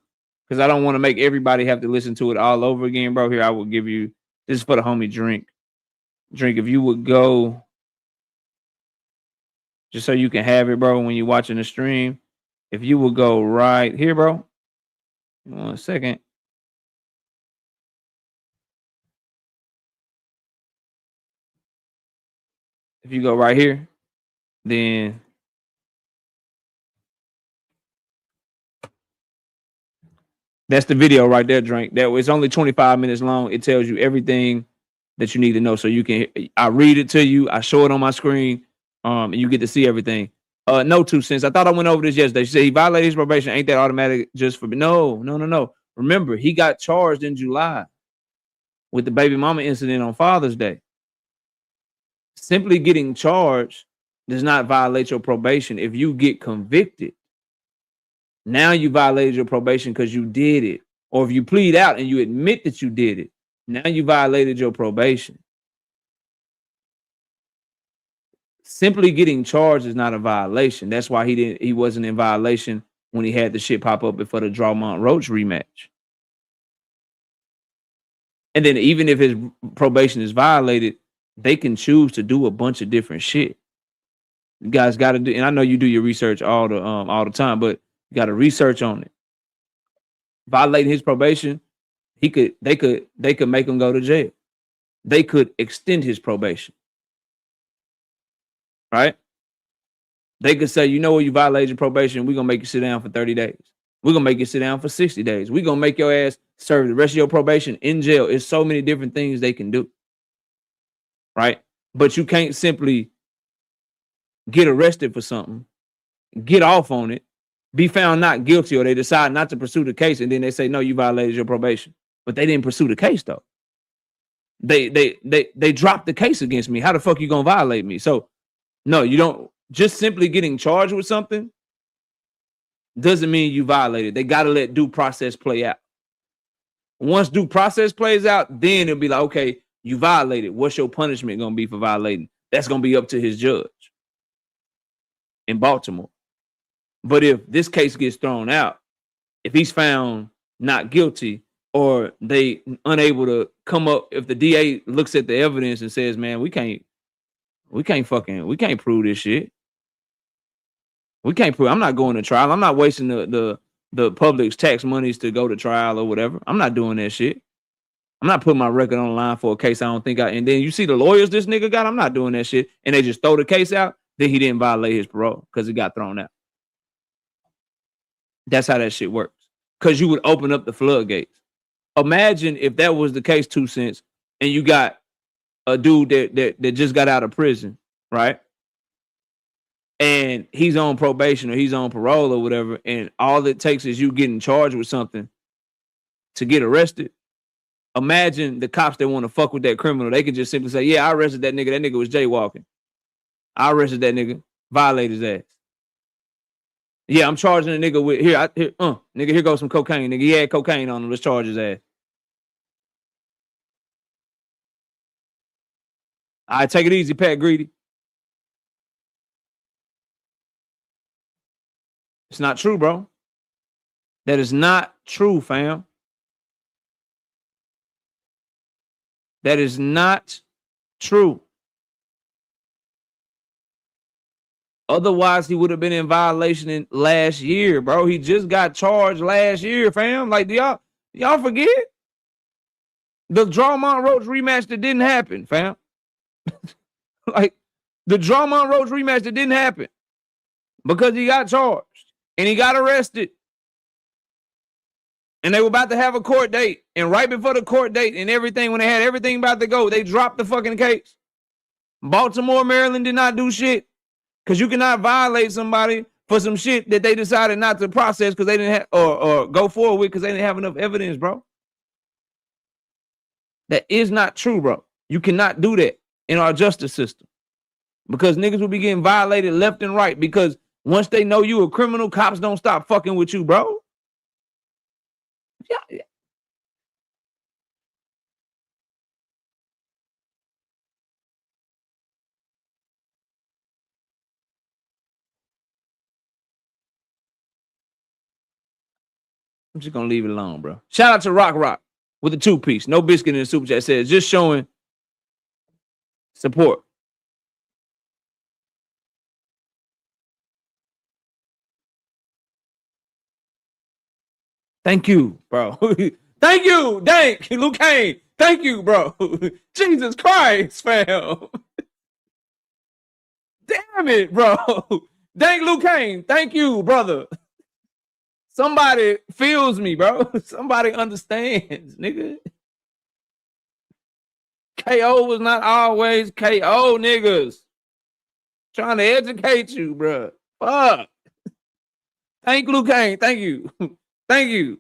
because I don't want to make everybody have to listen to it all over again, bro. Here, I will give you, this is for the homie Drink. Drink, if you would go, just so you can have it, bro, when you're watching the stream. If you would go right here, bro. 1 second. If you go right here, then that's the video right there, Drink. That it's only 25 minutes long. It tells you everything that you need to know. So you can, I read it to you, I show it on my screen, and you get to see everything. No 2 cents. I thought I went over this yesterday. She said he violated his probation. Ain't that automatic just for no. Remember, he got charged in July with the baby mama incident on Father's Day. Simply getting charged does not violate your probation. If you get convicted, now you violated your probation because you did it. Or if you plead out and you admit that you did it, now you violated your probation. Simply getting charged is not a violation. That's why he wasn't in violation when he had the shit pop up before the Drawmont Roach rematch. And then even if his probation is violated, they can choose to do a bunch of different shit. You guys got to do, and I know you do your research all the time, but you got to research on it. Violating his probation, they could make him go to jail. They could extend his probation. Right? They could say, you know what, you violated your probation, we're gonna make you sit down for 30 days. We're going to make you sit down for 60 days. We're going to make your ass serve the rest of your probation in jail. It's so many different things they can do. Right? But you can't simply get arrested for something, get off on it, be found not guilty, or they decide not to pursue the case, and then they say, no, you violated your probation. But they didn't pursue the case, though. They dropped the case against me. How the fuck you gonna violate me? So, no, you don't. Just simply getting charged with something doesn't mean you violated. They got to let due process play out. Once due process plays out, then it'll be like, okay, you violated. What's your punishment gonna be for violating? That's gonna be up to his judge in Baltimore. But if this case gets thrown out, if he's found not guilty, or they unable to come up, if the DA looks at the evidence and says, man, we can't prove this shit. We can't prove. I'm not going to trial. I'm not wasting the public's tax monies to go to trial or whatever. I'm not doing that shit. I'm not putting my record on the line for a case I don't think and then you see the lawyers this nigga got, I'm not doing that shit. And they just throw the case out, then he didn't violate his parole because it got thrown out. That's how that shit works. Because you would open up the floodgates. Imagine if that was the case, 2 cents, and you got a dude that just got out of prison, right? And he's on probation or he's on parole or whatever, and all it takes is you getting charged with something to get arrested. Imagine the cops that want to fuck with that criminal. They can just simply say, yeah, I arrested that nigga. That nigga was jaywalking. I arrested that nigga, violated his ass. Yeah, I'm charging a nigga with nigga, here goes some cocaine. Nigga, he had cocaine on him. Let's charge his ass. All right, take it easy, Pat Greedy. It's not true, bro. That is not true, fam. That is not true. Otherwise, he would have been in violation in last year, bro. He just got charged last year, fam. Like, do y'all forget? The Drummond Roach rematch that didn't happen, fam. Like, the Drummond Roach rematch that didn't happen because he got charged and he got arrested. And they were about to have a court date. And right before the court date and everything, when they had everything about to go, they dropped the fucking case. Baltimore, Maryland did not do shit. Because you cannot violate somebody for some shit that they decided not to process because they didn't have, or go forward with because they didn't have enough evidence, bro. That is not true, bro. You cannot do that in our justice system because niggas will be getting violated left and right because once they know you a criminal, cops don't stop fucking with you, bro. Yeah. I'm just going to leave it alone, bro. Shout out to Rock with the 2-piece. No biscuit in the super chat. Says just showing support. Thank you, bro. Thank you. Thank you, Luke Kane. Thank you, bro. Jesus Christ, fam. Damn it, bro. Thank Luke Kane. Thank you, brother. Somebody feels me, bro. Somebody understands, nigga. KO was not always KO, niggas. Trying to educate you, bro. Fuck. Thank Luke Kane. Thank you. Thank you.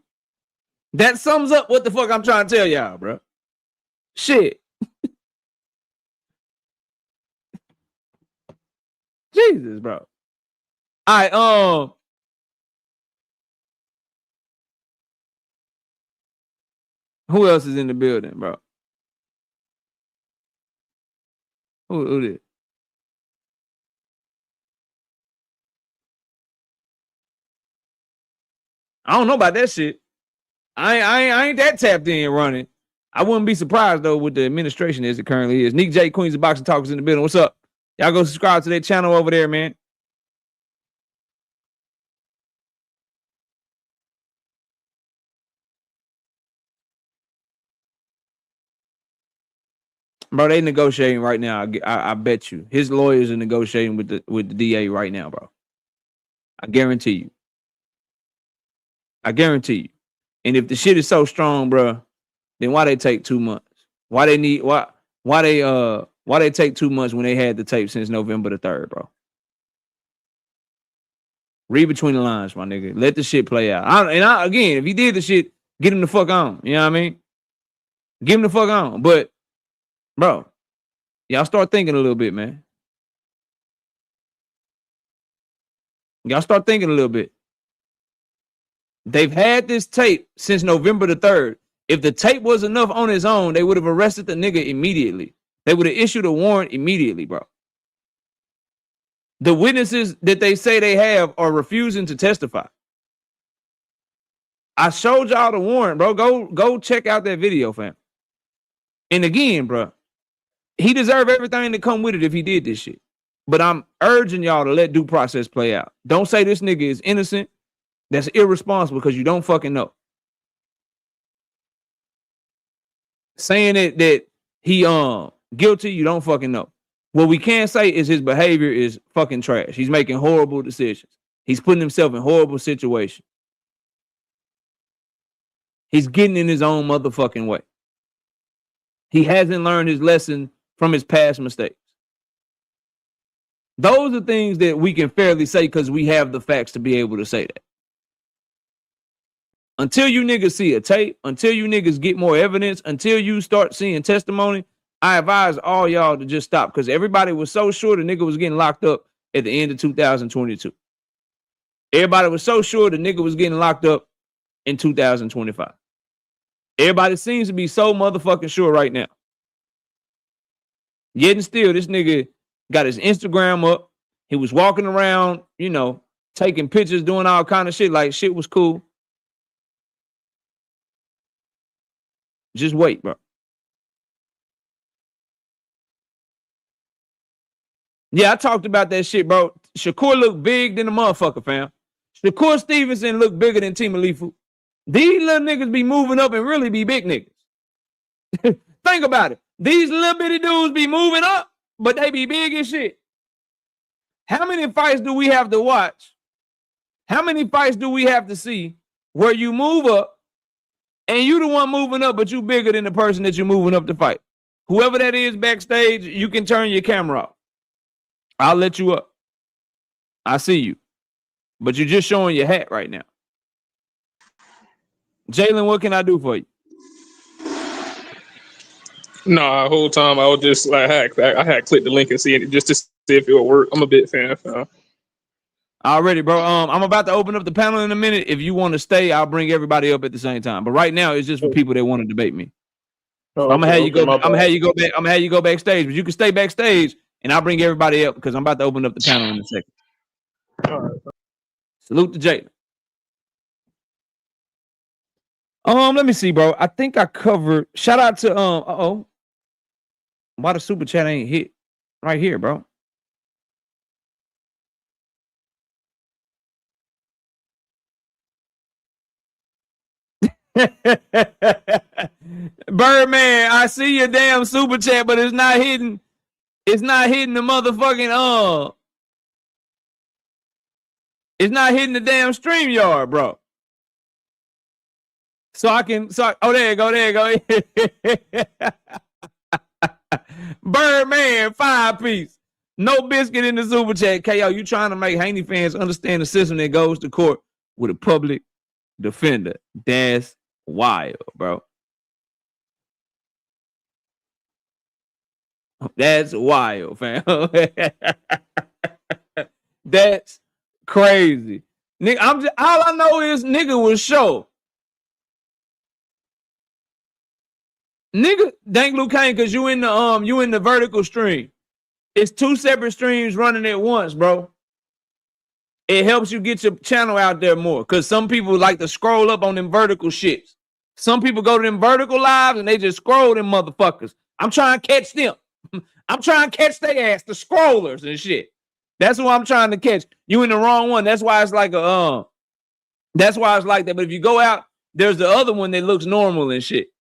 That sums up what the fuck I'm trying to tell y'all, bro. Shit. Jesus, bro. All right, who else is in the building, bro? Who did? I don't know about that shit. I ain't that tapped in running. I wouldn't be surprised though with the administration as it currently is. Nick J, Queens of Boxing Talkers in the building. What's up? Y'all go subscribe to that channel over there, man. Bro, they negotiating right now. I bet you. His lawyers are negotiating with the DA right now, bro. I guarantee you. I guarantee you. And if the shit is so strong, bro, then why they take 2 months? Why they take 2 months when they had the tape since November the 3rd, bro? Read between the lines, my nigga. Let the shit play out. Again, if he did the shit, get him the fuck on. You know what I mean? Give him the fuck on. But, bro, y'all start thinking a little bit, man. Y'all start thinking a little bit. They've had this tape since November the 3rd. If the tape was enough on its own, they would have arrested the nigga immediately. They would have issued a warrant immediately, bro. The witnesses that they say they have are refusing to testify. I showed y'all the warrant, bro. Go check out that video, fam. And again, bro, he deserved everything to come with it if he did this shit. But I'm urging y'all to let due process play out. Don't say this nigga is innocent. That's irresponsible because you don't fucking know. Saying that he guilty, you don't fucking know. What we can say is his behavior is fucking trash. He's making horrible decisions. He's putting himself in horrible situations. He's getting in his own motherfucking way. He hasn't learned his lesson from his past mistakes. Those are things that we can fairly say because we have the facts to be able to say that. Until you niggas see a tape, until you niggas get more evidence, until you start seeing testimony, I advise all y'all to just stop because everybody was so sure the nigga was getting locked up at the end of 2022. Everybody was so sure the nigga was getting locked up in 2025. Everybody seems to be so motherfucking sure right now. Yet and still, this nigga got his Instagram up. He was walking around, you know, taking pictures, doing all kind of shit like shit was cool. Just wait, bro. Yeah, I talked about that shit, bro. Shakur looked big than a motherfucker, fam. Shukor Stevenson looked bigger than Timalifu. These little niggas be moving up and really be big niggas. Think about it. These little bitty dudes be moving up, but they be big as shit. How many fights do we have to watch? How many fights do we have to see where you move up and you the one moving up, but you bigger than the person that you're moving up to fight? Whoever that is backstage, you can turn your camera off. I'll let you up. I see you. But you're just showing your hat right now. Jalen, what can I do for you? No, the whole time I was just like, I had clicked the link and see it just to see if it would work. I'm a big fan. Already, bro. I'm about to open up the panel in a minute. If you want to stay, I'll bring everybody up at the same time. But right now, it's just for people that want to debate me. So I'm gonna have you go. I'm gonna have you go back. I'm gonna have you go backstage, but you can stay backstage, and I'll bring everybody up because I'm about to open up the panel in a second. All right. Salute to Jalen. Let me see, bro. I think I covered. Shout out to why the super chat ain't hit right here, bro? Birdman, I see your damn super chat, but it's not hitting. It's not hitting the motherfucking It's not hitting the damn StreamYard, bro. Oh, there you go. There you go. Birdman, 5-piece. No biscuit in the super chat. KO, you trying to make Haney fans understand the system that goes to court with a public defender. That's wild, bro. That's wild, fam. That's crazy. Nigga, all I know is nigga was show. Nigga, thank Luke Kane, cause you in the vertical stream. It's 2 separate streams running at once, bro. It helps you get your channel out there more. Cause some people like to scroll up on them vertical shits. Some people go to them vertical lives and they just scroll them motherfuckers. I'm trying to catch them. I'm trying to catch their ass, the scrollers and shit. That's what I'm trying to catch. You in the wrong one. That's why it's like that's why it's like that. But if you go out, there's the other one that looks normal and shit.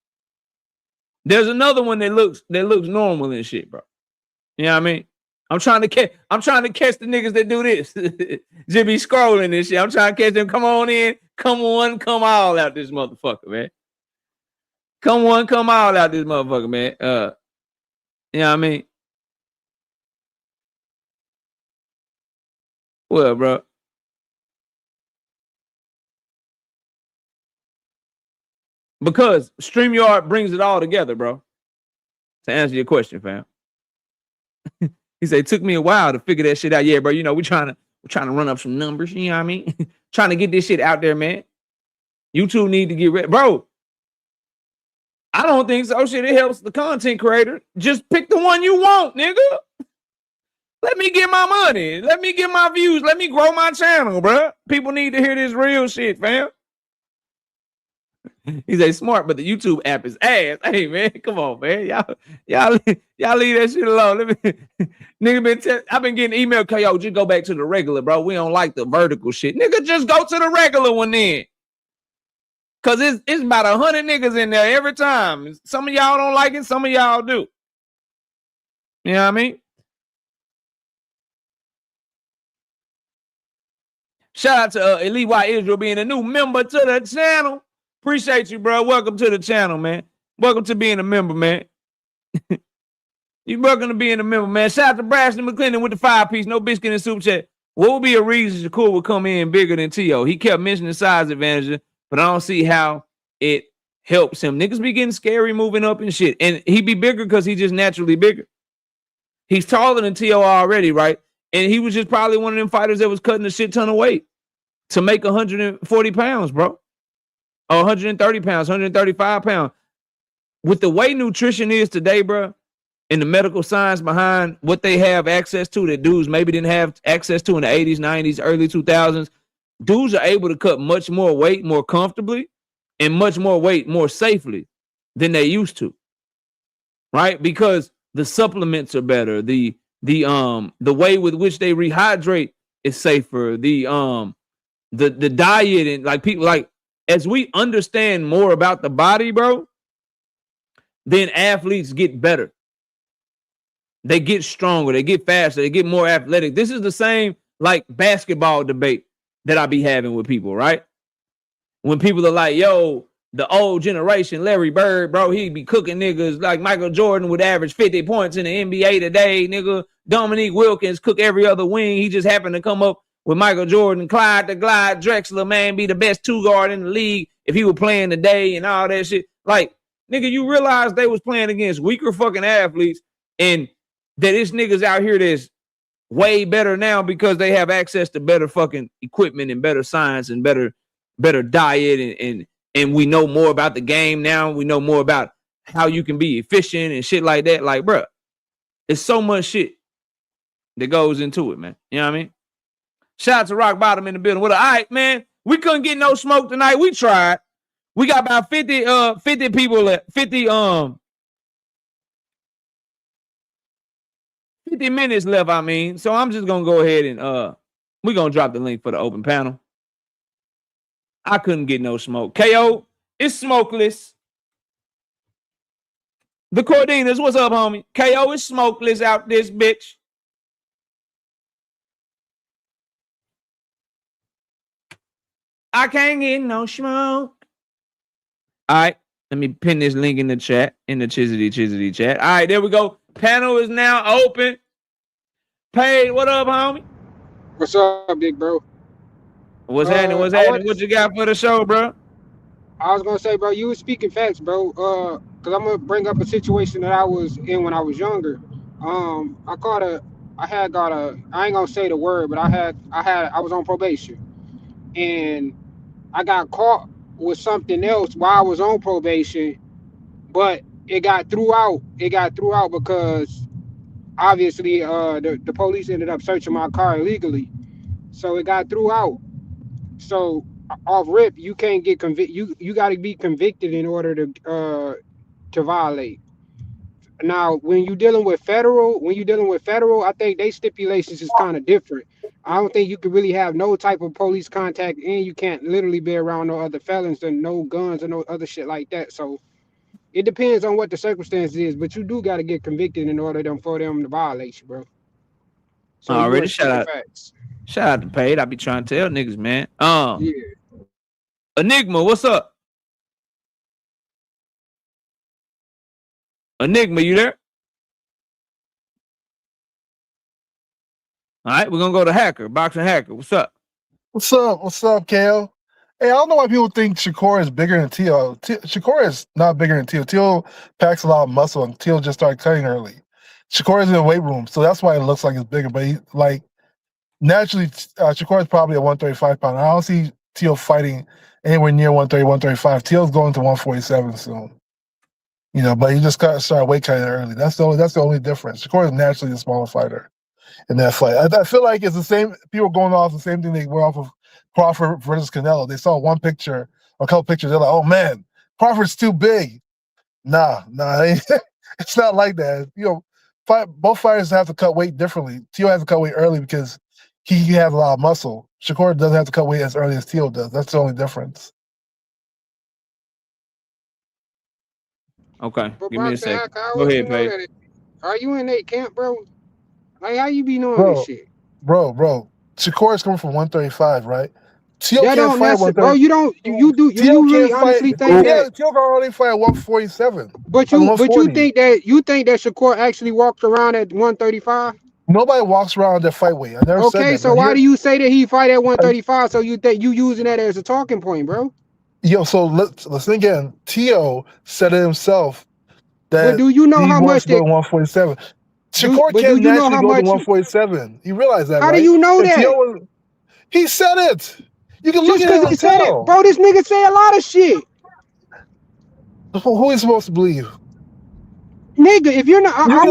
There's another one that looks normal and shit, bro. You know what I mean? I'm trying to catch the niggas that do this. Just be scrolling and shit. I'm trying to catch them. Come on in. Come on, come all out this motherfucker, man. Come on, come all out this motherfucker, man. You know what I mean? Well, bro. Because StreamYard brings it all together, bro. To answer your question, fam. He said, it took me a while to figure that shit out. Yeah, bro, you know, we're trying to run up some numbers, you know what I mean? Trying to get this shit out there, man. YouTube need to get ready. Bro, I don't think so. Shit, it helps the content creator. Just pick the one you want, nigga. Let me get my money. Let me get my views. Let me grow my channel, bro. People need to hear this real shit, fam. He say smart, but the YouTube app is ass. Hey, man, come on, man. Y'all leave that shit alone. Let me, nigga, I've been getting email, yo, just go back to the regular, bro. We don't like the vertical shit. Nigga, just go to the regular one then. Cause it's about 100 niggas in there every time. Some of y'all don't like it, some of y'all do. You know what I mean? Shout out to Elite White Israel being a new member to the channel. Appreciate you, bro. Welcome to the channel, man. Welcome to being a member, man. You welcome to being a member, man. Shout out to Braston McClendon with the 5-piece, no biscuit and soup chat. What would be a reason Shakur would come in bigger than T.O.? He kept mentioning size advantages, but I don't see how it helps him. Niggas be getting scary moving up and shit. And he be bigger because he's just naturally bigger. He's taller than T.O. already, right? And he was just probably one of them fighters that was cutting a shit ton of weight to make 140 pounds, bro. Or 130 pounds, 135 pounds. With the way nutrition is today, bro, and the medical science behind what they have access to that dudes maybe didn't have access to in the 80s, 90s, early 2000s, dudes are able to cut much more weight more comfortably and much more weight more safely than they used to, right? Because the supplements are better. The way with which they rehydrate is safer. The diet and like people like, as we understand more about the body, bro, then athletes get better. They get stronger. They get faster. They get more athletic. This is the same like basketball debate that I be having with people, right? When people are like, yo, the old generation, Larry Bird, bro, he'd be cooking niggas like Michael Jordan would average 50 points in the NBA today, nigga. Dominique Wilkins cook every other wing. He just happened to come up with Michael Jordan, Clyde the Glide, Drexler, man, be the best two guard in the league if he were playing today and all that shit. Like, nigga, you realize they was playing against weaker fucking athletes and that this niggas out here that's way better now because they have access to better fucking equipment and better science and better diet and we know more about the game now. We know more about how you can be efficient and shit like that. Like, bro, it's so much shit that goes into it, man. You know what I mean? Shout out to Rock Bottom in the building. All right, man. We couldn't get no smoke tonight. We tried. We got about 50 people left. 50 minutes left, I mean. So I'm just gonna go ahead and we're gonna drop the link for the open panel. I couldn't get no smoke. KO, it's smokeless. The Cordinas, what's up, homie? KO is smokeless out this bitch. I can't get no smoke. All right, let me pin this link in the chat, in the Chizity chat. All right, there we go. Panel is now open. Paid, what up, homie? What's up, big bro? What's happening? What's happening? What you got for the show, bro? I was gonna say, bro, you was speaking facts, bro. Cause I'm gonna bring up a situation that I was in when I was younger. I ain't gonna say the word, but I was on probation, and I got caught with something else while I was on probation, but it got threw out. It got threw out because obviously the police ended up searching my car illegally, so it got threw out. So off rip, you can't get convicted. You got to be convicted in order to violate. Now, when you're dealing with federal, I think they stipulations is kind of different. I don't think you can really have no type of police contact, and you can't literally be around no other felons and no guns and no other shit like that. So it depends on what the circumstances is, but you do got to get convicted in order for them to violate you, bro. So already shout out to Paid. I be trying to tell niggas, man. Yeah. Enigma, what's up? Enigma, you there? All right, we're gonna go to Hacker, Boxing Hacker. What's up? What's up? What's up, Kale? Hey, I don't know why people think Shakur is bigger than Teal. Shakur is not bigger than Teal. Teal packs a lot of muscle, and Teal just started cutting early. Shakur is in the weight room, so that's why it looks like it's bigger. But he, like, naturally, Shakur is probably a 135 pounder. I don't see Teal fighting anywhere near 130, 135. Teal's going to 147 soon. You know, but he just started weight cutting early. That's the only difference. Shakur is naturally a smaller fighter in that fight. I feel like it's the same. People going off the same thing they were off of Crawford versus Canelo. They saw one picture, a couple pictures. They're like, "Oh man, Crawford's too big." Nah, it's not like that. You know, both fighters have to cut weight differently. Teal has to cut weight early because he has a lot of muscle. Shakur doesn't have to cut weight as early as Teal does. That's the only difference. Okay, But give me a Boxing second. Hacker, how Go would you ahead, know Paige. that? Are you in that camp, bro? Like, how you be knowing this shit? Bro, Shakur is coming from 135, right? Teal That can't don't fight necessarily, 130. bro. You don't. You really honestly think that? Teal can only fight at 147. But you think that Shakur actually walked around at 135? Nobody walks around at their fight weight. I never said that. Okay, so why do you say that he fight at 135? So you think you using that as a talking point, bro? Yo, so listen again. Teal said it himself that But do you know he how wants much to go that? to 147. Shakur can't naturally go to 147. You realize that, How right? do you know that? He said it. You can look Just at it because he and said it, tell. bro. This nigga say a lot of shit. Who are you supposed to believe? Nigga, if you're not, I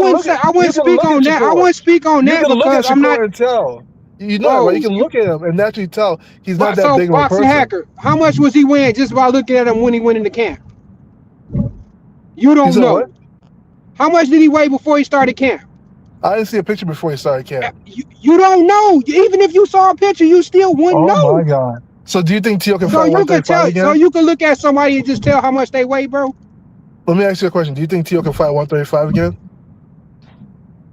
wouldn't speak on that. I wouldn't speak on that because I'm not. And tell. You know that, right? You can look at him and naturally tell he's not that big of a person. Hacker, how much was he weighing just by looking at him when he went into camp? You don't know. What? How much did he weigh before he started camp? I didn't see a picture before he started camp. You don't know. Even if you saw a picture, you still wouldn't know. Oh my God. So do you think Teal can fight 135 again? So you can look at somebody and just tell how much they weigh, bro? Let me ask you a question. Do you think Teal can fight 135 again?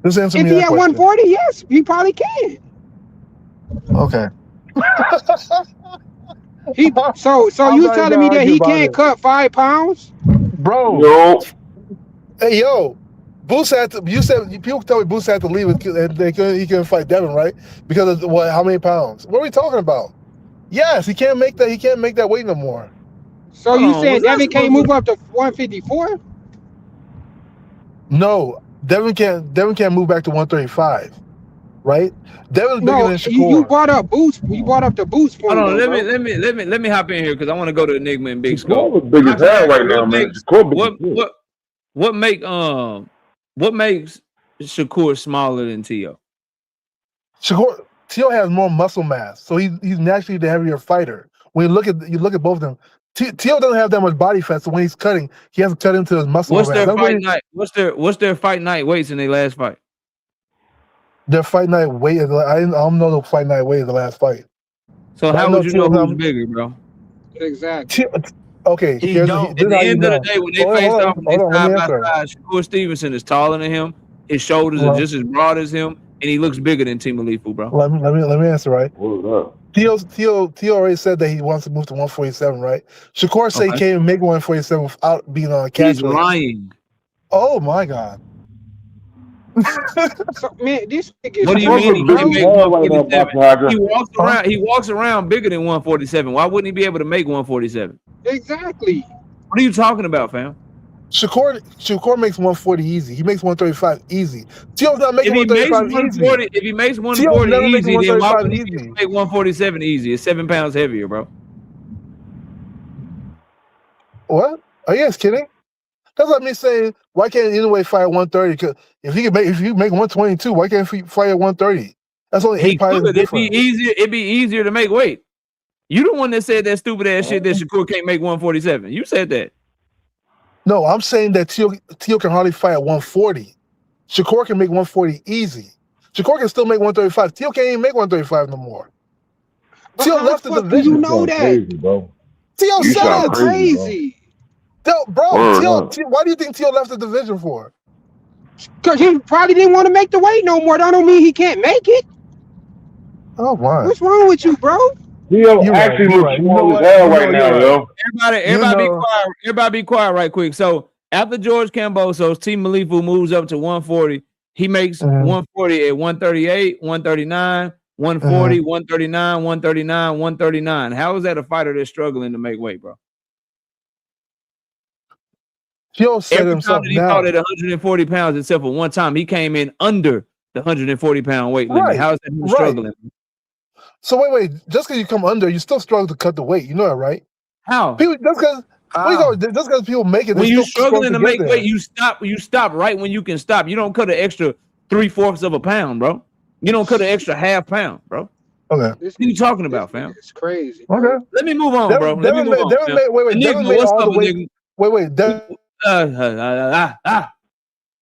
Just answer me that question. If he at 140, yes, he probably can. Okay. So you telling me that he can't cut 5 pounds? Bro. No. Hey, yo. Boots had to. You said people tell me Boots had to leave and he couldn't fight Devin, right? Because of what? How many pounds? What are we talking about? Yes, he can't make that. He can't make that weight no more. So you saying Devin can't move up to 154? No, Devin can't move back to 135, right? Devin's bigger than Shakur. You brought up Boots. You brought up the Boots point. Hold on, let me hop in here because I want to go to Enigma and Big Skull. Shakur big as hell right now, man. What makes Shakur smaller than Teal? Teal has more muscle mass, so he's naturally the heavier fighter. When you look at both of them, Teal doesn't have that much body fat, so when he's cutting, he has to cut into his muscle. What's their fight night? What's their fight night weights in their last fight? Their fight night weight is I don't know the fight night weight of the last fight. So how would you know who's bigger, bro? Exactly. Okay. At the end of the day, when they faced off side by side, Shukor Stevenson is taller than him. His shoulders are just as broad as him, and he looks bigger than Timalifu, bro. Let me answer, right? Teal already said that he wants to move to 147, right? Shakur said he can't even make 147 without being on a catch. He's lying. Oh my God. So, man, this nigga. What do you mean he can't make 147? He walks around bigger than 147. Why wouldn't he be able to make 147? Exactly. What are you talking about, fam? Shakur makes 140 easy. He makes 135 easy. Teal's not making 135 easy. If he makes 140 easy, then why would he make 147 easy? It's 7 pounds heavier, bro. What? Are you guys kidding? That's like me saying, why can't anyway fight at 130? Because if you make 122, why can't he fight at 130? That's only 8 pounds different. It'd be easier to make weight. You the one that said that stupid ass shit that Shakur can't make 147. You said that. No, I'm saying that Teal can hardly fight at 140. Shakur can make 140 easy. Shakur can still make 135. Teal can't even make 135 no more. Teal left the division. You know that, crazy, bro. Teal said it. Crazy. Bro, Teal, why do you think Teal left the division for? Because he probably didn't want to make the weight no more. That don't mean he can't make it. Oh my! What's wrong with you, bro? Theo You're actually right. looks You know small what? as hell You know right what? now, You're yo. right. Everybody be know- quiet. Everybody be quiet right quick. So after George Kambosos, T. Malifu moves up to 140. He makes 140 at 138, 139, 140, 139, 139, 139. How is that a fighter that's struggling to make weight, bro? Theo said Every time himself that he now. fought at 140 pounds, except for one time, he came in under the 140 pound weight limit. Right, How is that him right. struggling? So wait. Just because you come under, you still struggle to cut the weight. You know that, right? How? People just because people make it, When they you're still struggle struggling to get make there. weight, you stop right when you can stop. You don't cut an extra 3/4 of a pound, bro. You don't cut an extra half pound, bro. Okay. What are you talking about, fam? It's crazy. Bro. Okay. Let me move on, bro. Let me move on. Devin made, wait, Devin Enigma, made what's all up, the weight. Enigma? Wait, Devin.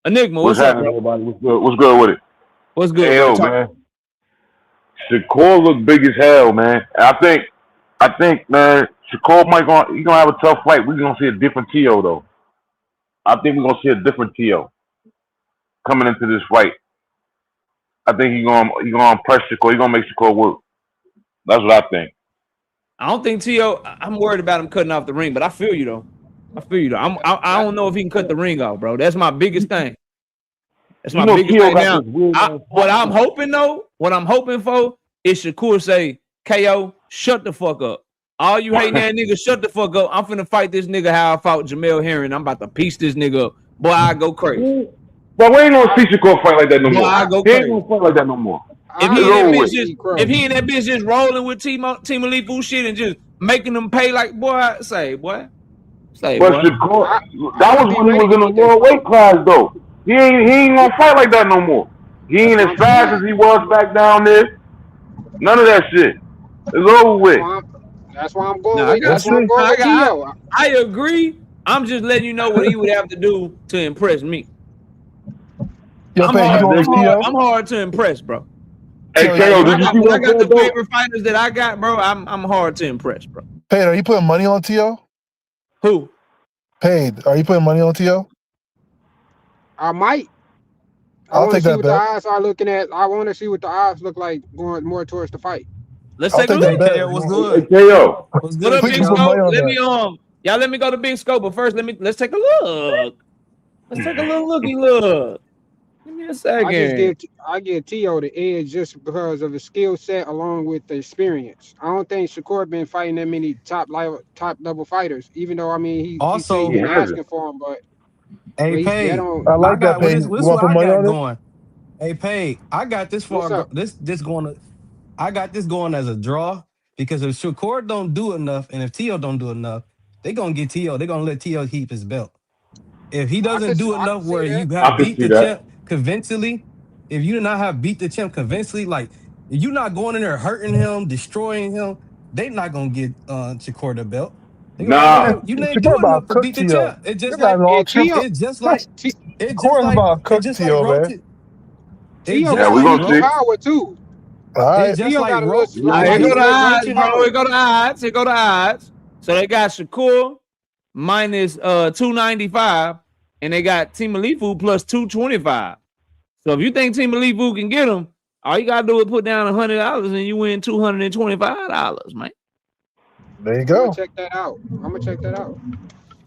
Enigma, What's what's up, happening, bro? everybody? What's good with it? What's good, Hey, bro? yo, man. Shakur look big as hell, man. I think, man, Shakur he's gonna have a tough fight. We're gonna see a different Tio though. I think we're gonna see a different Tio coming into this fight. I think he's gonna impress Shakur. He's gonna make Shakur work. That's what I think. I don't think T.O. I'm worried about him cutting off the ring, but I feel you though. I don't know if he can cut the ring off, bro. That's my biggest thing. That's my biggest Tio thing got now. this weird What I'm hoping for is Shakur say, KO, shut the fuck up. All you hating that nigga, shut the fuck up. I'm finna fight this nigga how I fought Jamel Herring. I'm about to piece this nigga up. Boy, I go crazy. But we ain't gonna see Shakur fight like that no Boy, more. I go He ain't crazy. gonna fight like that no more. If he and that bitch just rolling with Team Alifu shit and just making them pay like boy, say boy. But Shakur, that was when he was in a lower weight class though. He ain't gonna fight like that no more. He ain't as fast as he was back down there. None of that shit. It's over with. That's why I'm going with Tio. I agree. I'm just letting you know what he would have to do to impress me. I'm hard to impress, bro. Hey, KO, did you see when I got the favorite fighters that I got, bro, I'm hard to impress, bro. Paid, are you putting money on Tio? Who? Paid, are you putting money on Tio? I might. I want to see what the odds are looking at. I want to see what the odds look like going more towards the fight. Let's take a look. What's good? Hey, KO. What's good? What up, Big Scope? Y'all let me go to Big Scope, but first let's take a look. Let's take a looky look. Give me a second. I give Tio the edge just because of his skill set along with the experience. I don't think Shakur been fighting that many top level fighters, even though I mean he been asking for him, but hey, Pay, I like that, Pay. You want to put money on going? Hey, Pay, I got this far. I got this going as a draw because if Shakur don't do enough and if Tio don't do enough, they gonna get Tio. They gonna let Tio keep his belt. If he doesn't do enough where you have beat the champ convincingly, if you do not have beat the champ convincingly, like if you're not going in there hurting him, destroying him, they not gonna get Shakur the belt. Nah, you didn't do enough to beat the champ. It's just like Tio got power too. Right. Here go the odds. So they got Shakur minus 295, and they got Team Alifu plus 225. So if you think Team Alifu can get him, all you gotta do is put down $100 and you win $225, man. There you go. I'm gonna check that out.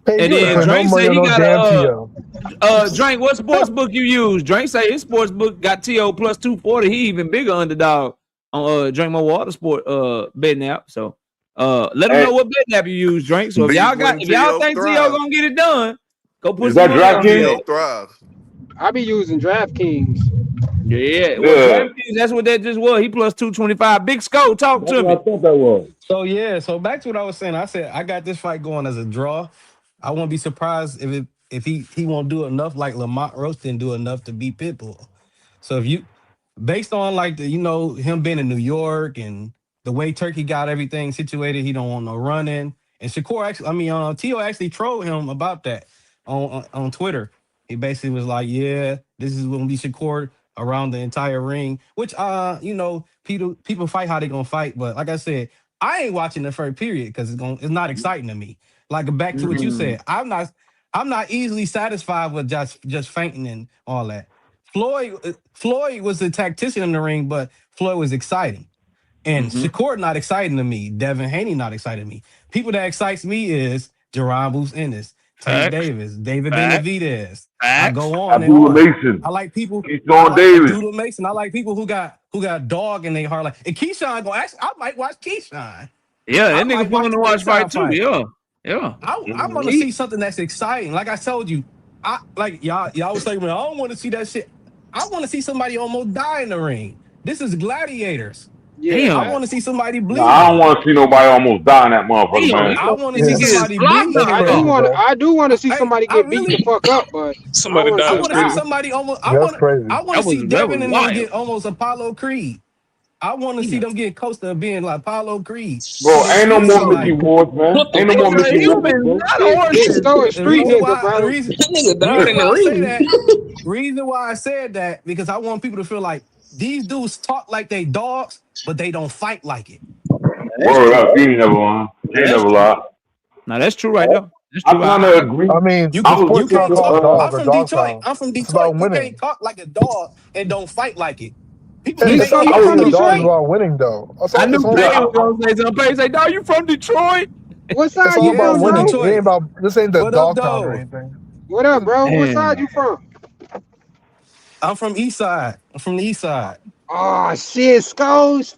Hey, and then Drake say he got Drake, what sports book you use? Drake say his sports book got TO plus 240. He even bigger underdog on Drink My Water Sport betting app. So let them know what betting app you use, Drink. So if y'all think TO gonna get it done, go put some money on DraftKings. I be using DraftKings. Yeah. Well, DraftKings, that's what that just was. He plus 225. Big Scope, talk to me. I thought that was. So back to what I was saying. I said I got this fight going as a draw. I won't be surprised if he won't do enough like Lamont Roach didn't do enough to beat Pitbull. So if you based on like him being in New York and the way Turkey got everything situated, he don't want no running. And Shakur actually, Tio actually trolled him about that on Twitter. He basically was like, "Yeah, this is gonna be Shakur around the entire ring," which people fight how they gonna fight, but like I said, I ain't watching the first period because it's not exciting to me. Like back to what you said, I'm not easily satisfied with just fainting and all that. Floyd was the tactician in the ring, but Floyd was exciting. And Shakur not exciting to me. Devin Haney not exciting to me. People that excites me is Jervonta Ennis, Tank Davis, David Benavidez. I go on and Abdullah on. Mason. I like people. Keyshawn I like Davis. Abdullah Mason. I like people who got dog in their heart. Like, and Keyshawn go actually, I might watch Keyshawn. Yeah, that I nigga might watch fun to the watch fight Keyshawn too. fight. Yeah. I want to see something that's exciting. Like I told you, I like y'all was saying, I don't want to see that shit. I want to see somebody almost die in the ring. This is gladiators. Yeah, I want to see somebody bleed. Nah, I don't want to see nobody almost die in that motherfucker, man. I want to see somebody bleed. I do want to see somebody get beat the fuck up, but Somebody died. I want to see somebody almost. I That's crazy. want to see Devin and them get almost Apollo Creed. I want to see them get close to being like Apollo Creed. Bro, ain't no more Mickey Wars, man. Ain't no more Mickey Wars. It's still a street nigga, bro. Reason why I said that, because I want people to feel like these dudes talk like they dogs, but they don't fight like it. Word up, you ain't never lying. You ain't never lie. Now that's true right there. That's I true. kind of agree. I mean, You can't talk. I'm from Detroit. You can't talk like a dog and don't fight like it. People It's think not from the Detroit? dogs while winning though. I knew Payne was gonna say something. Payne say, "Dog, you from Detroit?" What It's side all you about from, winning. bro? It ain't about, this ain't the What dog up, pound or though? anything. What up, bro? What Man. side you from? I'm from East Side. I'm from the East Side. Oh shit, Scones.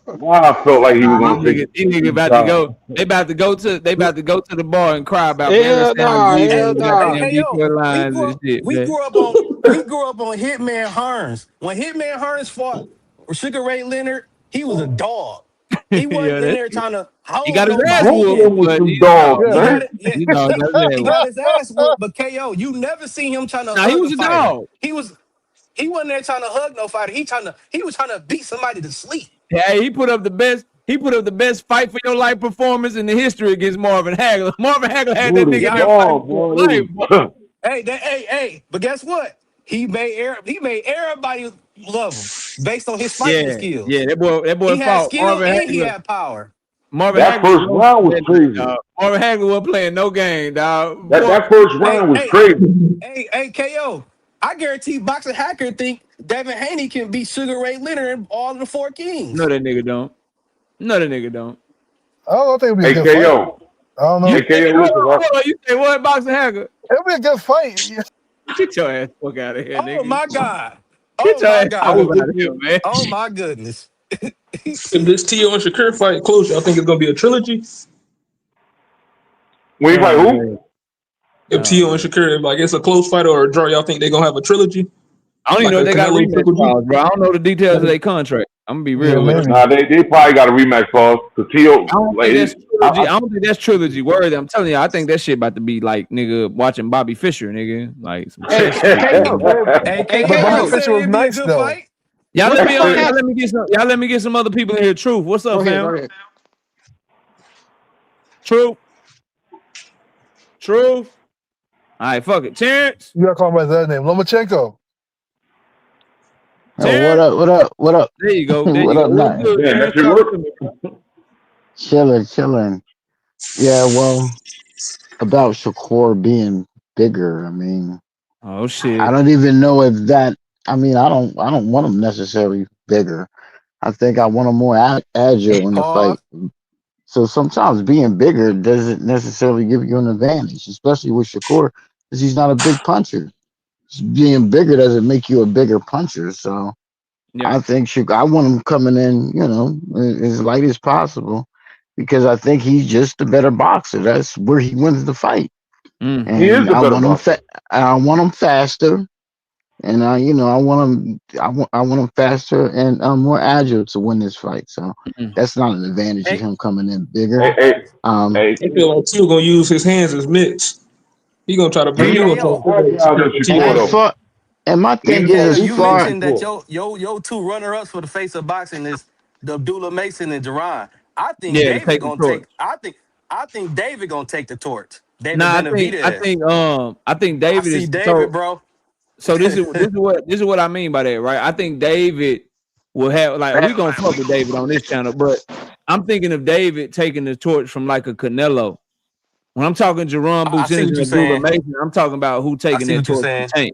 Why I felt like he was gonna say These niggas about to go. They about to go to the bar and cry about Hell nah, hell nah. Hey, yo, lines and shit. we man. grew up on Hitman Hearns. When Hitman Hearns fought Sugar Ray Leonard, he was a dog. He wasn't in there trying to hold He got his ass nobody. whooped, but some dogs, He man. he got his ass whooped, but KO, you never seen him trying to hug he was a a fighter. dog. He wasn't there trying to hug no fighter. He was trying to beat somebody to sleep. Yeah, he put up the best. He put up the best fight for your life performance in the history against Marvin Hagler. Marvin Hagler had that nigga there fighting for life. Hey, but guess what? He made everybody love him based on his fighting skills. Yeah, that boy He had fought skill Marvin and he Hagler. had power. Marvin That Hagler first round was crazy. Marvin Hagler wasn't playing no game, dog. That first round was crazy. Hey, KO. I guarantee Boxing Hacker think Devin Haney can beat Sugar Ray Leonard and all of the four kings. No, that nigga don't. I don't think it'll be a good AKO. fight. I don't know. You say what, Boxing Hacker? It'll be a good fight. Get your ass fuck out of here, nigga. Oh my God. Get your ass out of here, man. Oh my goodness. If this T.O. and Shakur fight close, y'all think it's gonna be a trilogy? When you fight who? If T.O. and Shakur, like it's a close fight or a draw, y'all think they're gonna have a trilogy? I don't even know if they got Canelo rematch clause, bro. I don't know the details of their contract. I'm gonna be real with you. Nah, they probably got a rematch clause. Cause T.O. I don't think that's trilogy worthy. I'm telling you, I think that shit about to be like nigga watching Bobby Fischer, nigga. Like some shit. But Bobby Fischer was nice though. Y'all let me get some other people in here. Truth. What's up, fam? Truth. All right, fuck it. Terrence. You gotta call him by his other name. Lomachenko. Oh, what up? There you go. What up, man? Chilling. Yeah, well, about Shakur being bigger, I mean, oh shit, I don't even know if that. I mean, I don't want him necessarily bigger. I think I want him more agile in the fight. So sometimes being bigger doesn't necessarily give you an advantage, especially with Shakur, because he's not a big puncher. Being bigger doesn't make you a bigger puncher. So I think I want him coming in, as light as possible, because I think he's just a better boxer. That's where he wins the fight. And he is I want him faster, and I want him faster and more agile to win this fight. So that's not an advantage of him coming in bigger. I feel like T.O. gonna use his hands as mitts. He gonna try to bring you up. And my thing is, you mentioned that your two runner-ups for the face of boxing is the Abdullah Mason and Jerron. I think David gonna take. I think David gonna take the torch. I think David is David, bro. So this is what I mean by that, right? I think David will have we gonna fuck with David on this channel, but I'm thinking of David taking the torch from like a Canelo. When I'm talking Jerome Boots and Abdullah Mason, I'm talking about who taking that torch from Tank.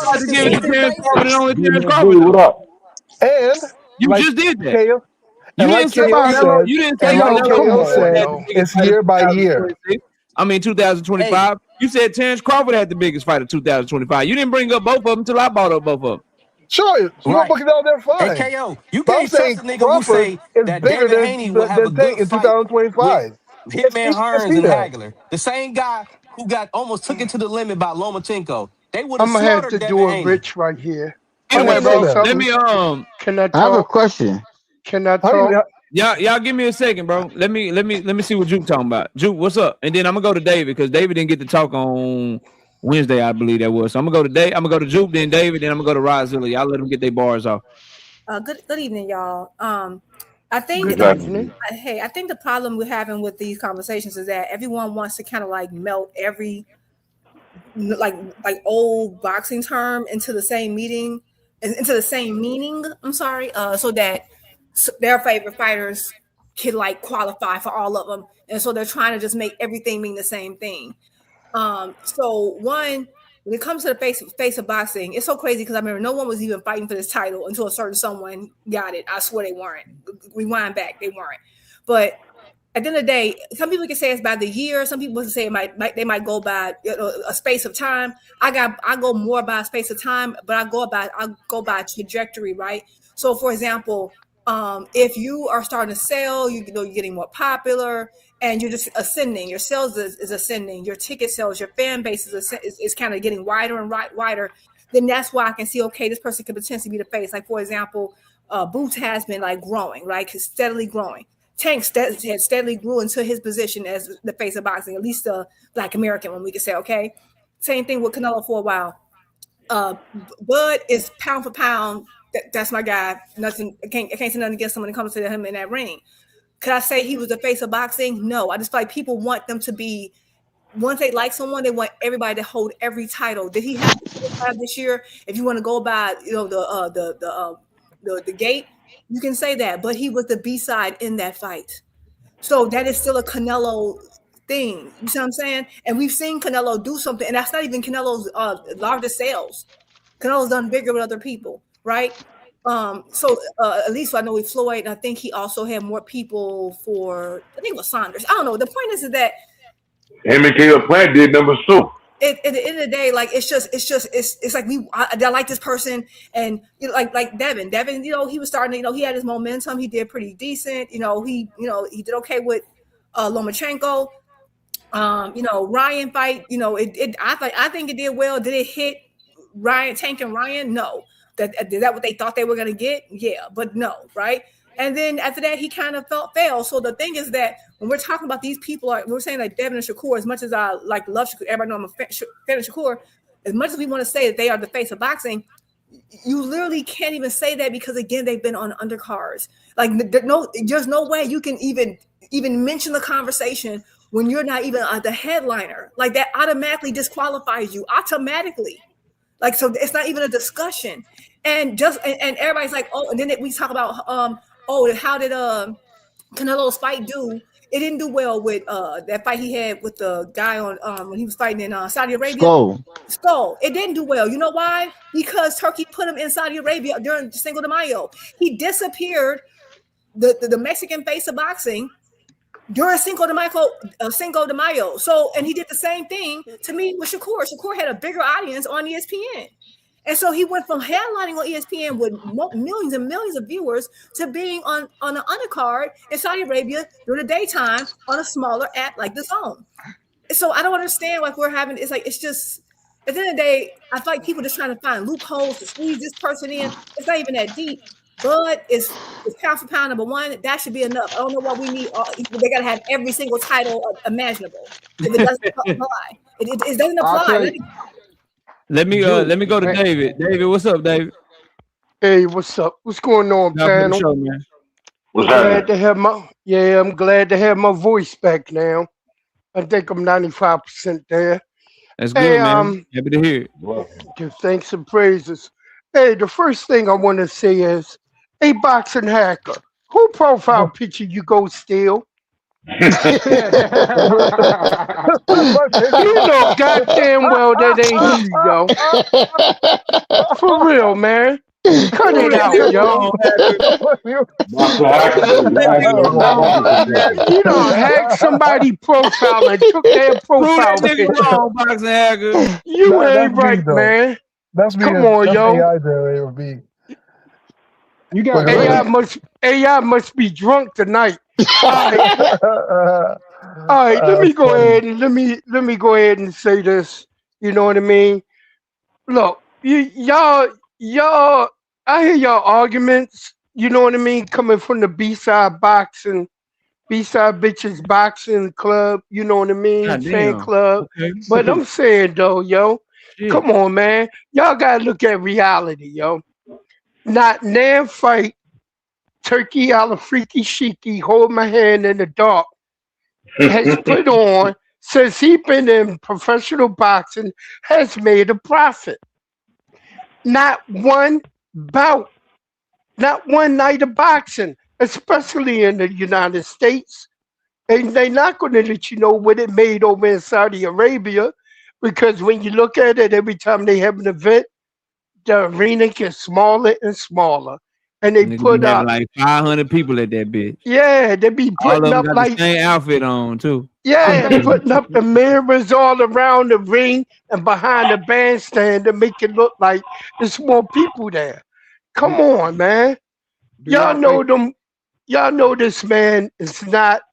to give it to Terrence Crawford and only Good Terrence man, Crawford Billy, though. what up? And You like just did that. KO, You and like didn't say KO Canelo. said, You didn't say and like Canelo KO had said, the biggest it's fight of year by year. 2025. You said Terrence Crawford had the biggest fight of 2025. You didn't bring up both of them until I brought up both of them. Sure, Right. book it out there fine. Hey, KO, you But I'm can't trust saying a nigga who Crawford say is that bigger David Haney will have a than Tank good in fight with 2025. Hitman Let's Hearns see and that. Hagler. The same guy who got almost took it to the limit by Lomachenko. They would have I'm gonna have slaughtered to Devin do a Haney. Rich right here. How Can do I Anyway, you know say bro, that? let something? me Can I I have a talk? question. Can I How do talk? you, y'all give me a second, bro. Let me see what Juke talking about. Juke, what's up? And then I'm gonna go to David because David didn't get to talk on Wednesday, I believe that was. So I'm gonna go to Dave. I'm gonna go to Juke, then David, then I'm gonna go to Rodzilla. Y'all let them get their bars off. Good evening, y'all. I think Good Exactly. evening. I think the problem we're having with these conversations is that everyone wants to kind of like melt every like old boxing term into the same meaning, into the same meaning. I'm sorry, so that their favorite fighters can like qualify for all of them, and so they're trying to just make everything mean the same thing. So one, when it comes to the face of boxing, it's so crazy because I remember no one was even fighting for this title until a certain someone got it. I swear they weren't. Rewind back, they weren't. But at the end of the day, some people can say it's by the year. Some people can say they might go by a space of time. I go more by a space of time, but I go by trajectory, right? So, for example, if you are starting to sell, you're getting more popular, and you're just ascending. Your sales is ascending. Your ticket sales, your fan base is kind of getting wider and wider. Then that's why I can see, okay, this person could potentially be the face. Like, for example, Boots has been like growing, right? Steadily growing. Tank had steadily grew into his position as the face of boxing, at least the Black American one, we could say, okay? Same thing with Canelo for a while. Bud is pound for pound. That's my guy. Nothing. I can't say nothing against someone that comes to him in that ring. Could I say he was the face of boxing? No. I just feel like people want them to be, once they like someone, they want everybody to hold every title. Did he have this year? If you want to go by, the gate, you can say that, but he was the B-side in that fight. So that is still a Canelo thing. You see what I'm saying? And we've seen Canelo do something, and that's not even Canelo's largest sales. Canelo's done bigger with other people, right? So at least I know with Floyd, and I think he also had more people for, I think it was Saunders. I don't know. The point is that Him and Caleb Plant did numbers too. At the end of the day, like it's like I like this person, and like Devin, he was starting to, he had his momentum, he did pretty decent, he did okay with Lomachenko. Ryan fight, I think it did well. Did it hit Tank and Ryan? No. Is that what they thought they were gonna get? Yeah, but no, right? And then after that, he kind of failed. So the thing is that when we're talking about these people, we're saying like Devin and Shakur, as much as I love Shakur, everybody know I'm a fan of Shakur, as much as we want to say that they are the face of boxing, you literally can't even say that because, again, they've been on undercards. Like, there's no way you can even mention the conversation when you're not even the headliner. Like, that automatically disqualifies you, automatically. Like, so it's not even a discussion. And everybody's like, oh, and then we talk about, how did Canelo's fight do? It didn't do well with that fight he had with the guy on when he was fighting in Saudi Arabia. Skull. It didn't do well. You know why? Because Turkey put him in Saudi Arabia during Cinco de Mayo. He disappeared the Mexican face of boxing during Cinco de Mayo. So, and he did the same thing to me with Shakur. Shakur had a bigger audience on ESPN. And so he went from headlining on ESPN with millions and millions of viewers to being on an undercard in Saudi Arabia during the daytime on a smaller app like The Zone. So I don't understand why we're having, it's just, at the end of the day, I feel like people just trying to find loopholes to squeeze this person in. It's not even that deep. Bud is pound for pound number one. That should be enough. I don't know what we need. They got to have every single title imaginable. If it doesn't apply, it doesn't apply. Let me go to David. David, what's up, David? Hey, what's up? What's going on, panel? Show, man. What's glad to have I'm glad to have my voice back now. I think I'm 95% there. That's good, man. Happy to hear it. Give thanks and praises. Hey, the first thing I want to say is, hey, boxing hacker, who profile picture you go steal? You know goddamn well that ain't you, yo. For real, man. Cut it out, yo. Boxer Hacker, You don't hack somebody profile and took their profile picture. Wrong, Boxing Hacker. You ain't right, man. That's me. Come on, that's yo. AI there, it would be. You got AI must be drunk tonight. All right, let me go ahead and let me go ahead and say this. You know what I mean? Look, y'all, I hear y'all arguments. You know what I mean, coming from the B-side boxing, B-side bitches boxing club. You know what I mean, fan club. Okay. But I'm saying though, yo, come on, man, y'all gotta look at reality, yo. Not nan fight. Turkey a la freaky sheiky, hold my hand in the dark, has put on since he been in professional boxing has made a profit. Not one bout, not one night of boxing, especially in the United States. And they're not going to let you know what it made over in Saudi Arabia, because when you look at it, every time they have an event, the arena gets smaller and smaller. And they put up like 500 people at that bitch. Yeah, they be putting up like the same outfit on too. Yeah, putting up the mirrors all around the ring and behind the bandstand to make it look like there's more people there. Come on, man. Y'all know this man is not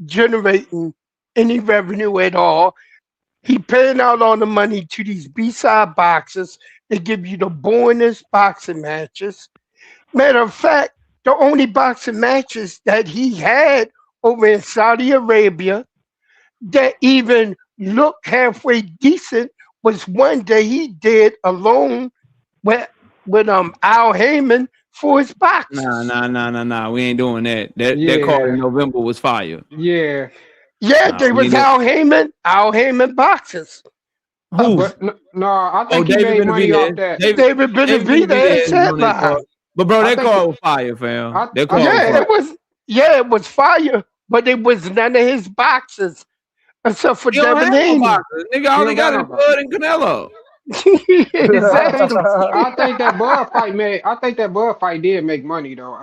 generating any revenue at all. He paying out all the money to these B-side boxers. They give you the boringest boxing matches. Matter of fact, the only boxing matches that he had over in Saudi Arabia that even looked halfway decent was one day he did alone with Al Heyman for his boxes. Nah. We ain't doing that. That card in November was fire. Yeah, there was Al Heyman boxes. I think he made money off that. David Benavidez headline. But bro, that card was fire, fam. It was fire, but it was none of his boxes except for Devin Haney. Nigga only got his blood in Canelo. Exactly. I think that Bud fight did make money though.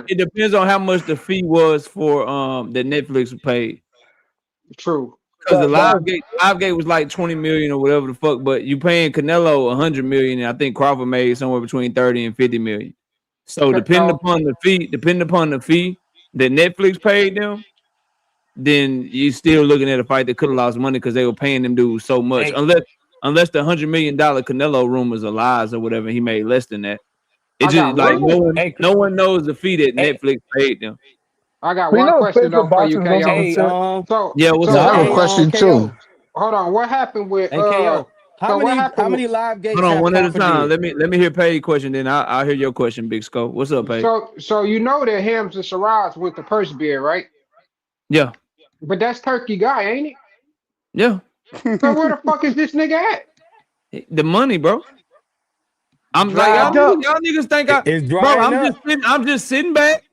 It depends on how much the fee was for that Netflix paid. True. Because the live gate was like 20 million or whatever the fuck, but you paying Canelo 100 million, and I think Crawford made somewhere between 30 and 50 million. So depending upon the fee that Netflix paid them, then you still looking at a fight that could have lost money because they were paying them dudes so much. Unless the $100 million Canelo rumors are lies or whatever, he made less than that. It's just like no one knows the fee that Netflix paid them. I got one question though for you, KO. I have a question too. Hold on, what happened with KO? How many live gates? Hold on, one at a time. Let me hear Pay's question, then I'll hear your question, Big Scope. What's up, Pay? So you know that Hams and Shiraz went to purse beer, right? Yeah. But that's Turkey guy, ain't it? Yeah. So where the fuck is this nigga at? The money, bro. I'm like y'all niggas think I'm just sitting back.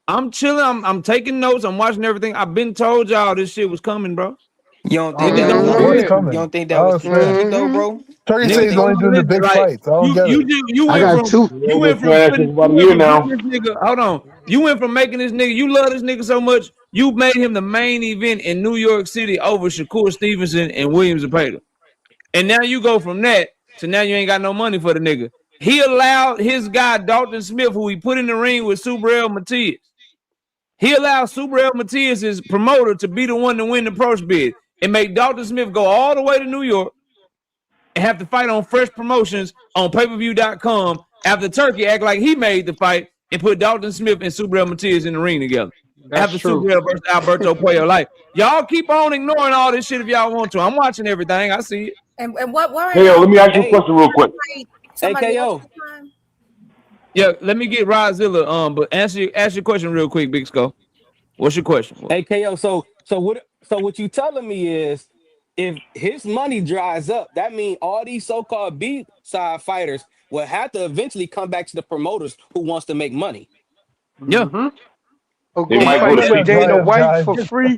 I'm chilling. I'm taking notes. I'm watching everything. I've been told y'all this shit was coming, bro. You don't think that was strategic though, bro? Turkey says he's only doing the big fights. I don't get it. You went from making this nigga. You love this nigga so much. You made him the main event in New York City over Shakur Stevenson and Williams Zepeda. And now you go from that to now you ain't got no money for the nigga. He allowed his guy Dalton Smith, who he put in the ring with Subriel Matias. He allowed Subriel Matias' promoter to be the one to win the purse bid and make Dalton Smith go all the way to New York and have to fight on Fresh Promotions on pay-per-view.com after Turkey act like he made the fight and put Dalton Smith and Subriel Matias in the ring together. After Subriel versus Alberto Puello. Like, y'all keep on ignoring all this shit if y'all want to. I'm watching everything. I see it. And what Hey, let me ask you a question real quick. Hey, KO. Yeah, let me get Rozilla. But ask your question real quick, Big Skull. What's your question? Hey, KO. So what you telling me is if his money dries up, that means all these so-called B-side fighters will have to eventually come back to the promoters who wants to make money. Yeah. Or go fight Dana White for free.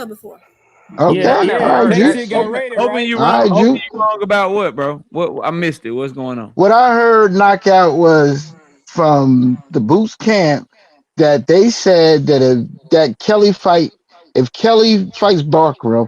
Canelo before. Okay, I never Yeah. heard That Juice. that. shit got rated, Hoping right? you All wrong. right, Hoping Juice. you wrong about what, bro? What I missed it. What's going on? What I heard knockout was from the Boots camp that they said that if Kelly fights Barker,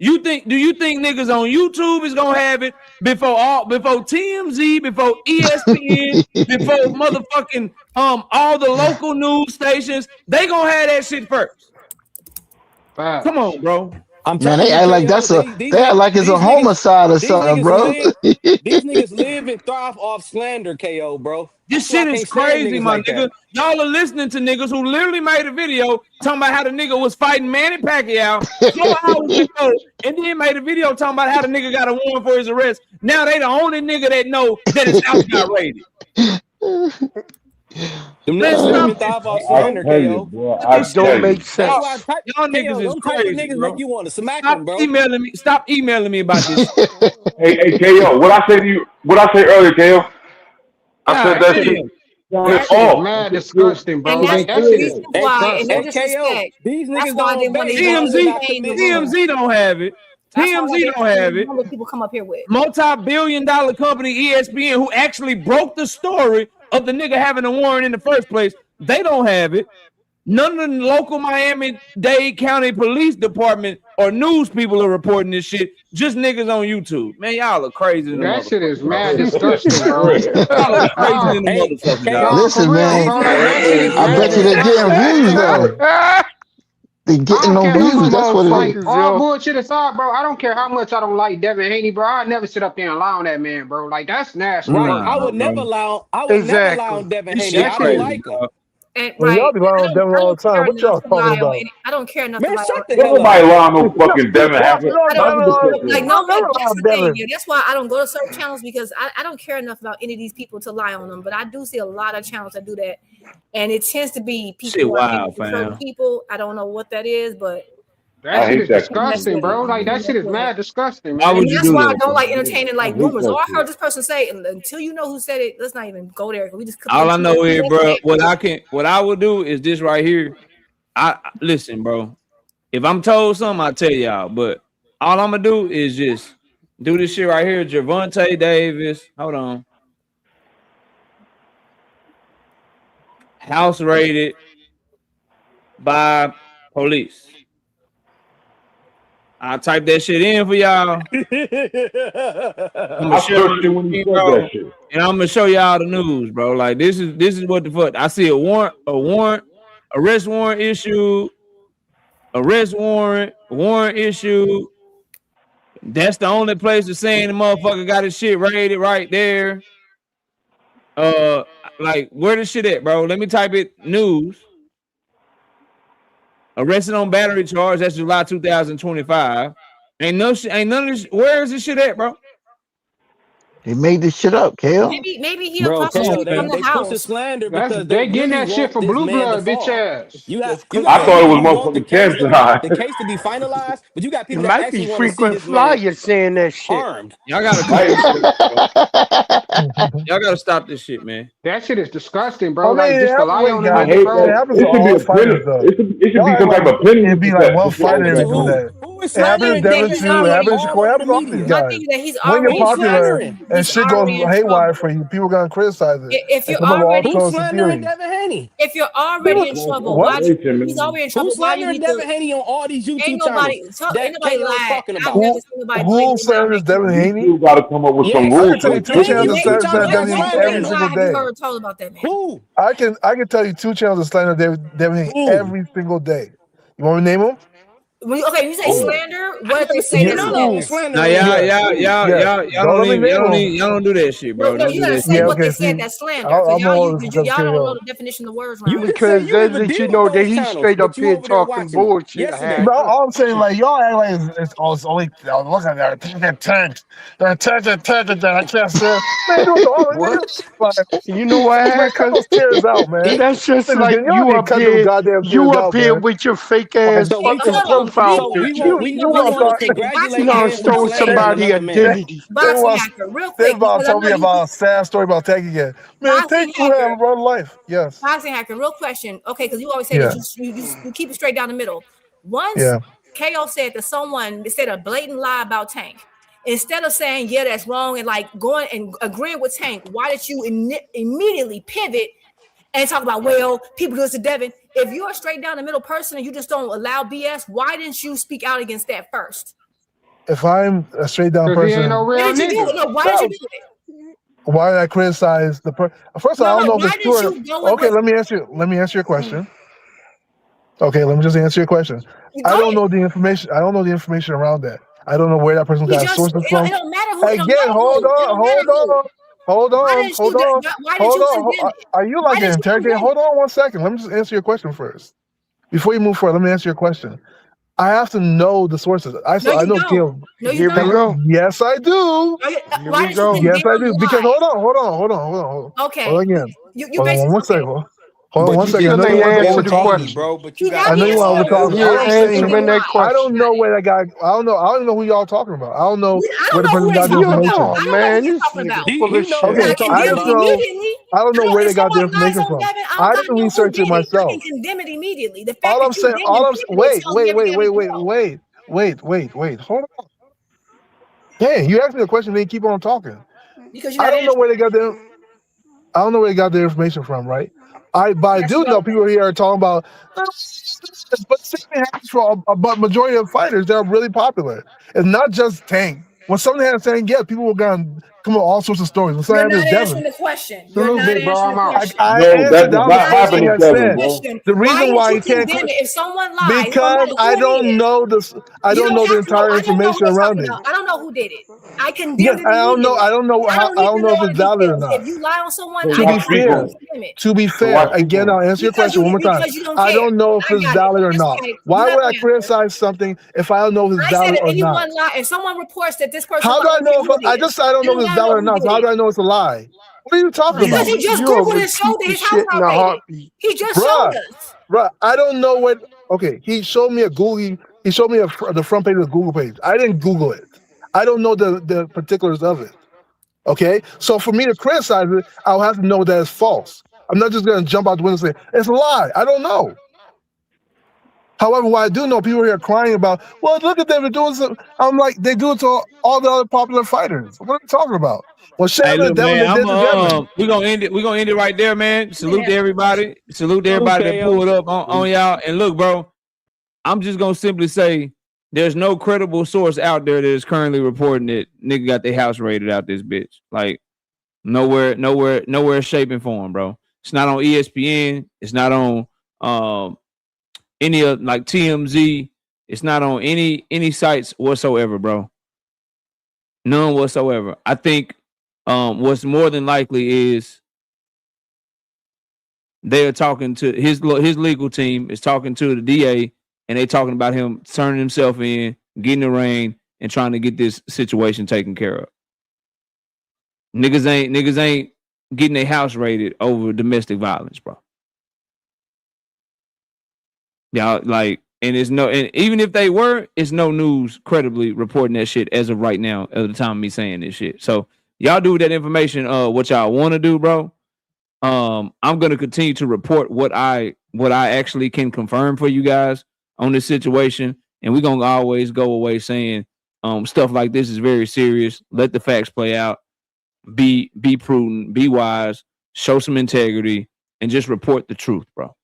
Do you think niggas on YouTube is gonna have it before TMZ, before ESPN, before motherfucking all the local news stations? They gonna have that shit first. Come on, bro. Man, they act like that's they act like it's a homicide or something, bro. These niggas live and thrive off slander, KO, bro. This shit is crazy, my nigga. Y'all are listening to niggas who literally made a video talking about how the nigga was fighting Manny Pacquiao 4 hours ago, and then made a video talking about how the nigga got a warrant for his arrest. Now they the only nigga that know that his house got raided. Them niggas live and thrive off slander, KO. That don't make sense. Y'all niggas is crazy, niggas bro. make you want to smack them, bro. Stop emailing me about this. Hey, KO, what I say to you? What I say earlier, KO? I said that shit. That's mad disgusting, bro. And that's Like, the reason why, and no disrespect, these that's niggas why I don't didn't want to TMZ don't have it. TMZ don't have it. What people come up here with multi-billion-dollar company ESPN, who actually broke the story of the nigga having a warrant in the first place, they don't have it. None of the local Miami-Dade County Police Department or news people are reporting this shit. Just niggas on YouTube. Man, y'all are crazy. That shit is mad disgusting, bro. Y'all are crazy in the motherfucker. Listen, man. I bet you they're getting views, though. They getting no views. That's what it is. All bullshit aside, bro. I don't care how much I don't like Devin Haney, bro. I'd never sit up there and lie on that man, bro. Like, that's nasty. Right. I would never allow Devin Haney. I don't like him. And, well, y'all be lying on Devin all the time. What y'all talking about? I don't care enough. Man, shut the hell up. Nobody lying on fucking Devin. That's why I don't go to certain channels, because I don't care enough about any of these people to lie on them. But I do see a lot of channels that do that, and it tends to be people. Certain people. I don't know what that is, but that shit is disgusting, bro. Like, that shit is mad disgusting, man. And that's why I don't like entertaining like rumors. Or I heard this person say, and until you know who said it, let's not even go there. We just all I know is, bro, what I will do is this right here. Listen, bro. If I'm told something, I'll tell y'all. But all I'm gonna do is just do this shit right here. Jervonta Davis. Hold on. House raided by police. I'll type that shit in for y'all. I'm gonna show y'all the news, bro. Like, this is what the fuck. I see a warrant, arrest warrant issued, warrant issued. That's the only place that's saying the motherfucker got his shit raided right there. Like, where the shit at, bro? Let me type it. News. Arrested on battery charge. That's July 2025. Ain't none of this. Where is this shit at, bro? They made this shit up, Kale. Maybe he across the street from the house. Slander because they getting that shit from Blue Blood, bitch ass. I thought it was motherfucking Camp the case to be finalized, but you got people that might actually be want to see frequent this flyers saying that shit. Armed. Y'all gotta stop this shit, man. That shit is disgusting, bro. Like, just to lie on I hate that. It should be some type of penalty. It'd be like one fighter to do that. Who is It happens to Devin too. It happens to Shakur. It happens to all these guys. When you're popular and shit goes haywire for you, people gonna criticize it. If you're already if you're already in trouble, why he's already in trouble? Who's slandering Devin Haney on all these YouTube channels? Ain't nobody talking about. Who slanders Devin Haney? You gotta come up with some rules. I can tell you 2 channels that slander Devin Haney every single day. Who? I can tell you 2 channels that slander Devin Haney every single day. You want me to name them? Okay, you say slander. What did you say? Nah, y'all don't do that shit, bro. No, you gotta say what they said. That's slander. Y'all don't know the definition of the words. Because then you know that he's straight up here talking bullshit. No, all I'm saying, like, y'all act like it's only look at that. They're tanks. I can't say. Man, you know what? Tears out, man. That's just like you up here with your fake ass fucking profile picture. You want to stole somebody's identity. Real quick. Tell me about a sad story about taking it. Man, take you have a run life. Yes. Boxing hacker. Real question. Okay, because you always say that you keep it straight down the middle. Once KO said that someone said a blatant lie about Tank, instead of saying that's wrong and like going and agreeing with Tank, why did you immediately pivot and talk about, well, people do this to Devin? If you're a straight down the middle person and you just don't allow BS, why didn't you speak out against that first? if I'm a straight down Because he ain't person, no real Why did you do nigga. it? No, why did you do it? why did I criticize the person? First of all, I don't know if why it's did true. you go with Okay, what? let me answer your question. Okay, let me just answer your question. Go I don't ahead. know the information. I don't know the information around that. I don't know where that person You got just sources it from. don't matter who. It don't Again, matter hold who. It don't matter who. on. Are you like an interrogator? Hold on 1 second. Let me just answer your question first. Before you move forward, let me answer your question. I have to know the sources. No, I you know don't. Kim. No, you Here we don't. go. Yes, I do. Here Why we did go. you Yes, condemn I do. Because lies? hold on. Okay. Hold on again. You Hold on basically one second. Hold on But 1 you second. I just know Still you ain't told want him to they answer was the overtalk me. Haney, question. bro. But you He got have I know him you answered want to wrong. overtalk me. You All ain't I'm saying answering is, that I don't question. know where that guy. I don't know who y'all talking about. I don't know I where don't the know who person they're got the talking about. information. Oh I don't know who man, you're this talking nigga about. full of He know shit. who I Okay, he condemn talking I it just about. know. immediately. I don't know where If they got the someone lies information on from. Devin, I I didn't know who research it did it. I myself. can condemn it immediately. The fact All I'm that you saying, didn't condemn it tells me everything I need to know. wait. Hold on. Dang, you asked me a question, then you keep on talking. Because you're I not don't know answering. where they got the. I don't know where they got the information from, right? But I Yes, do you know don't. people here are talking about. But same thing happens for a majority of fighters that are really popular. It's not just Tank. When something happens to Tank, yes, people will come up with all sorts of stories. When something You're happens not to Devin, answering the question. You're Salute, not big bro. answering I'm the out. question. I No, that answered. does That was You're the not not first happen thing to answering I the Devin, said. bro. question. The Why reason did why you you can't, condemn it if someone lies, no because matter I who it don't is? know this. I You don't don't know the have to know. entire I don't know who information they're around talking it. about. I don't know who did it. I Yes, condemned it I don't know. immediately. I don't I need don't to know know if all it's the valid or details. not. If you lie on someone, So I To why be got speak to fair, on it? condemn it. to be So why fair, speak again, on I'll it? answer your question one more time. Because you don't I care. don't know if I it's got it. valid or That's not. okay. You Why have would I an answer. criticize something if I don't know if it's I said valid if or not? anyone lie, if someone reports that this person How lied, do I I don't know care if who did I it. just I don't You know if don't it's gotta valid know or who not? So did how it. do I know it's a lie? What are you talking Because about? he just You'll Googled and repeat showed that the his house shit in a operated. heartbeat. He just showed Bruh, us. I don't know what. Okay, he showed me a Google. He showed me the front page of the Google page. I didn't Google it. I don't know the particulars of it. Okay, so for me to criticize it, I'll have to know that it's false. I'm not just gonna jump out the window and say it's a lie. I don't know. However, what I do know, people here are crying about, well, look at them, they're doing something. I'm like, they do it to all the other popular fighters. What are you talking about? Well, shit Hey, happened to look, Devin, man, they did to Devin. we're gonna end it. We're gonna end it right there, man. Let me Salute to answer the question. everybody. Salute to Salute, everybody that KO. pulled up on y'all. And look, bro, I'm just gonna simply say there's no credible source out there that is currently reporting that nigga got their house raided out this bitch. Like nowhere, shape and form, bro. It's not on ESPN. It's not on any of like TMZ. It's not on any sites whatsoever, bro. None whatsoever. I think what's more than likely is they're talking to his legal team is talking to the DA, and they talking about him turning himself in, getting the rain, and trying to get this situation taken care of. Niggas ain't getting their house raided over domestic violence, bro. Y'all like, and even if they were, it's no news credibly reporting that shit as of right now, at the time of me saying this shit. So y'all do with that information what y'all want to do, bro. I'm gonna continue to report what I actually can confirm for you guys on this situation, and we're gonna always go away saying stuff like this is very serious. Let the facts play out. Be prudent, be wise, show some integrity, and just report the truth, bro.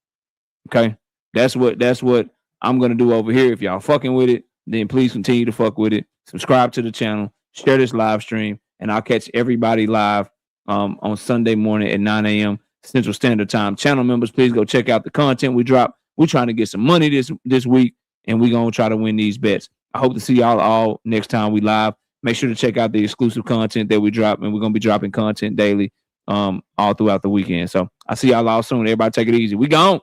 Okay, that's what I'm gonna do over here. If y'all fucking with it, then please continue to fuck with it. Subscribe to the channel, share this live stream, and I'll catch everybody live on Sunday morning at 9 a.m. Central Standard Time. Channel members, please go check out the content we drop. We're trying to get some money this week, and we're gonna try to win these bets. I hope to see y'all all next time we live. Make sure to check out the exclusive content that we drop, and we're gonna be dropping content daily all throughout the weekend. So I see y'all all soon. Everybody take it easy. We gone.